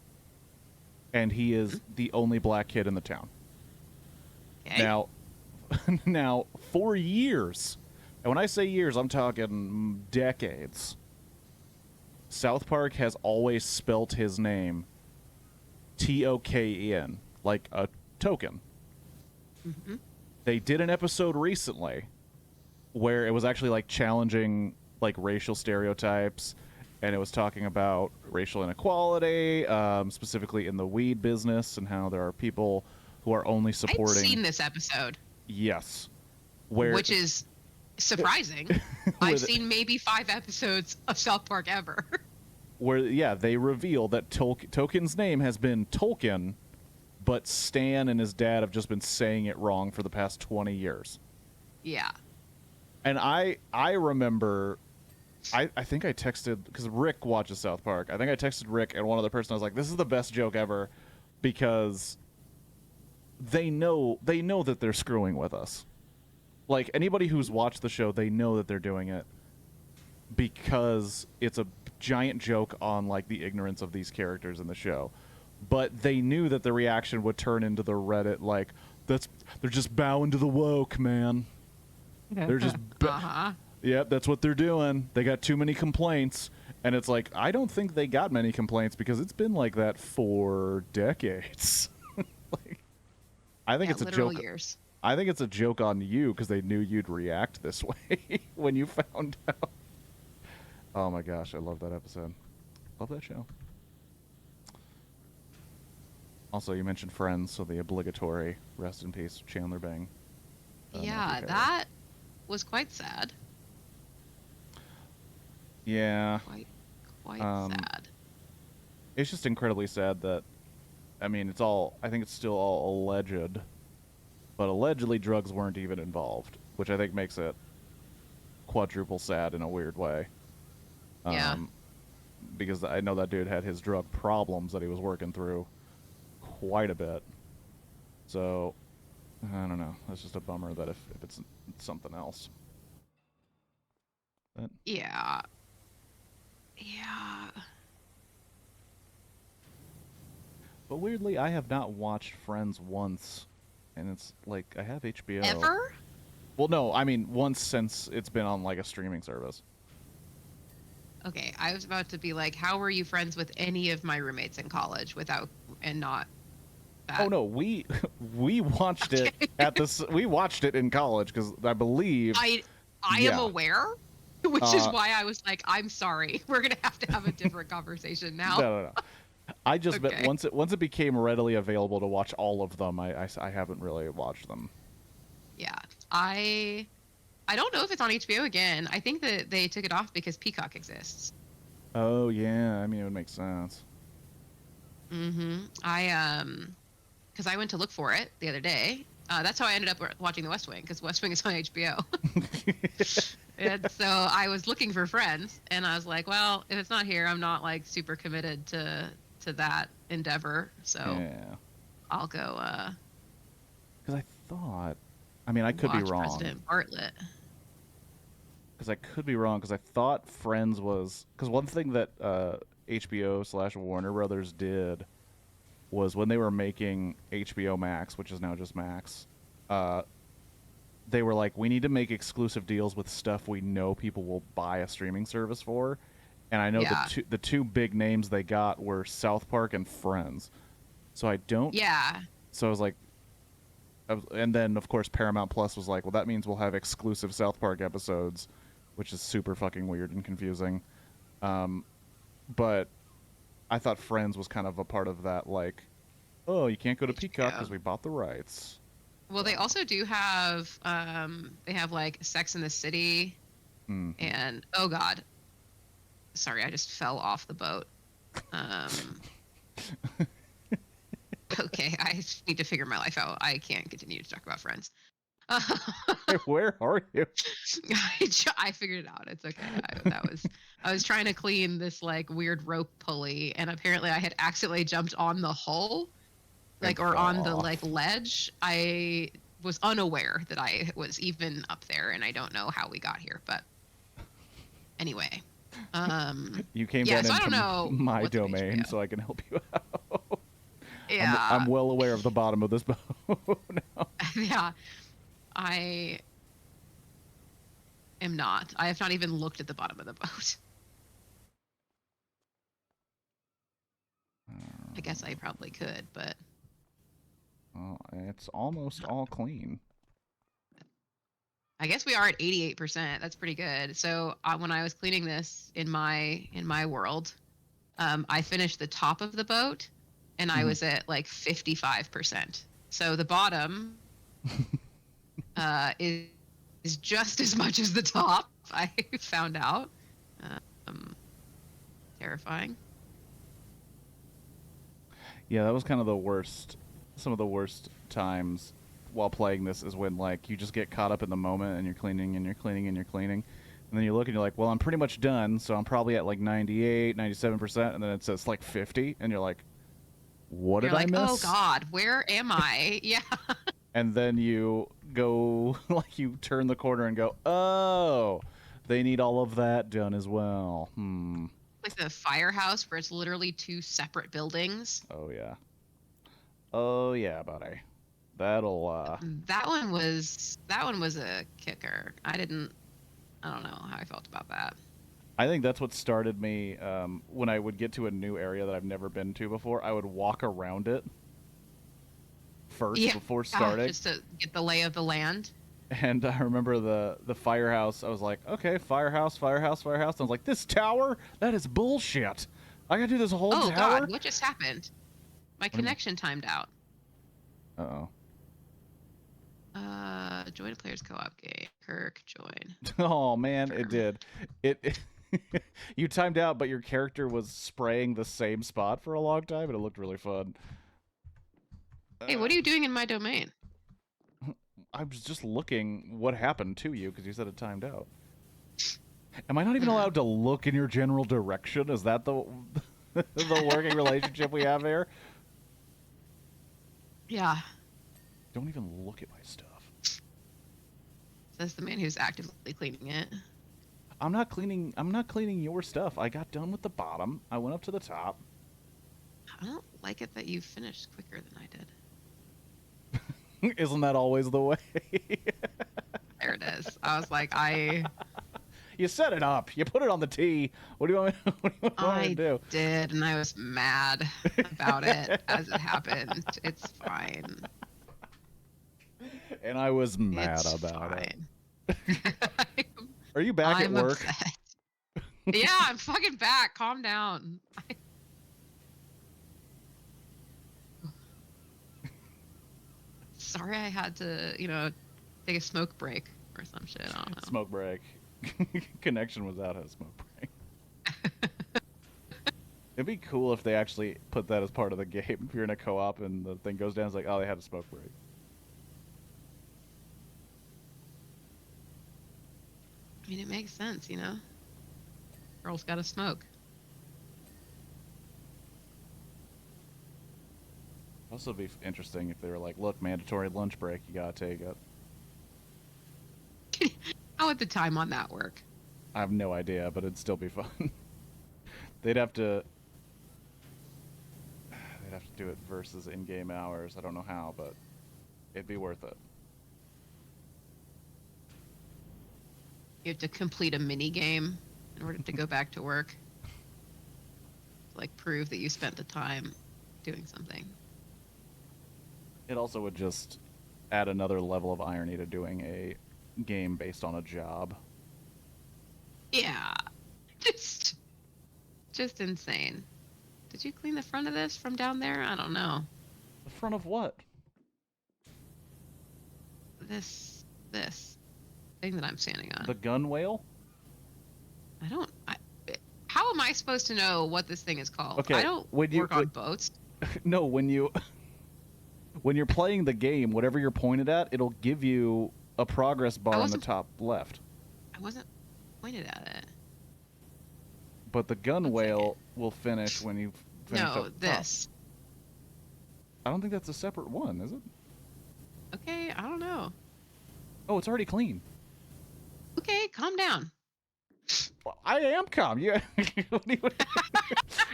and he is the only black kid in the town. Okay. Now, now, for years, and when I say years, I'm talking decades, South Park has always spelt his name Token, like a token. Hmm. They did an episode recently where it was actually like challenging like racial stereotypes, and it was talking about racial inequality, specifically in the weed business, and how there are people who are only I'd supporting. seen this episode, Yes, where which is surprising. I've with seen maybe 5 episodes of South Park ever. where yeah, they reveal that Token's name has been Tolkien, but Stan and his dad have just been saying it wrong for the past 20 years. Yeah. And I remember, I think I texted, because Rick watches South Park. I think I texted Rick and one other person. I was like, "This is the best joke ever," because they know that they're screwing with us. Like, anybody who's watched the show, they know that they're doing it because it's a giant joke on like the ignorance of these characters in the show. But they knew that the reaction would turn into the Reddit like, they're just bowing to the woke, man. They're just Yep, that's what they're doing. They got too many complaints. And it's like, I don't think they got many complaints because it's been like that for decades. Like, I think it's a joke. Years. I think it's a joke on you because they knew you'd react this way when you found out. Oh my gosh, I love that episode. Love that show. Also, you mentioned Friends, so the obligatory rest in peace, Chandler Bing. Yeah, that was quite sad. Yeah. Quite sad. It's just incredibly sad that, I mean, I think it's still all alleged, but allegedly drugs weren't even involved, which I think makes it quadruple sad in a weird way. Yeah. Because I know that dude had his drug problems that he was working through quite a bit. So, I don't know. That's just a bummer that if it's something else. But, Yeah. but weirdly, I have not watched Friends once, and it's like, I have HBO. Ever? Well, no, I mean, once since it's been on like a streaming service. Okay, I was about to be like, how were you friends with any of my roommates in college and not that? Oh no, we watched it we watched it in college because I believe I am aware, which is why I was like, I'm sorry, we're gonna have to have a different conversation now. No. I just meant once it became readily available to watch all of them, I haven't really watched them. Yeah, I don't know if it's on HBO again. I think that they took it off because Peacock exists. Oh yeah, I mean it would make sense. Because I went to look for it the other day. That's how I ended up watching The West Wing, because West Wing is on HBO. And so I was looking for Friends, and I was like, well, if it's not here, I'm not like super committed to that endeavor. So yeah, I'll go. Because I thought, I mean, I could be wrong. President Bartlett. Because I could be wrong. Because I thought Friends was, because one thing that HBO/Warner Brothers did was when they were making HBO Max, which is now just Max, they were like, we need to make exclusive deals with stuff we know people will buy a streaming service for. And I know the two big names they got were South Park and Friends. So I don't... Yeah. So I was like... And then, of course, Paramount Plus was like, well, that means we'll have exclusive South Park episodes, which is super fucking weird and confusing. But I thought Friends was kind of a part of that, like, oh, you can't go to Peacock because we bought the rights. Well, they also do have, they have, like, Sex and the City, and, oh, God. Sorry, I just fell off the boat. Okay, I need to figure my life out. I can't continue to talk about Friends. Where are you? I figured it out. It's okay. I was trying to clean this like weird rope pulley, and apparently I had accidentally jumped on the hull, or on the like ledge. I was unaware that I was even up there, and I don't know how we got here. But anyway, you came down so I into don't know my domain, so I can help you out. Yeah, I'm well aware of the bottom of this boat now. Yeah, I am not. I have not even looked at the bottom of the boat. I guess I probably could, but... Oh, it's almost all clean. I guess we are at 88%. That's pretty good. So when I was cleaning this in my world, I finished the top of the boat, and I was at like 55%. So the bottom is just as much as the top. I found out. Terrifying. Yeah, that was kind of the worst. Some of the worst times while playing this is when like you just get caught up in the moment and you're cleaning and you're cleaning and you're cleaning. And then you look and you're like, well, I'm pretty much done, so I'm probably at like 98, 97%, and then it says like 50, and you're like, what did You're I like, miss? oh God, where am I? Yeah. And then you go, like you turn the corner and go, oh, they need all of that done as well. Like the firehouse where it's literally 2 separate buildings. Oh, yeah. Oh, yeah, buddy. That'll, That one was a kicker. I don't know how I felt about that. I think that's what started me when I would get to a new area that I've never been to before. I would walk around it first before starting. Just to get the lay of the land. And I remember the firehouse. I was like, okay, firehouse. And I was like, this tower? That is bullshit. I gotta do this whole tower? Oh, God, what just happened? My connection timed out. Uh-oh. Join a player's co-op game. Kirk, join. Oh, man, it did. It you timed out, but your character was spraying the same spot for a long time, and it looked really fun. Hey, what are you doing in my domain? I was just looking what happened to you, because you said it timed out. Am I not even allowed to look in your general direction? Is that the the working relationship we have here? Yeah. Don't even look at my stuff. Says the man who's actively cleaning it. I'm not cleaning your stuff. I got done with the bottom. I went up to the top. I don't like it that you finished quicker than I did. Isn't that always the way? There it is. I was like, You set it up. You put it on the tee. What do you want me, to do? I did, and I was mad about it as it happened. It's fine. And I was mad about it. Are you back at work? Upset. Yeah, I'm fucking back. Calm down. Sorry I had to, take a smoke break or some shit. I don't know. Smoke break. Connection was out. Had a smoke break. It'd be cool if they actually put that as part of the game. If you're in a co-op and the thing goes down, it's like, oh, they had a smoke break. I mean, it makes sense, Girls gotta smoke. Also, be interesting if they were like, look, mandatory lunch break, you gotta take it. How would the time on that work? I have no idea, but it'd still be fun. They'd have to do it versus in-game hours. I don't know how, but it'd be worth it. You have to complete a mini game in order to go back to work. Like, prove that you spent the time doing something. It also would just add another level of irony to doing a game based on a job. Yeah. Just insane. Did you clean the front of this from down there? I don't know. The front of what? This thing that I'm standing on. The gun whale? How am I supposed to know what this thing is called? Okay, I don't work on boats. No, when you're playing the game, whatever you're pointed at, it'll give you a progress bar on the top left. I wasn't pointed at it. But the gun whale will finish when you finish up the this. top. I don't think that's a separate one, is it? Okay, I don't know. Oh, it's already clean. Okay, calm down. Well, I am calm. What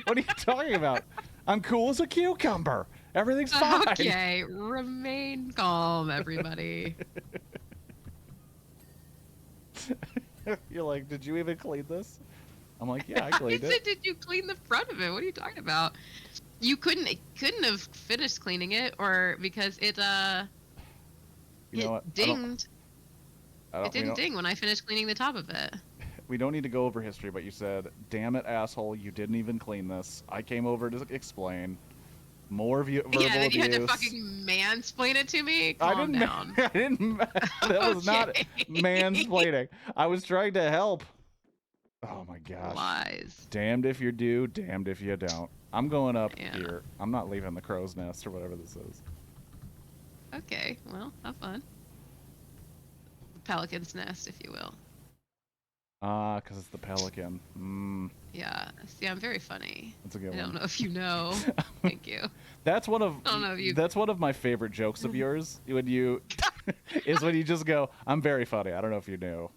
are you talking about? I'm cool as a cucumber. Everything's fine. Okay, remain calm, everybody. You're like, did you even clean this? I'm like, yeah, I cleaned I it. said, did you clean the front of it? What are you talking about? You couldn't have finished cleaning it, or because it dinged. It didn't ding when I finished cleaning the top of it. We don't need to go over history, but you said, damn it, asshole, you didn't even clean this. I came over to explain. More verbal abuse. Yeah, then you had to fucking mansplain it to me? Calm down. I didn't. That was not mansplaining. I was trying to help. Oh my gosh. Lies. Damned if you do, damned if you don't. I'm going up Yeah. here. I'm not leaving the crow's nest or whatever this is. Okay, well, Well, have fun. Pelican's nest, if you will. Ah, because it's the pelican. Yeah. See, I'm very funny. That's a good I one. don't know if you know. Thank you. That's one of I don't know if you. that's one of my favorite jokes of yours. When you is when you just go, "I'm very funny." I don't know if you knew.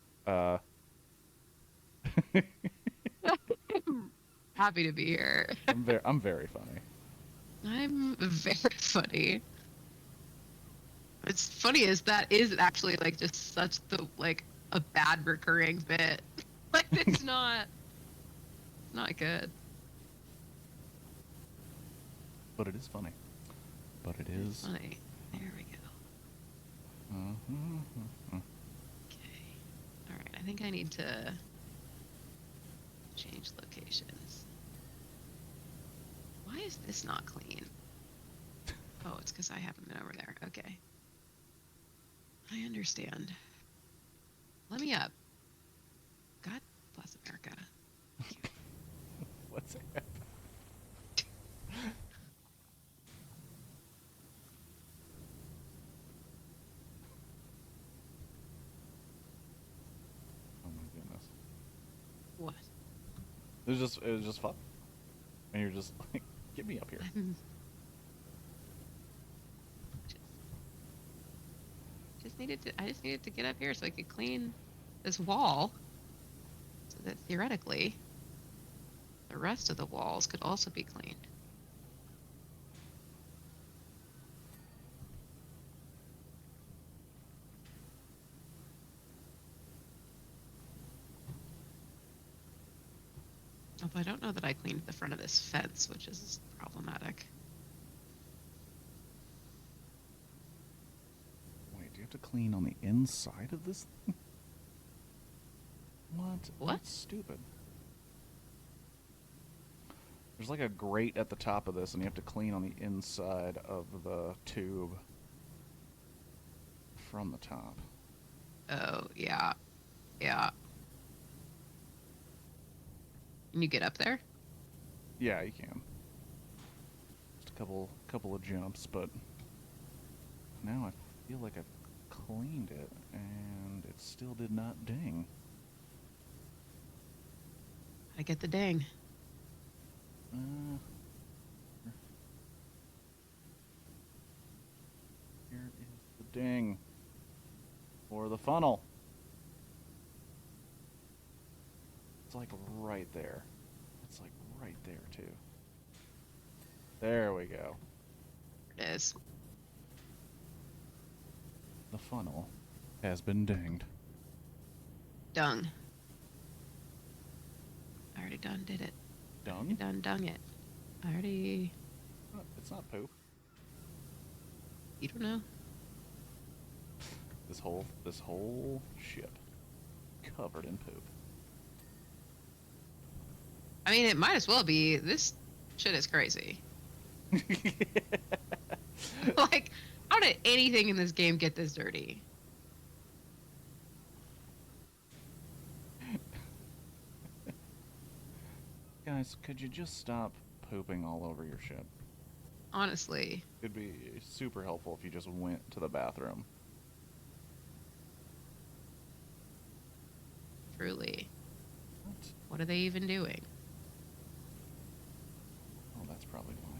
Happy to be here. I'm very funny. I'm very funny. It's funny as that is actually like just such the like a bad recurring bit. Like it's not good. But it is funny. But it It's is. funny. There we go. Mm-hmm. Okay. All right. I think I need to change locations. Why is this not clean? Oh, it's because I haven't been over there. Okay. I understand. Let me up. God bless America. What's that? Oh my goodness. What? It was just fun. And you're just like, get me up here. I just needed to get up here so I could clean this wall so that theoretically the rest of the walls could also be cleaned. Although I don't know that I cleaned the front of this fence, which is problematic. Wait, do you have to clean on the inside of this thing? What? What? That's stupid. There's like a grate at the top of this, and you have to clean on the inside of the tube from the top. Oh, yeah. Yeah. Can you get up there? Yeah, you can. Just a couple of jumps, but now I feel like I've cleaned it, and it still did not ding. I get the dang. Here is the ding. Or the funnel. It's like right there. It's like right there, too. There we go. There it is. The funnel has been dinged. Dung. I already done did it. Dung? Dung it. I already. It's not poop. You don't know. This whole ship covered in poop. I mean, it might as well be. This shit is crazy. Like, how did anything in this game get this dirty? Guys, could you just stop pooping all over your ship? Honestly. It'd be super helpful if you just went to the bathroom. Truly. What? What are they even doing? Oh, that's probably why.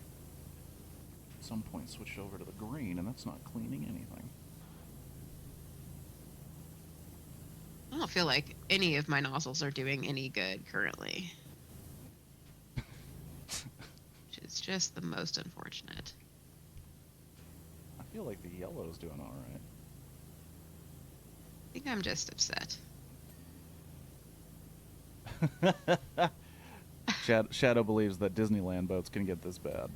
At some point switched over to the green, and that's not cleaning anything. I don't feel like any of my nozzles are doing any good currently. Which is just the most unfortunate. I feel like the yellow's doing all I think I'm just upset. right. Shadow believes that Disneyland boats can get this bad.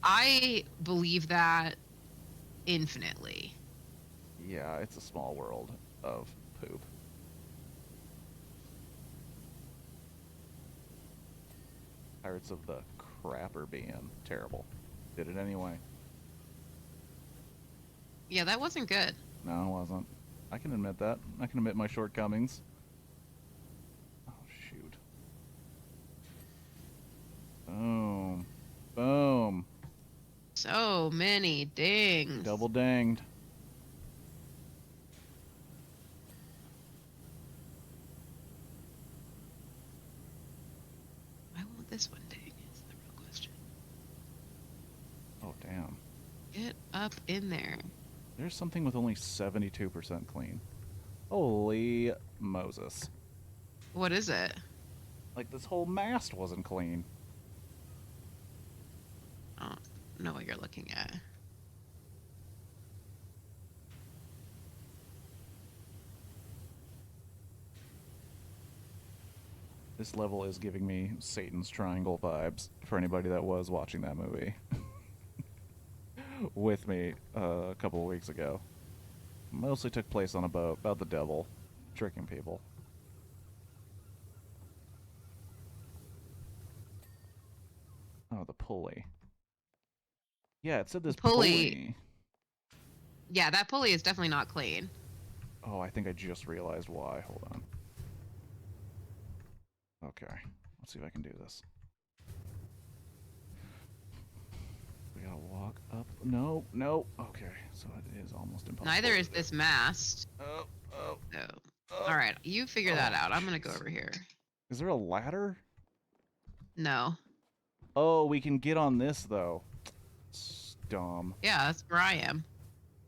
I believe that infinitely. Yeah, it's a small world of poop. Pirates of the Caribbean. Terrible. Did it anyway. Yeah, that wasn't good. No, it wasn't. I can admit that. I can admit my shortcomings. Oh, shoot. Boom. Boom. So many dings. Double dinged. Why won't this one ding? Is the real question. Oh, damn. Get up in there. There's something with only 72% clean. Holy Moses. What is it? Like, this whole mast wasn't clean. I don't know what you're looking at. This level is giving me Satan's Triangle vibes for anybody that was watching that movie with me a couple of weeks ago. Mostly took place on a boat about the devil tricking people. Oh, the pulley. Yeah, it said this pulley. Yeah, that pulley is definitely not clean. Oh, I think I just realized why. Hold on. Okay, let's see if I can do this. We gotta walk up. No, no. Okay, so it is almost impossible. Neither is this mast. Oh. All right, you figure that out. I'm gonna go over here. Is there a ladder? No. Oh, we can get on this though. It's dumb. Yeah, that's where I am.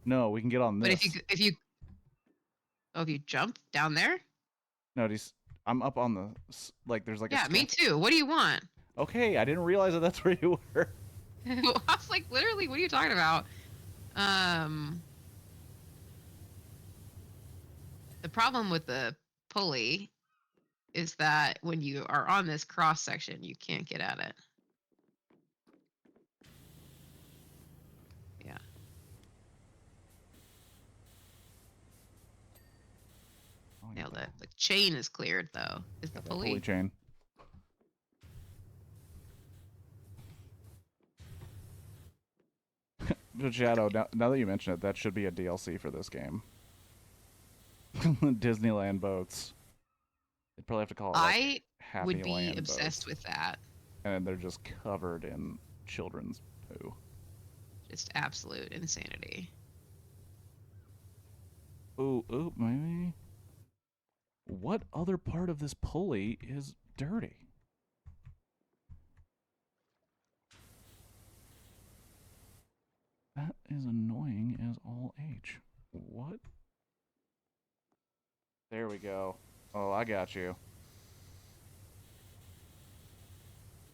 No, we can get on this. But if you jump down there? No, I'm up on the like. There's like yeah, a me too. What do you want? Okay, I didn't realize that that's where you were. I was like, literally, what are you talking about? The problem with the pulley is that when you are on this cross section, you can't get at it. Yeah. Nailed it. The chain is cleared, though. Is the pulley? Pulley chain. Shadow, now that you mention it, that should be a DLC for this game. Disneyland boats. They'd probably have to call it like I would be Happyland obsessed boats. with that. And they're just covered in children's poo. Just absolute insanity. Ooh, maybe. What other part of this pulley is dirty? That is annoying as all H. What? There we go. Oh, I got you.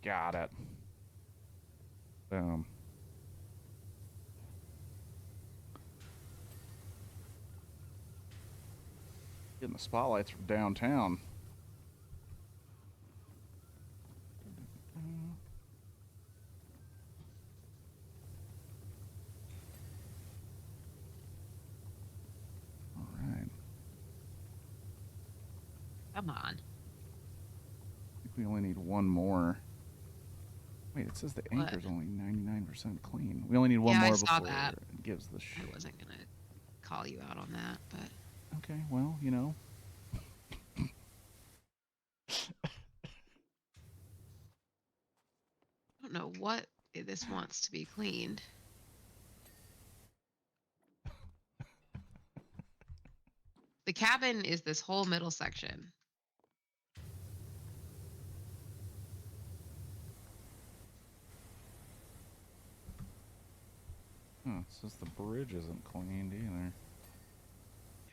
Got it. Boom. Getting the spotlights from downtown. All right. Come on. I think we only need one more. Wait, it says the anchor's only 99% clean. We only need one more before it gives the shit. I wasn't going to call you out on that, but... Okay, well, you know. I don't know what this wants to be cleaned. The cabin is this whole middle section. Huh, it says the bridge isn't cleaned either.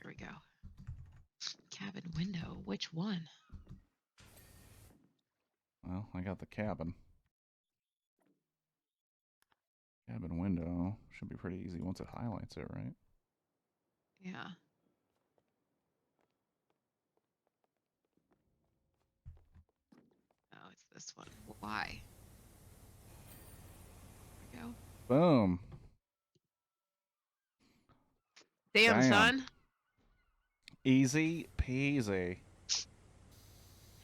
Here we go. Cabin window. Which one? Well, I got the cabin. Cabin window should be pretty easy once it highlights it, right? Yeah. Oh, it's this one. Why? There we go. Boom. Damn, son. Easy peasy.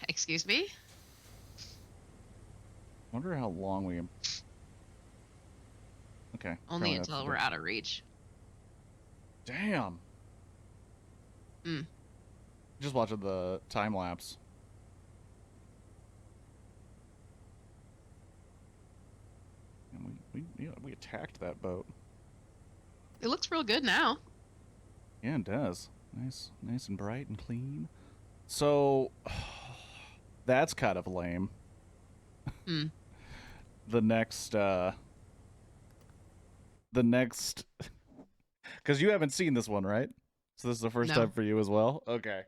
Excuse me? Wonder how long we... Okay. Only until we're out of reach. Damn. Just watching the time lapse. And We attacked that boat. It looks real good now. Yeah, it does. Nice and bright and clean. So that's kind of lame. Hmm. The next, because you haven't seen this one, right? So this is the first No. time for you as well. Okay.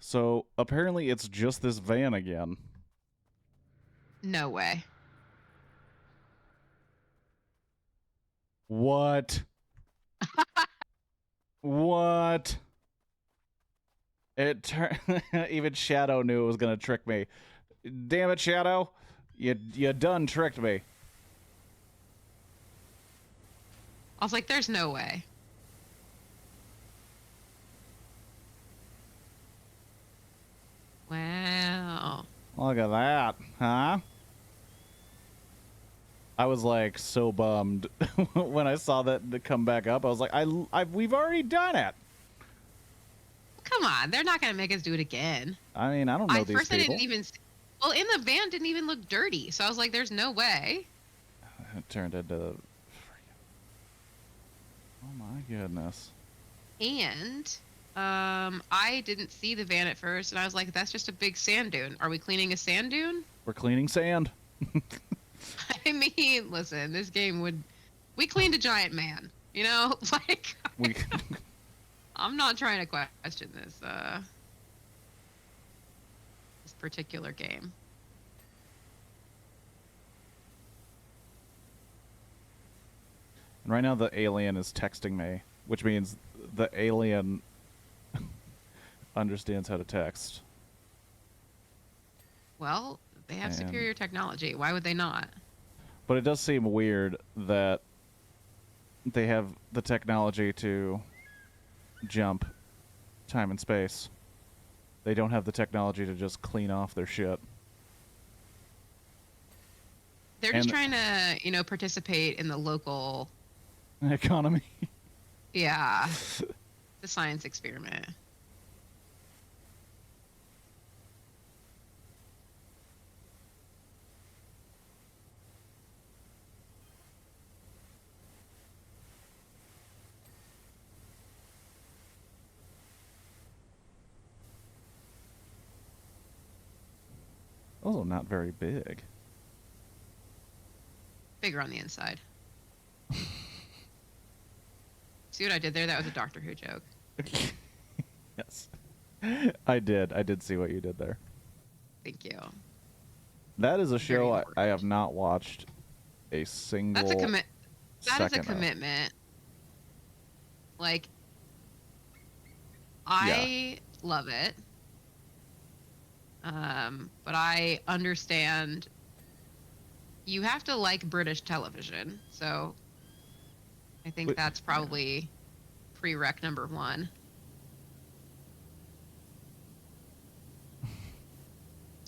So apparently it's just this van again. No way. What? What? Even Shadow knew it was gonna trick me. Damn it, Shadow! You done tricked me. I was like, there's no way. Wow. Look at that, huh? I was like so bummed when I saw that to come back up. I was like, we've already done it. Come on, they're not gonna make us do it again. I mean, I don't know these First people. I didn't even. Well, in the van didn't even look dirty, so I was like, "There's no way." It turned into. Oh my goodness. And I didn't see the van at first, and I was like, "That's just a big sand dune. Are we cleaning a sand dune?" We're cleaning sand. I mean, listen, this game would. We cleaned a giant man, you know, like. We. I'm not trying to question this particular game. And right now the alien is texting me, which means the alien understands how to text. Well, they have superior technology. Why would they not? But it does seem weird that they have the technology to jump time and space. They don't have the technology to just clean off their shit. They're just trying to, participate in the local economy. Yeah. The science experiment. Also not very big. Bigger on the inside. See what I did there? That was a Doctor Who joke. Yes. I did see what you did there. Thank you. That is a show I have not watched a single That is a of. commitment. Like, I love it. But I understand you have to like British television. So I think that's probably prereq number 1.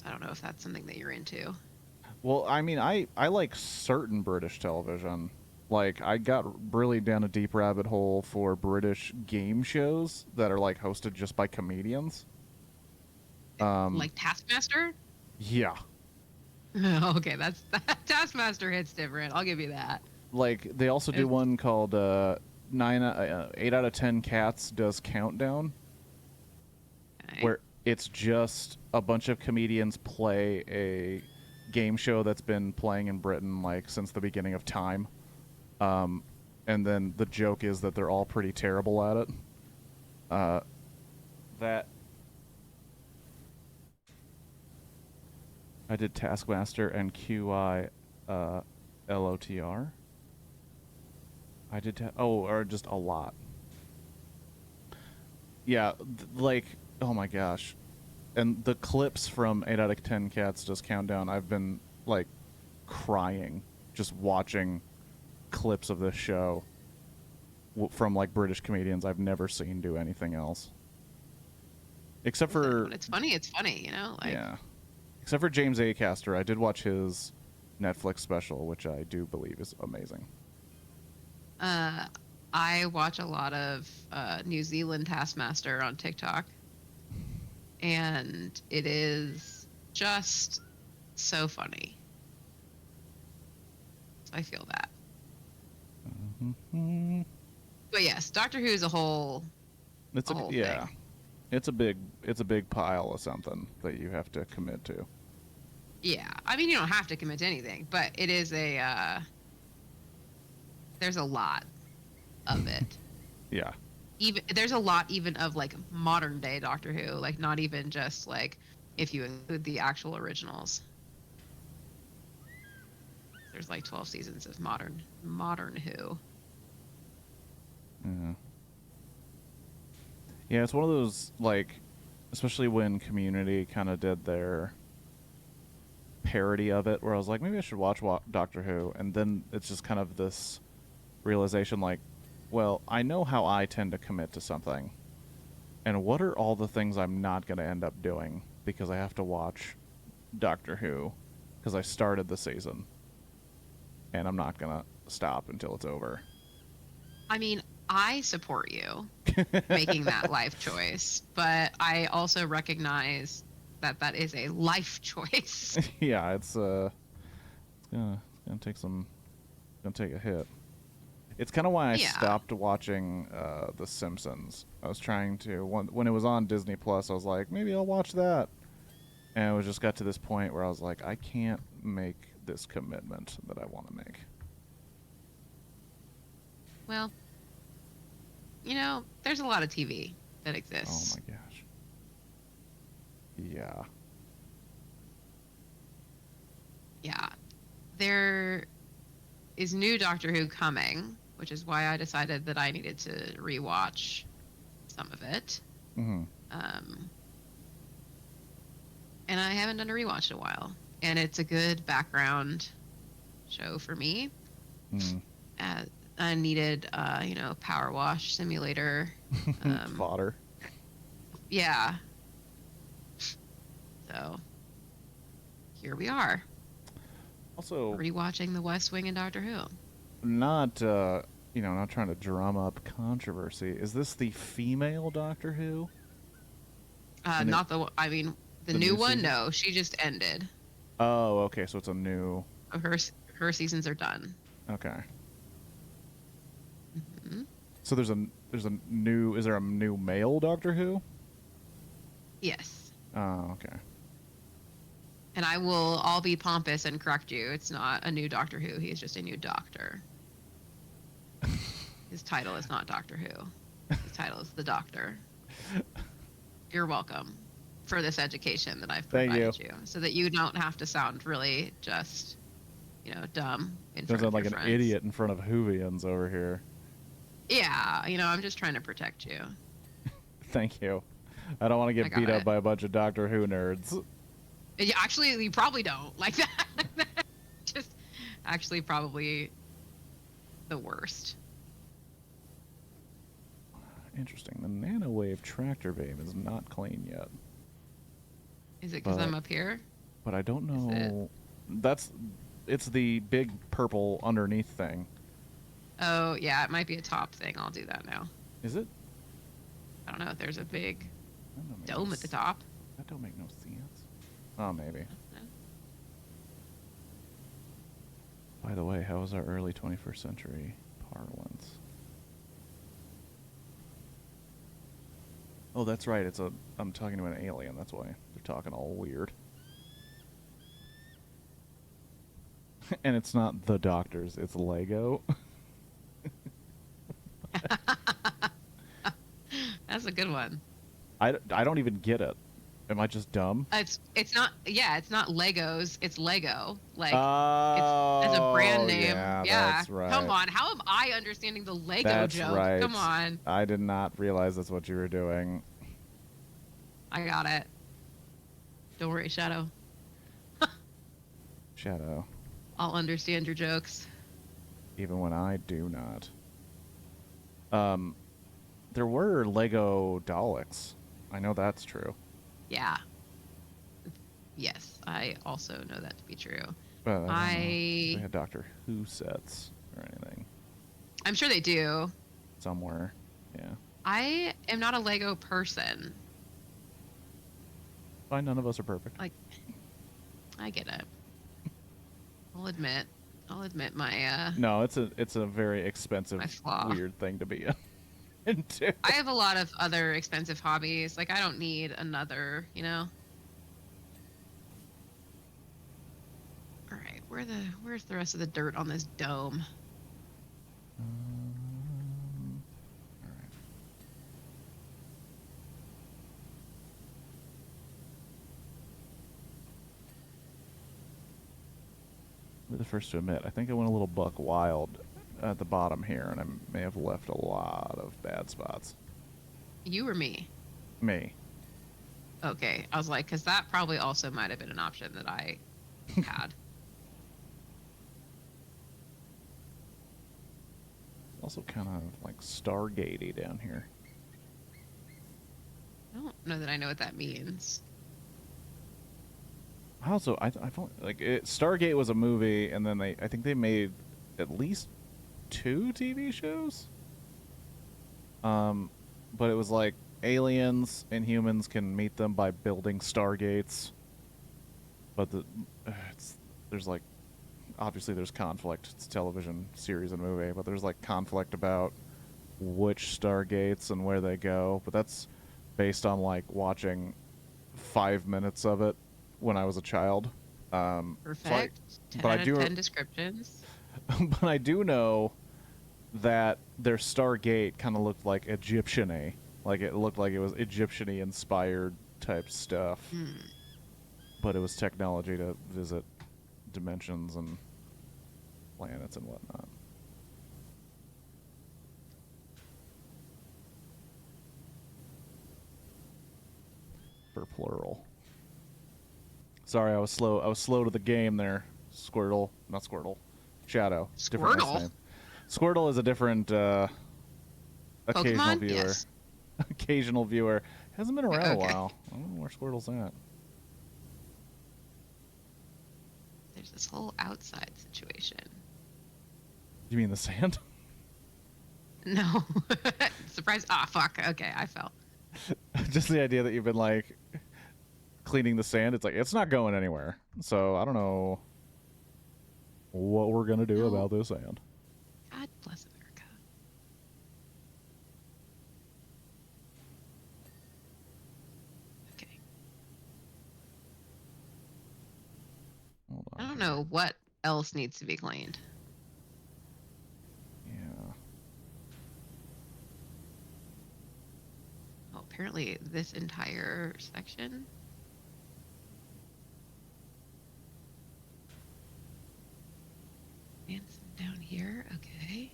I don't know if that's something that you're into. Well, I mean, I like certain British television. Like, I got really down a deep rabbit hole for British game shows that are, like, hosted just by comedians. Like Taskmaster? Yeah. Okay, that Taskmaster hits different. I'll give you that. Like, they also do one called 8 out of 10 Cats Does Countdown. Okay. Where it's just a bunch of comedians play a game show that's been playing in Britain, like, since the beginning of time. And then the joke is that they're all pretty terrible at it. I did Taskmaster and QI LOTR. I did or just a lot. Yeah, like, oh my gosh. And the clips from 8 out of 10 Cats Does Countdown, I've been, like, crying just watching clips of this show from, like, British comedians I've never seen do anything else. Except for... When it's funny, you know? Like, yeah. Except for James Acaster. I did watch his Netflix special, which I do believe is amazing. I watch a lot of New Zealand Taskmaster on TikTok. And it is just so funny. So I feel that. Mm-hmm. But yes, Doctor Who is a whole whole Yeah. thing. It's a big pile of something that you have to commit to. Yeah. I mean, you don't have to commit to anything, but it is there's a lot of it. Yeah. Even there's a lot even of like modern day Doctor Who, like not even just like if you include the actual originals. There's like 12 seasons of modern Who. Yeah. Yeah, it's one of those, like, especially when Community kind of did their parody of it, where I was like, maybe I should watch Doctor Who, and then it's just kind of this realization, like, well, I know how I tend to commit to something, and what are all the things I'm not going to end up doing because I have to watch Doctor Who, because I started the season, and I'm not going to stop until it's over. I mean, I support you making that life choice, but I also recognize that that is a life choice. Yeah, it's gonna take a hit. It's kind of why I Yeah. stopped watching The Simpsons. I was trying to when it was on Disney Plus. I was like, maybe I'll watch that, and it just got to this point where I was like, I can't make this commitment that I want to make. Well, you know, there's a lot of TV that exists. Oh my gosh. Yeah. Yeah. There is new Doctor Who coming, which is why I decided that I needed to rewatch some of it. Mm-hmm. And I haven't done a rewatch in a while. And it's a good background show for me. Mm. I needed, PowerWash Simulator. Fodder. Yeah. So here we are, Also, rewatching The West Wing and Doctor Who. not not trying to drum up controversy. Is this the female Doctor Who? Not the. I mean, the new one. season? No, she just ended. Oh, okay. So it's a new. Her seasons are done. Okay. Hmm. So there's a new. Is there a new male Doctor Who? Yes. Oh, okay. And I'll be pompous and correct you. It's not a new Doctor Who. He is just a new doctor. His title is not Doctor Who. His title is The Doctor. You're welcome for this education that I've Thank provided you, so that you don't have to sound really just, dumb in front Sounds of like your an friends. idiot in front of Whovians over here. Yeah, I'm just trying to protect you. Thank you. I don't want to get got beat up it. by a bunch of Doctor Who nerds. Yeah, actually, you probably don't like that. Just actually probably the worst. Interesting. The nanowave tractor beam is not clean yet. Is it because I'm up here? But I don't Is it? know. It's the big purple underneath thing. Oh, yeah, it might be a top thing. I'll do that now. Is it? I don't know if there's a big That don't make dome no at the top. That don't make no sense. Oh, maybe. No? By the way, how was our early 21st century parlance? Oh, that's right. I'm talking to an alien. That's why they're talking all weird. And it's not the doctors. It's Lego. That's a good one. I don't even get it. Am I just dumb? It's not. Yeah, it's not Legos. It's Lego. Like Oh, it's as a brand name. Yeah, Yeah. that's right. Come on. How am I understanding the Lego That's joke? right. Come on. I did not realize that's what you were doing. I got it. Don't worry, Shadow. Shadow. I'll understand your jokes. Even when I do not. There were Lego Daleks. I know that's true. Yeah. Yes, I also know that to be true. But I don't know if they had Doctor Who sets or anything I'm sure they do. somewhere. Yeah. I am not a Lego person. Fine, none of us are perfect. Like, I get it. I'll admit. I'll admit my No, it's a very expensive, my flaw. weird thing to be into. I have a lot of other expensive hobbies. Like, I don't need another, you know? All right, where's the rest of the dirt on this dome? All right. I'll be the first to admit, I think I went a little buck wild at the bottom here, and I may have left a lot of bad spots. You or me? Me. Okay, I was like, because that probably also might have been an option that I had. Also kind of like Stargatey down here. I don't know that I know what that means. Also, I've only, like Stargate was a movie, and then I think they made at least 2 TV shows. But it was like aliens and humans can meet them by building stargates. But there's like, obviously there's conflict. It's a television series and movie, but there's like conflict about which stargates and where they go. But that's based on like watching 5 minutes of it when I was a child. Perfect. 10 but I out of do- 10 descriptions. But I do know that their Stargate kind of looked like Egyptian-y. Like it looked like it was Egyptian-y inspired type stuff. But it was technology to visit dimensions and planets and whatnot. For plural. Sorry, I was slow. I was slow to the game there. Squirtle, not Squirtle. Shadow. Different last Squirtle? name. Squirtle is a different occasional Pokemon? viewer. Yes. Occasional viewer. Hasn't been around a Okay. while. I don't know where Squirtle's at. There's this whole outside situation. You mean the sand? No. Surprise. Ah, fuck. Okay, I fell. Just the idea that you've been like cleaning the sand. It's like it's not going anywhere. So I don't know what we're gonna do No. about this sand. God bless America. Okay. Hold on. I don't know what else needs to be cleaned. Yeah. Oh, apparently this entire section. And some down here. Okay.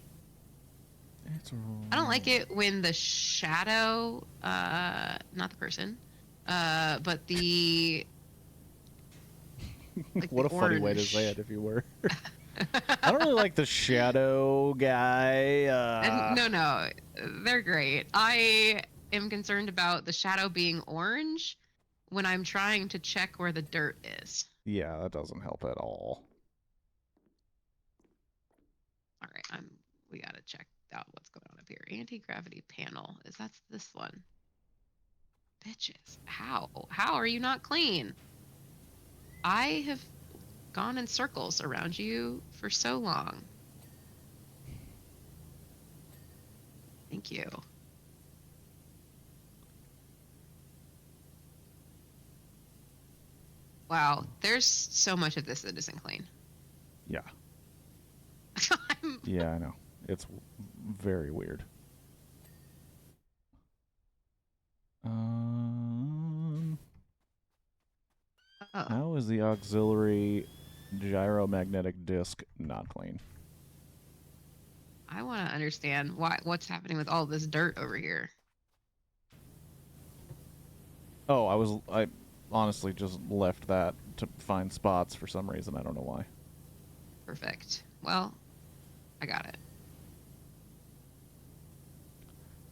It's I don't like it when the shadow, not the person, but the like what a the funny way to orange. say it if you were. I don't really like the shadow guy. No, they're great. I am concerned about the shadow being orange when I'm trying to check where the dirt is. Yeah, that doesn't help at all. All right, we gotta check out what's going on up here. Anti-gravity panel. That's this one? Bitches. How are you not clean? I have gone in circles around you for so long. Thank you. Wow, there's so much of this that isn't clean. Yeah. I'm- Yeah, I know. It's very weird. Oh, How is the auxiliary gyromagnetic disc not clean? I want to understand what's happening with all this dirt over here. Oh, I honestly just left that to find spots for some reason. I don't know why. Perfect. Well, I got it.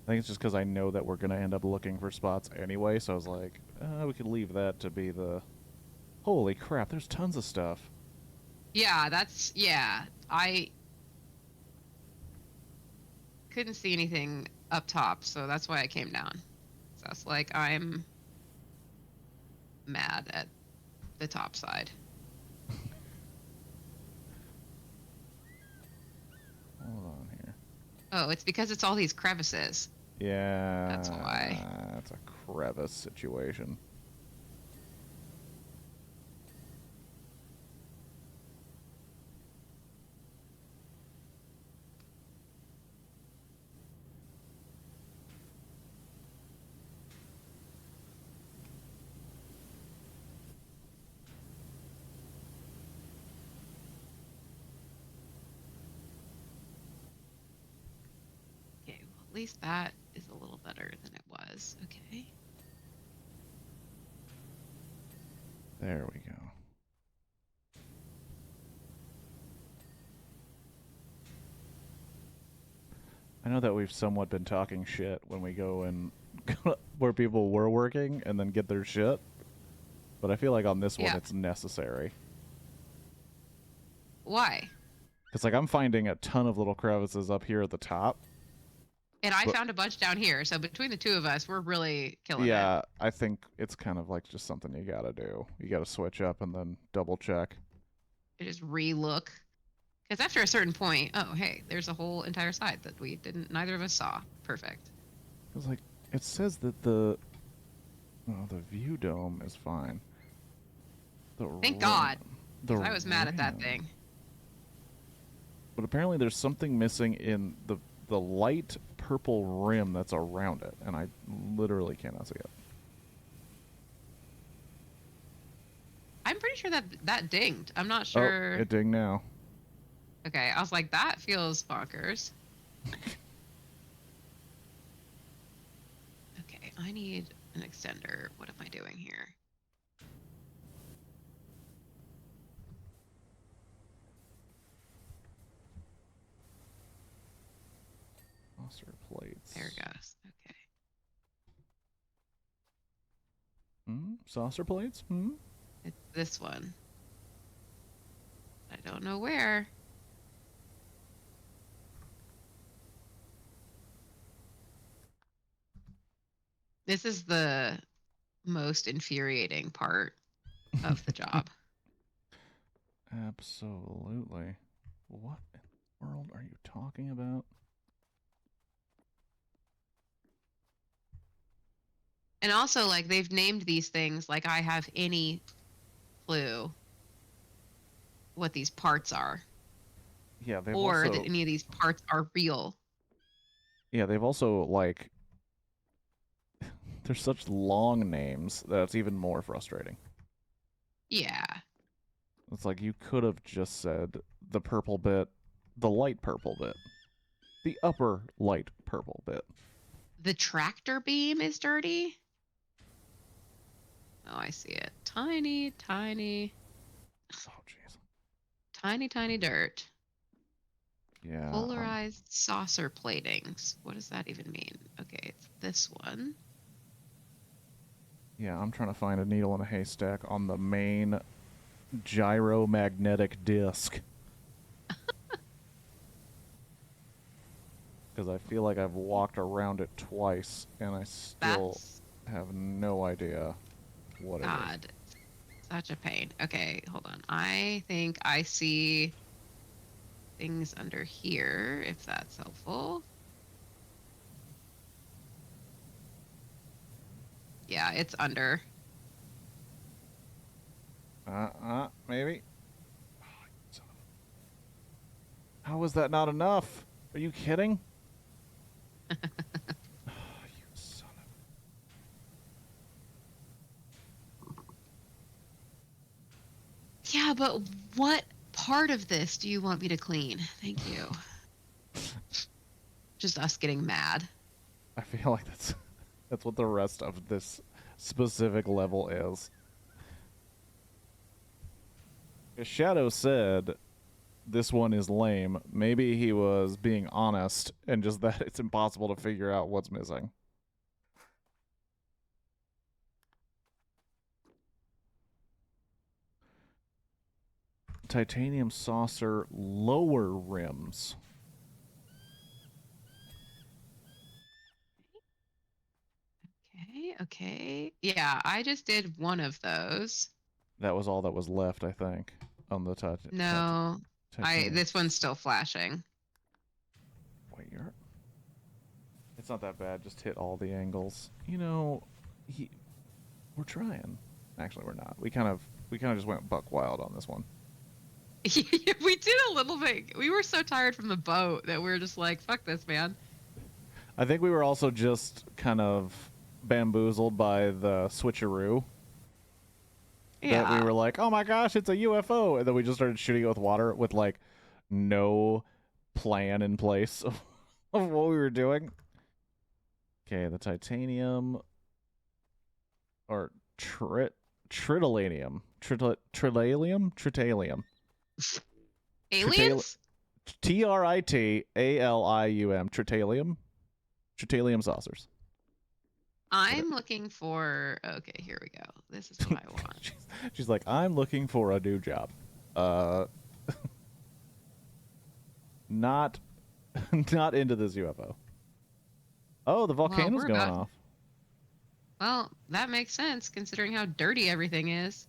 I think it's just because I know that we're going to end up looking for spots anyway, so I was like, we could leave that to be the... Holy crap, there's tons of stuff. Yeah, I couldn't see anything up top, so that's why I came down. So it's like I'm mad at the top side. Oh, it's because it's all these crevices. Yeah. That's why. It's a crevice situation. Okay, well, at least that is a little better than it was. Okay. There we go. I know that we've somewhat been talking shit when we go and where people were working and then get their shit, but I feel like on this one Yeah. it's necessary. Why? Because like I'm finding a ton of little crevices up here at the top. And I But- found a bunch down here. So between the two of us, we're really killing it. Yeah, I think it's kind of like just something you gotta do. You gotta switch up and then double check. I just re-look. Because after a certain point, oh, hey, there's a whole entire side that neither of us saw. Perfect. Because like it says that the view dome is fine. Thank God. The 'Cause I was mad at that rim. thing. But apparently there's something missing in the light purple rim that's around it, and I literally cannot see it. I'm pretty sure that dinged. I'm not sure. Oh, it ding now. Okay, I was like, that feels bonkers. Okay, I need an extender. What am I doing here? Saucer plates. There it goes. Okay. Saucer plates? It's this one. I don't know where. This is the most infuriating part of the job. Absolutely. What in the world are you talking about? And also, like, they've named these things like I have any clue what these parts are, Yeah, they've or also that any of these parts are real. they've also like there's such long names that it's even more frustrating. Yeah. It's like you could have just said the purple bit, the light purple bit, the upper light purple bit. The tractor beam is dirty. Oh, I see it. Tiny, tiny, Oh jeez. tiny, tiny dirt. Yeah. Polarized saucer platings. What does that even mean? Okay, it's this one. Yeah, I'm trying to find a needle in a haystack on the main gyromagnetic disc. Because I feel like I've walked around it twice and I still That's have no idea what it is. God. Such a pain. Okay, hold on. I think I see things under here, if that's helpful. Yeah, it's under. Maybe. Oh, son of How is that not enough? Are you kidding? Oh, you son of Yeah, but what part of this do you want me to clean? Thank you. Just us getting mad. I feel like that's what the rest of this specific level is. If Shadow said this one is lame, maybe he was being honest and just that it's impossible to figure out what's missing. Titanium saucer lower rims. Okay, okay. Yeah, I just did one of those. That was all that was left, I think, on the No, titanium. this one's still flashing. Wait, It's not that bad. Just hit all the angles. You know, we're trying. Actually, we're not. We kind of just went buck wild on this one. We did a little bit. We were so tired from the boat that we were just like, fuck this, man. I think we were also just kind of bamboozled by the switcheroo. Yeah. That we were like, oh my gosh, it's a UFO. And then we just started shooting it with water with like no plan in place of what we were doing. Okay, the titanium or tritanium. Tritanium. Aliens? Tritalium. Tritanium saucers. I'm looking for. Okay, here we go. This is what I want. She's like, I'm looking for a new job. Not into this UFO. Oh, the volcano's going off. Well, that makes sense considering how dirty everything is.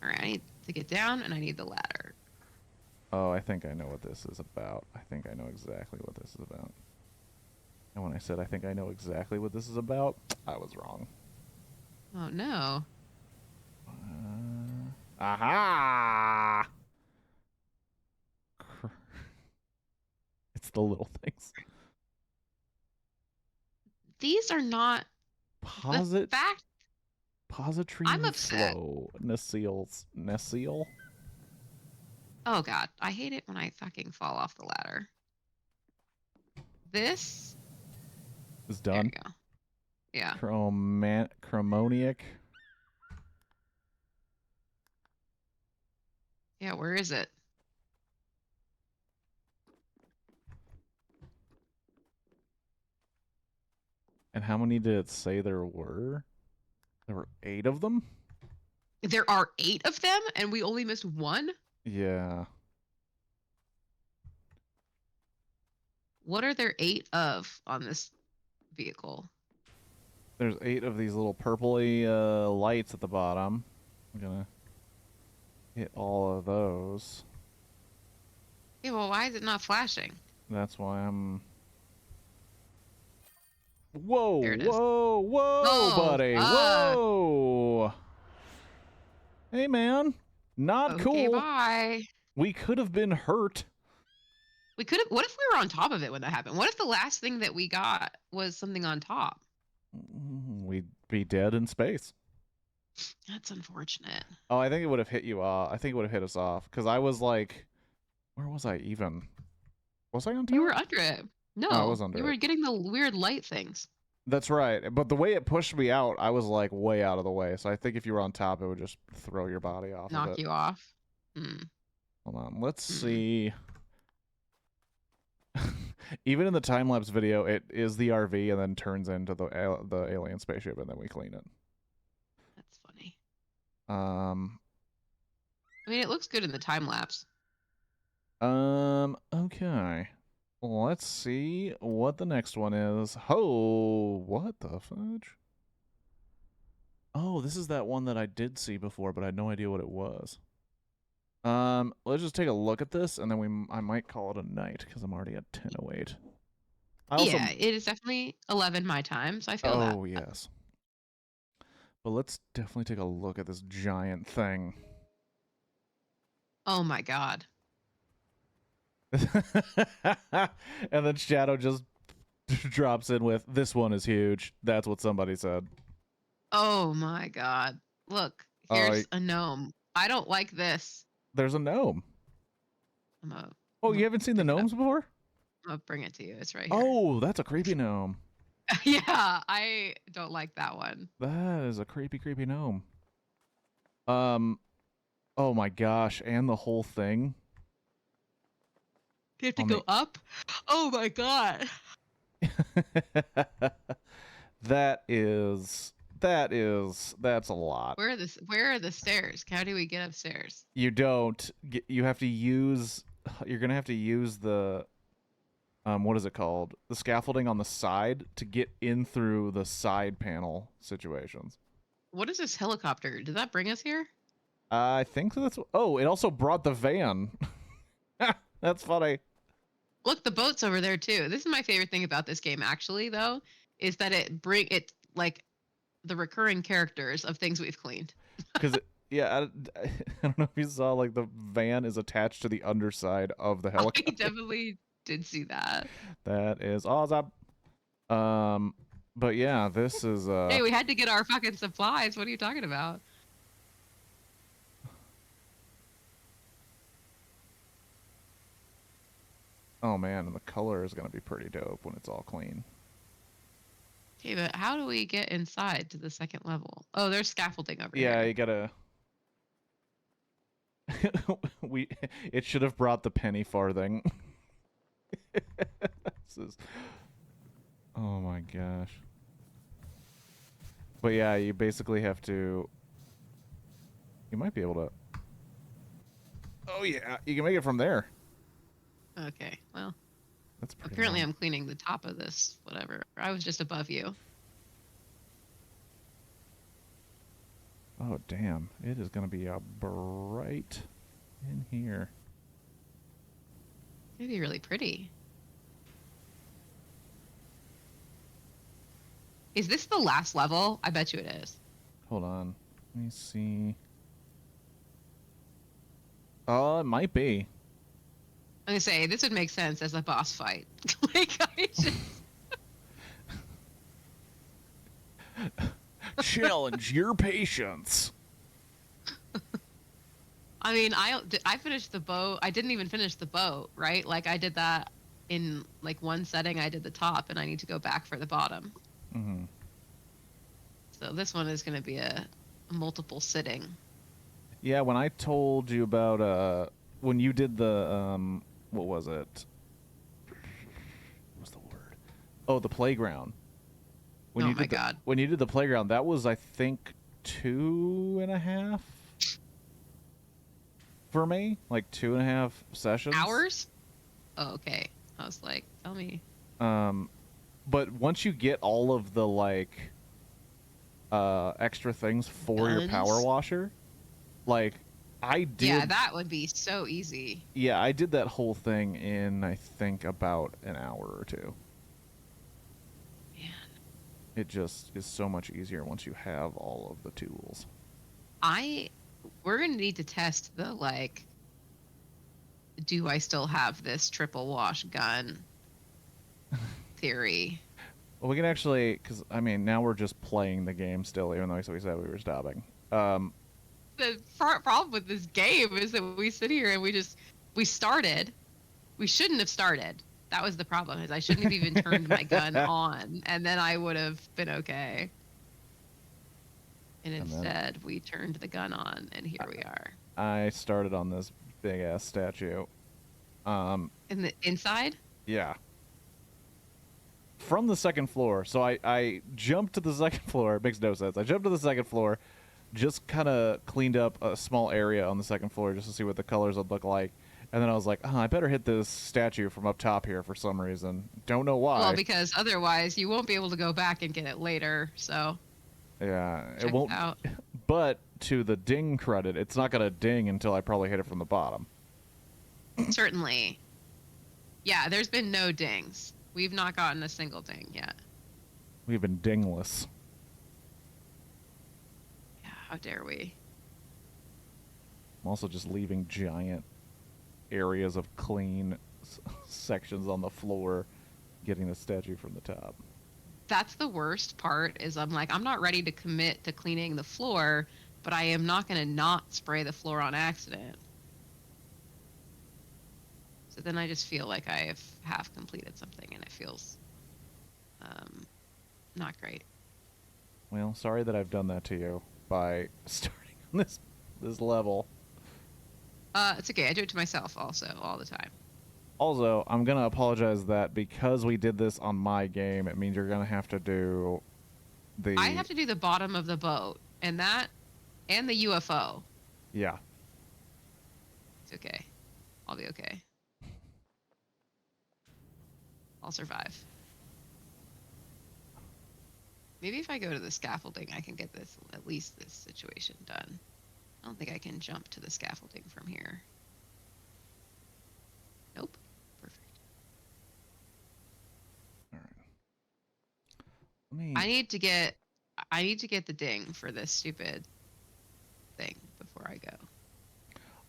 All right, I need to get down, and I need the ladder. Oh, I think I know what this is about. I think I know exactly what this is about. And when I said I think I know exactly what this is about, I was wrong. Oh, no. Aha! It's the little things. These are not... The fact... Positrine I'm upset. flow. Nacelle? Oh, God. I hate it when I fucking fall off the ladder. This... is done. There you go. Yeah. Chromoniac. Yeah, where is it? And how many did it say there were? There were 8 of them? There are 8 of them, and we only missed 1? Yeah. What are there 8 of on this vehicle? There's 8 of these little purpley lights at the bottom. I'm gonna hit all of those. Yeah, well, why is it not flashing? That's why I'm... Whoa, There it is. whoa, whoa, buddy. Whoa. Hey, man. Not Okay, cool. bye. We could have been hurt. We could have... What if we were on top of it when that happened? What if the last thing that we got was something on top? We'd be dead in space. That's unfortunate. Oh, I think it would have hit you off. I think it would have hit us off. Because I was like... Where was I even? Was I on top? You were under it. No, I was under you it. were getting the weird light things. That's right. But the way it pushed me out, I was like way out of the way. So I think if you were on top, it would just throw your body off of Knock it. you off. Hmm. Hold on. Let's see. Even in the time-lapse video, it is the RV and then turns into the alien spaceship, and then we clean it. That's funny. I mean, it looks good in the time lapse. Okay. Let's see what the next one is. Oh, what the fudge? Oh, this is that one that I did see before, but I had no idea what it was. Let's just take a look at this, and then I might call it a night, because I'm already at 10:08. Yeah, it is definitely 11 my time, so I feel that. Oh, yes. But let's definitely take a look at this giant thing. Oh my god. And then Shadow just drops in with, this one is huge. That's what somebody said. Oh my god. Look, here's a gnome. I don't like this. There's a gnome. You haven't seen the gnomes before? I'll bring it to you. It's right here. Oh, that's a creepy gnome. Yeah, I don't like that one. That is a creepy, creepy gnome. Oh my gosh, and the whole thing. You have to go up? Oh my god. That's a lot. Where are the stairs? How do we get upstairs? You don't. You have to use. You're gonna have to use the. What is it called? The scaffolding on the side to get in through the side panel situations. What is this helicopter? Did that bring us here? I think that's. Oh, it also brought the van. That's funny. Look, the boat's over there too. This is my favorite thing about this game, actually, though, is that it like the recurring characters of things we've cleaned. Because yeah, I don't know if you saw, like, the van is attached to the underside of the I helicopter. definitely did see that. That is awesome. But yeah, this is Hey, we had to get our fucking supplies. What are you talking about? oh man, and the color is gonna be pretty dope when it's all clean. Okay, but how do we get inside to the second level? Oh, there's scaffolding over Yeah, here. you gotta. we it should have brought the penny farthing. This is, oh my gosh. But yeah, you basically have to. You might be able to. Oh yeah, you can make it from there. Okay, well, That's pretty. apparently long. I'm cleaning the top of this, whatever. I was just above you. Oh damn! It is gonna be bright in here. It'd be really pretty. Is this the last level? I bet you it is. Hold on. Let me see. Oh, it might be. I'm gonna say this would make sense as a boss fight. Like I just Challenge your patience. I mean, I finished the boat. I didn't even finish the boat, right? Like I did that in like one setting. I did the top, and I need to go back for the bottom. Mm-hmm. So this one is going to be a multiple sitting. Yeah, when I told you about when you did the what was it? What's the word? Oh, the playground. When Oh you my did God. when you did the playground, that was, I think, 2.5 for me, like 2.5 sessions. Hours? Oh, okay. I was like, tell me. But once you get all of the like extra things for your power Guns? washer, like I did. Yeah, that would be so easy. Yeah, I did that whole thing in, I think, about an hour or two. Man, It just is so much easier once you have all of the tools. we're gonna need to test the like, do I still have this triple wash gun theory? Well, we can actually, because I mean, now we're just playing the game still, even though we said we were stopping. The problem with this game is that we sit here and we started. We shouldn't have started. That was the problem. Is I shouldn't have even turned my gun on, and then I would have been okay. And And then- instead, we turned the gun on, and here we are. I started on this big ass statue. In the inside? Yeah. From the second floor. So I jumped to the second floor. It makes no sense. I jumped to the second floor, just kind of cleaned up a small area on the second floor just to see what the colors would look like. And then I was like, oh, I better hit this statue from up top here for some reason. Don't know why. Well, because otherwise you won't be able to go back and get it later. So Yeah, check it won't. out. But to the ding credit, it's not going to ding until I probably hit it from the bottom. Certainly. Yeah, there's been no dings. We've not gotten a single ding yet. We've been dingless. Yeah, how dare we? I'm also just leaving giant areas of clean sections on the floor, getting the statue from the top. That's the worst part is I'm like, I'm not ready to commit to cleaning the floor, but I am not going to not spray the floor on accident. So then I just feel like I have half completed something and it feels not great. Well, sorry that I've done that to you by starting on this level. It's okay. I do it to myself also all the time. Also, I'm gonna apologize that because we did this on my game, it means you're gonna have to do the. I have to do the bottom of the boat and the UFO. Yeah. It's okay. I'll be okay. I'll survive. Maybe if I go to the scaffolding, I can get at least this situation done. I don't think I can jump to the scaffolding from here. I need to get the ding for this stupid thing before I go.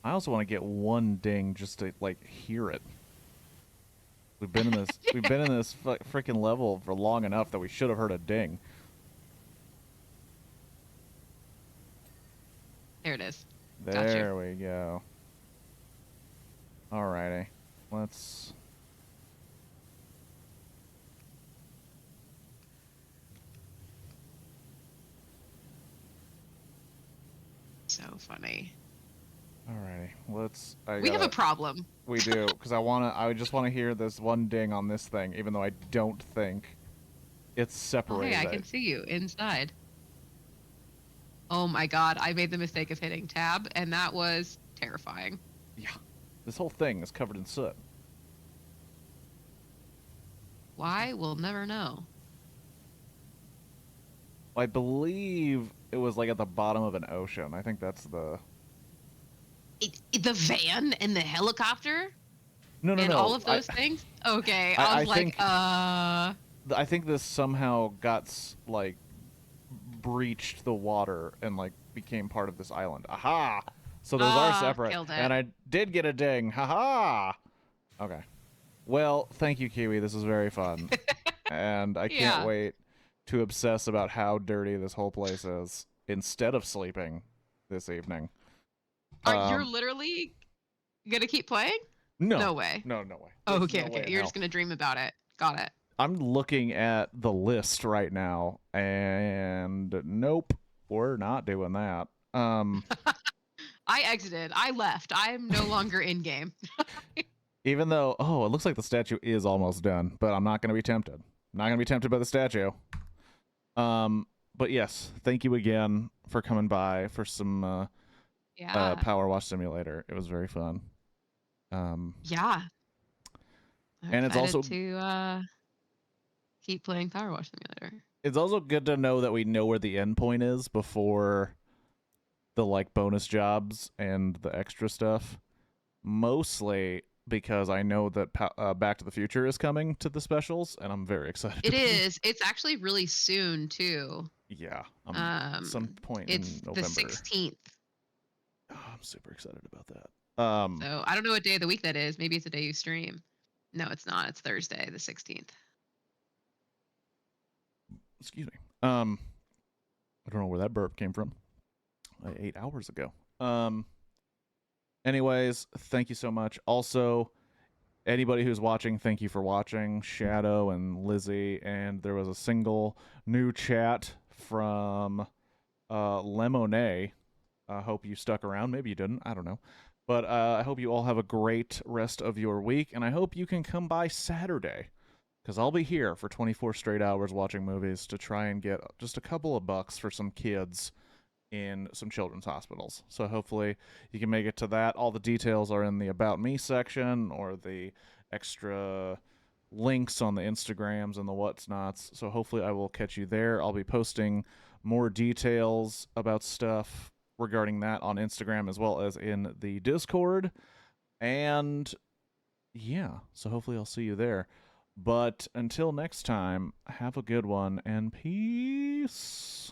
I also want to get one ding just to like hear it. We've been in this freaking level for long enough that we should have heard a ding. There it is. There we go. Alrighty. Let's... So funny. Alrighty. We have a problem. We do, because I just want to hear this one ding on this thing, even though I don't think it's separated. Oh, hey, I can see you inside. Oh my god, I made the mistake of hitting tab, and that was terrifying. Yeah. This whole thing is covered in soot. Why? We'll never know. I believe it was like at the bottom of an ocean. I think that's the... The van and the helicopter? No. And all of those things? Okay, I was like, I think this somehow got, like, breached the water and, like, became part of this island. Aha! So those are separate. And I did get a ding. Haha! Okay. Well, thank you, Kiwi. This was very fun. And I can't wait to obsess about how dirty this whole place is instead of sleeping this evening. You're literally gonna keep playing? No. No way. No way. Oh, okay. You're just gonna dream about it. Got it. I'm looking at the list right now, and nope, we're not doing that. I exited. I left. I'm no longer in game. Even though, it looks like the statue is almost done, but I'm not going to be tempted. I'm not going to be tempted by the statue. But yes, thank you again for coming by for some PowerWash Simulator. It was very fun. Yeah. And it's also to keep playing PowerWash Simulator. It's also good to know that we know where the end point is before the like bonus jobs and the extra stuff. Mostly because I know that Back to the Future is coming to the specials, and I'm very excited. It is. It's actually really soon too. Yeah. Some point it's in November. It's the 16th. Oh, I'm super excited about that. So I don't know what day of the week that is. Maybe it's the day you stream. No, it's not. It's Thursday, the 16th. Excuse me. I don't know where that burp came from. 8 hours ago. Anyways, thank you so much. Also, anybody who's watching, thank you for watching. Shadow and Lizzie, and there was a single new chat from Lemonade. I hope you stuck around. Maybe you didn't. I don't know. But I hope you all have a great rest of your week, and I hope you can come by Saturday, because I'll be here for 24 straight hours watching movies to try and get just a couple of bucks for some kids in some children's hospitals. So hopefully you can make it to that. All the details are in the About Me section or the extra links on the Instagrams and the what's nots. So hopefully I will catch you there. I'll be posting more details about stuff regarding that on Instagram as well as in the Discord. And yeah, so hopefully I'll see you there. But until next time, have a good one and peace.